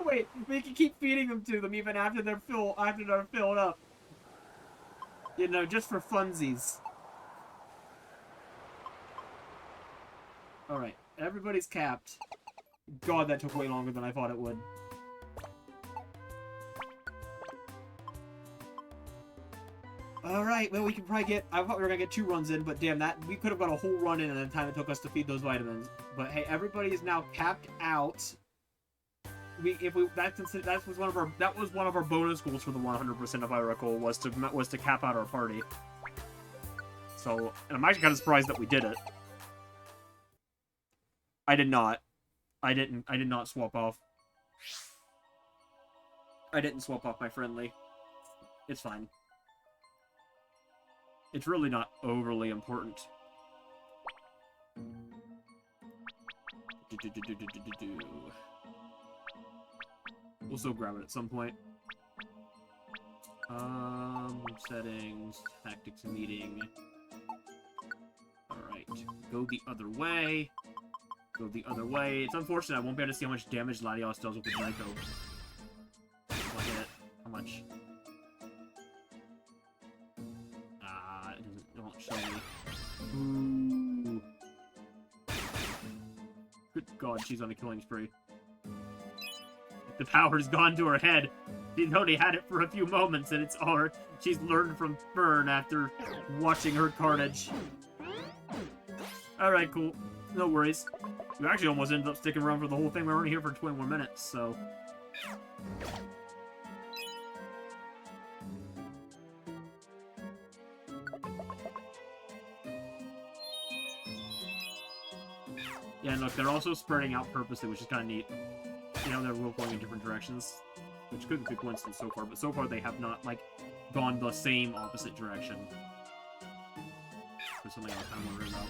Wait, we can keep feeding them to them even after they're filled up. You know, just for funsies. Alright, everybody's capped. God, that took way longer than I thought it would. Alright, well, we can probably get... I thought we were gonna get 2 runs in, but damn, that we could have got a whole run in in the time it took us to feed those vitamins. But hey, everybody is now capped out. That was one of our bonus goals for the 100%, if I recall, was to cap out our party. So, and I'm actually kind of surprised that we did it. I did not. I did not swap off. I didn't swap off my friendly. It's fine. It's really not overly important. We'll still grab it at some point. Settings, tactics meeting. Alright, go the other way. Go the other way. It's unfortunate I won't be able to see how much damage Latios does with the Draco. How much? It won't show me. Ooh. Good God, she's on a killing spree. The power's gone to her head. She's only had it for a few moments, and it's all she's learned from Fern after watching her carnage. Alright, cool. No worries. We actually almost ended up sticking around for the whole thing. We were only here for 21 minutes, so... Yeah, and look, they're also spreading out purposely, which is kind of neat. You know, they're both going in different directions, which could be a coincidence so far, but so far they have not, like, gone the same opposite direction. There's something I was kind of wondering about.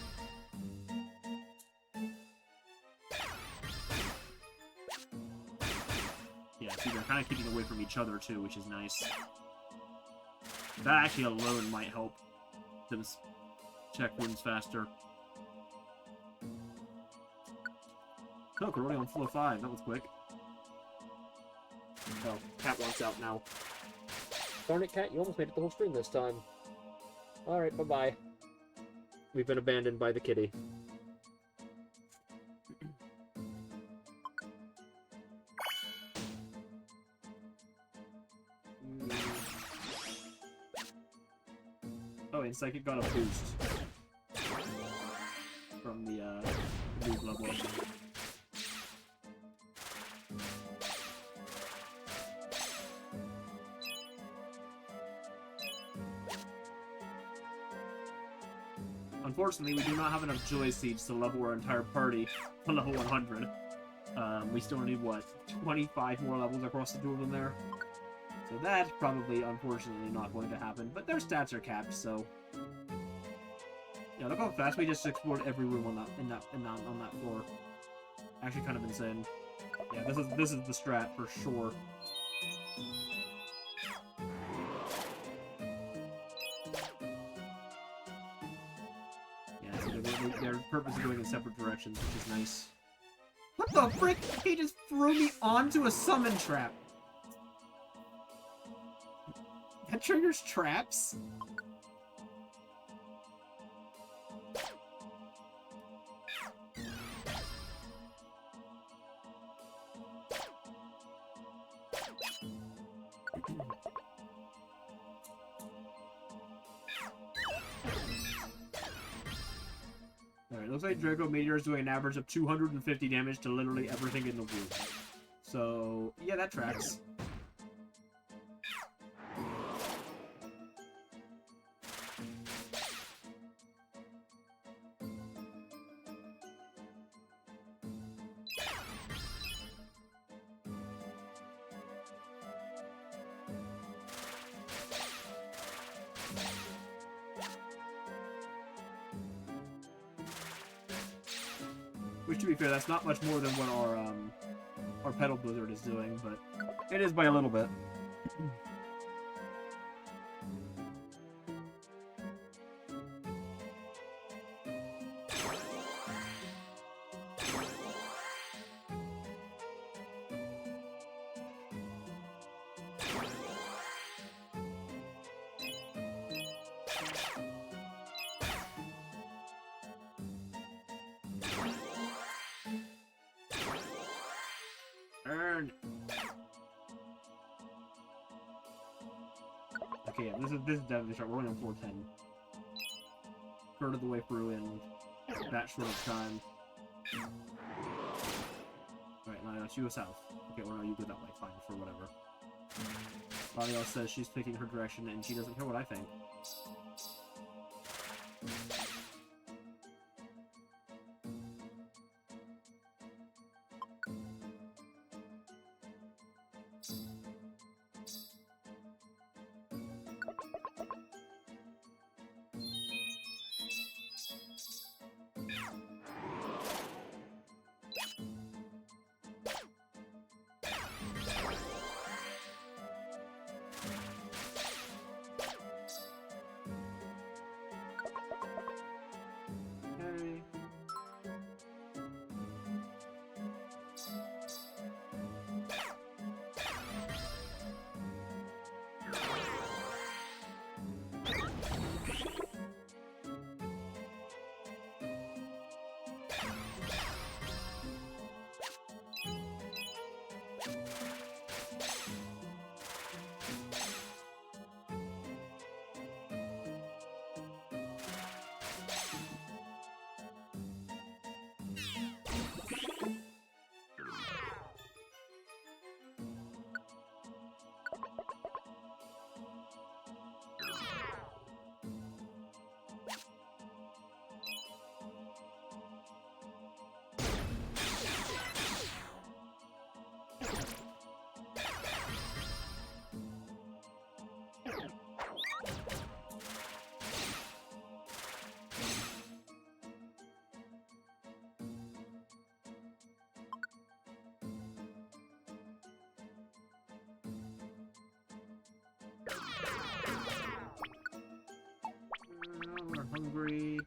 Yeah, see, they're kind of keeping away from each other, too, which is nice. That actually alone might help them check wounds faster. Look, we're already on floor 5. That was quick. Oh, Cat wants out now. Darn it, Cat, you almost made it the whole stream this time. Alright, bye-bye. We've been abandoned by the kitty. Oh, and Psychic got a boost. From the, move level. Unfortunately, we do not have enough Joy Seeds to level our entire party to level 100. We still need, what, 25 more levels across the two of them there? So that's probably, unfortunately, not going to happen. But their stats are capped, so... Yeah, look how fast we just explored every room on that floor. Actually kind of insane. Yeah, this is the strat for sure. They're purposely going in separate directions, which is nice. What the frick? He just threw me onto a summon trap. That triggers traps? Alright, looks like Draco Meteor is doing an average of 250 damage to literally everything in the room. So, yeah, that tracks. Which, to be fair, that's not much more than what our Petal Blizzard is doing, but it is by a little bit. Okay, yeah, this is definitely short. We're only on floor 10. Third of the way through in that short of time. Alright, Lionel, you go south. Okay, well, no, you go that way. Fine, for whatever. Lionel says she's picking her direction and she doesn't care what I think. Okay. We're hungry.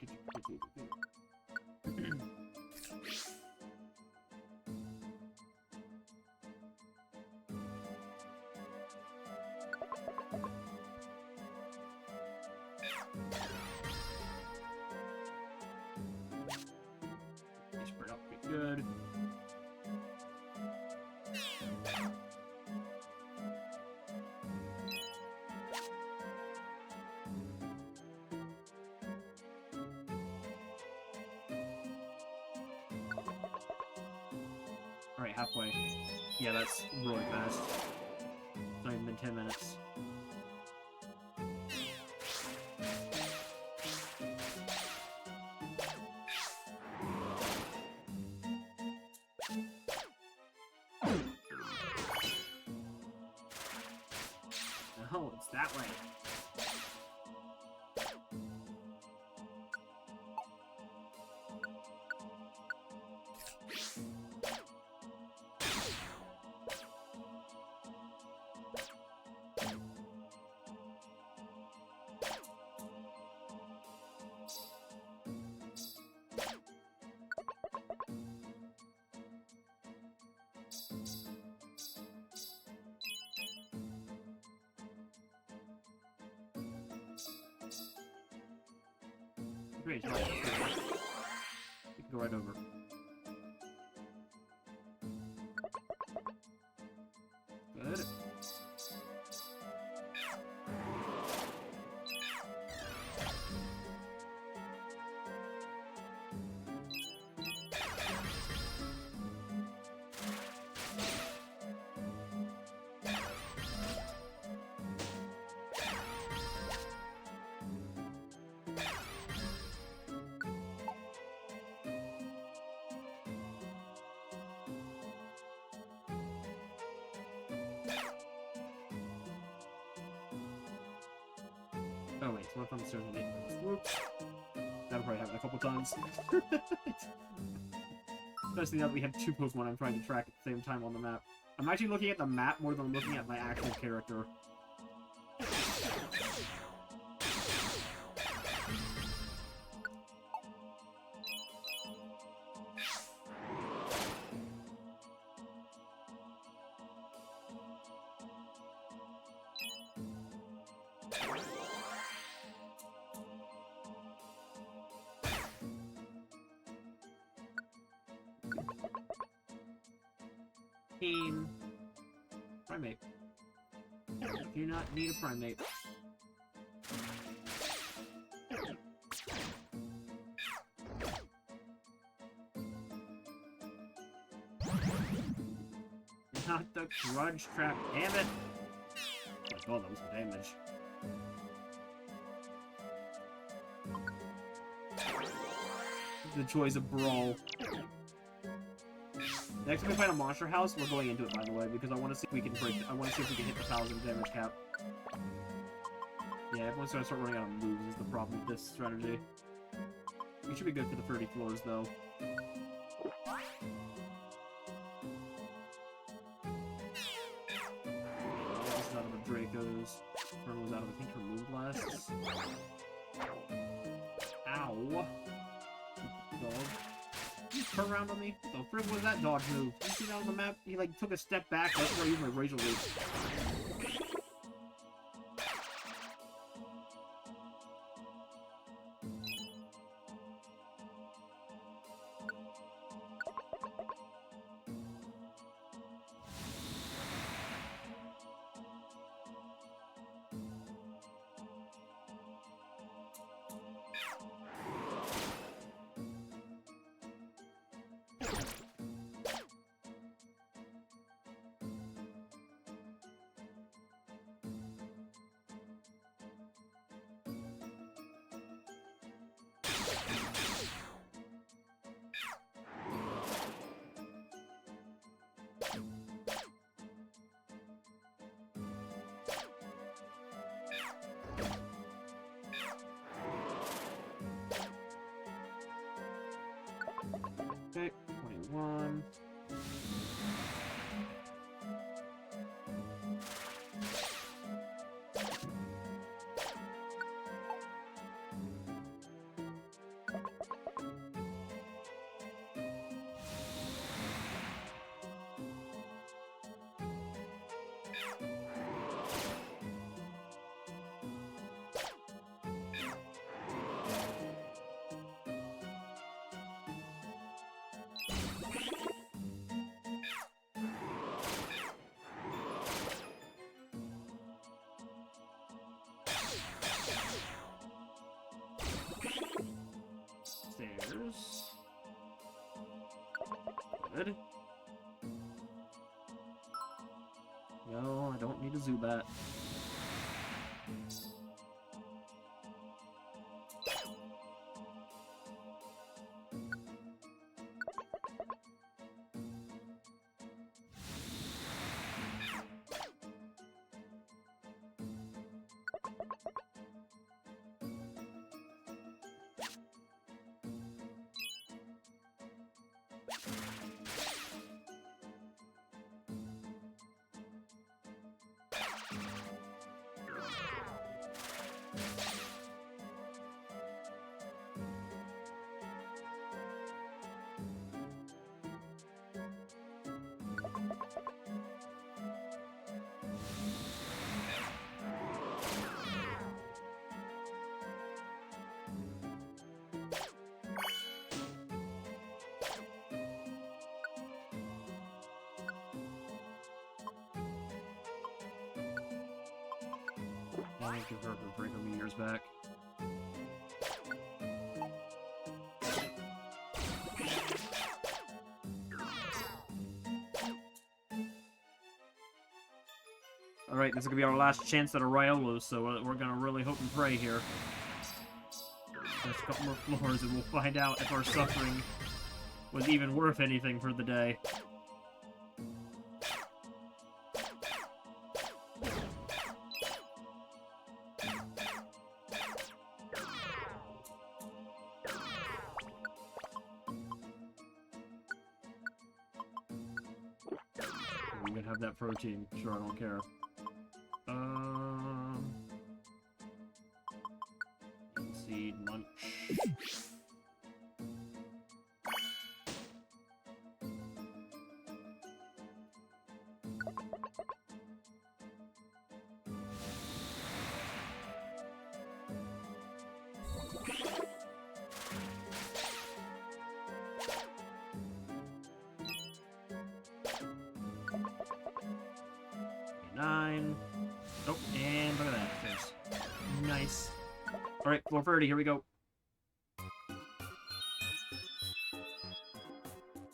Spread out pretty good. Alright, halfway. Yeah, that's really fast. It's not even been 10 minutes. Oh, it's that way. Great, right. You can go right over. Good. Oh wait, so what if I'm starting to get whoops. That'll probably happen a couple times. Especially now that we have two Pokemon I'm trying to track at the same time on the map. I'm actually looking at the map more than I'm looking at my actual character. Team. Primate. Do not need a primate. Not the grudge trap, damn it! Oh my god, that was some damage. The joys of Brawl. Next time we find a monster house, we're going into it, by the way, because I want to see if we can break. I want to see if we can hit the 1,000 damage cap. Yeah, everyone's gonna start running out of moves. Is the problem with this strategy? We should be good for the 30 floors, though. This is out of the Dracos. Fern was out of, I think, her Moonblasts. Ow! Dog. You turn around on me? The frick was that dodge move? You see that on the map? He like took a step back. That's where I used my Razor Leaf. Okay, 21. Stairs. Good. No, I don't need a Zubat. Thank you for bringing me years back. Alright, this is gonna be our last chance at a Raiolo, so we're gonna really hope and pray here. Just a couple more floors and we'll find out if our suffering was even worth anything for the day. You can have that protein. Sure, I don't care. Seed munch. Nine. Oh, and look at that. There's nice. Alright, floor 30, here we go.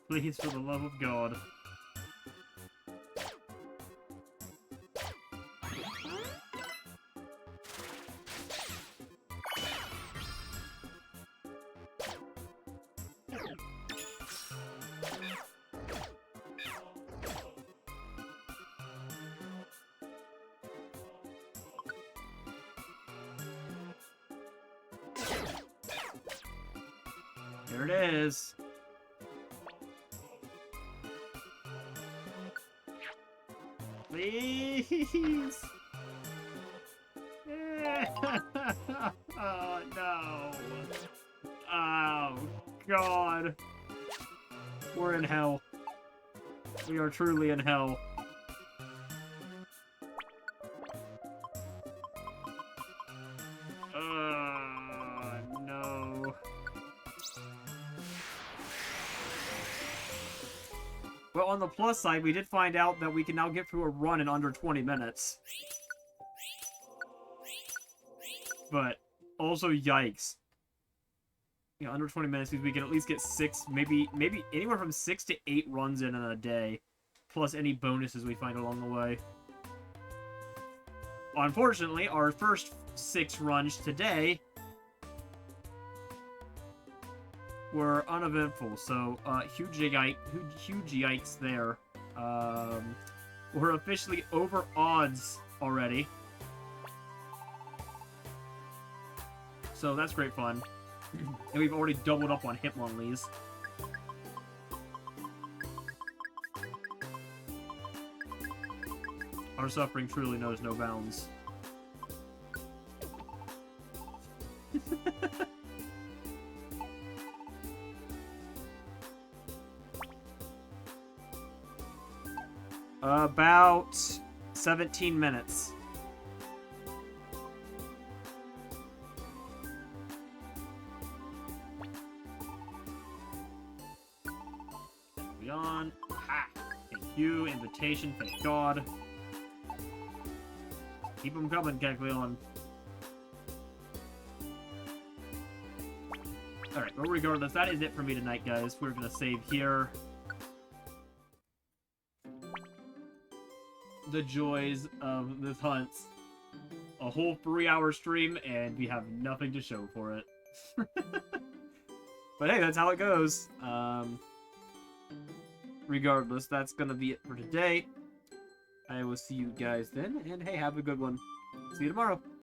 Please, for the love of God. There it is. Please. Oh, no. Oh, God. We're in hell. We are truly in hell. No. Well, on the plus side, we did find out that we can now get through a run in under 20 minutes. But also, yikes. Yeah, under 20 minutes means we can at least get 6, maybe anywhere from 6 to 8 runs in a day, plus any bonuses we find along the way. Unfortunately, our first 6 runs today were uneventful, so huge yikes there. We're officially over odds already. So that's great fun. And we've already doubled up on Hitmonlees. Our suffering truly knows no bounds. About 17 minutes. On. Ha! Thank you. Invitation, thank God. Keep them coming, Kecleon. Alright, well, regardless, that is it for me tonight, guys. We're gonna save here. The joys of this hunt. A whole 3-hour stream, and we have nothing to show for it. But hey, that's how it goes. Regardless, that's gonna be it for today. I will see you guys then, and hey, have a good one. See you tomorrow.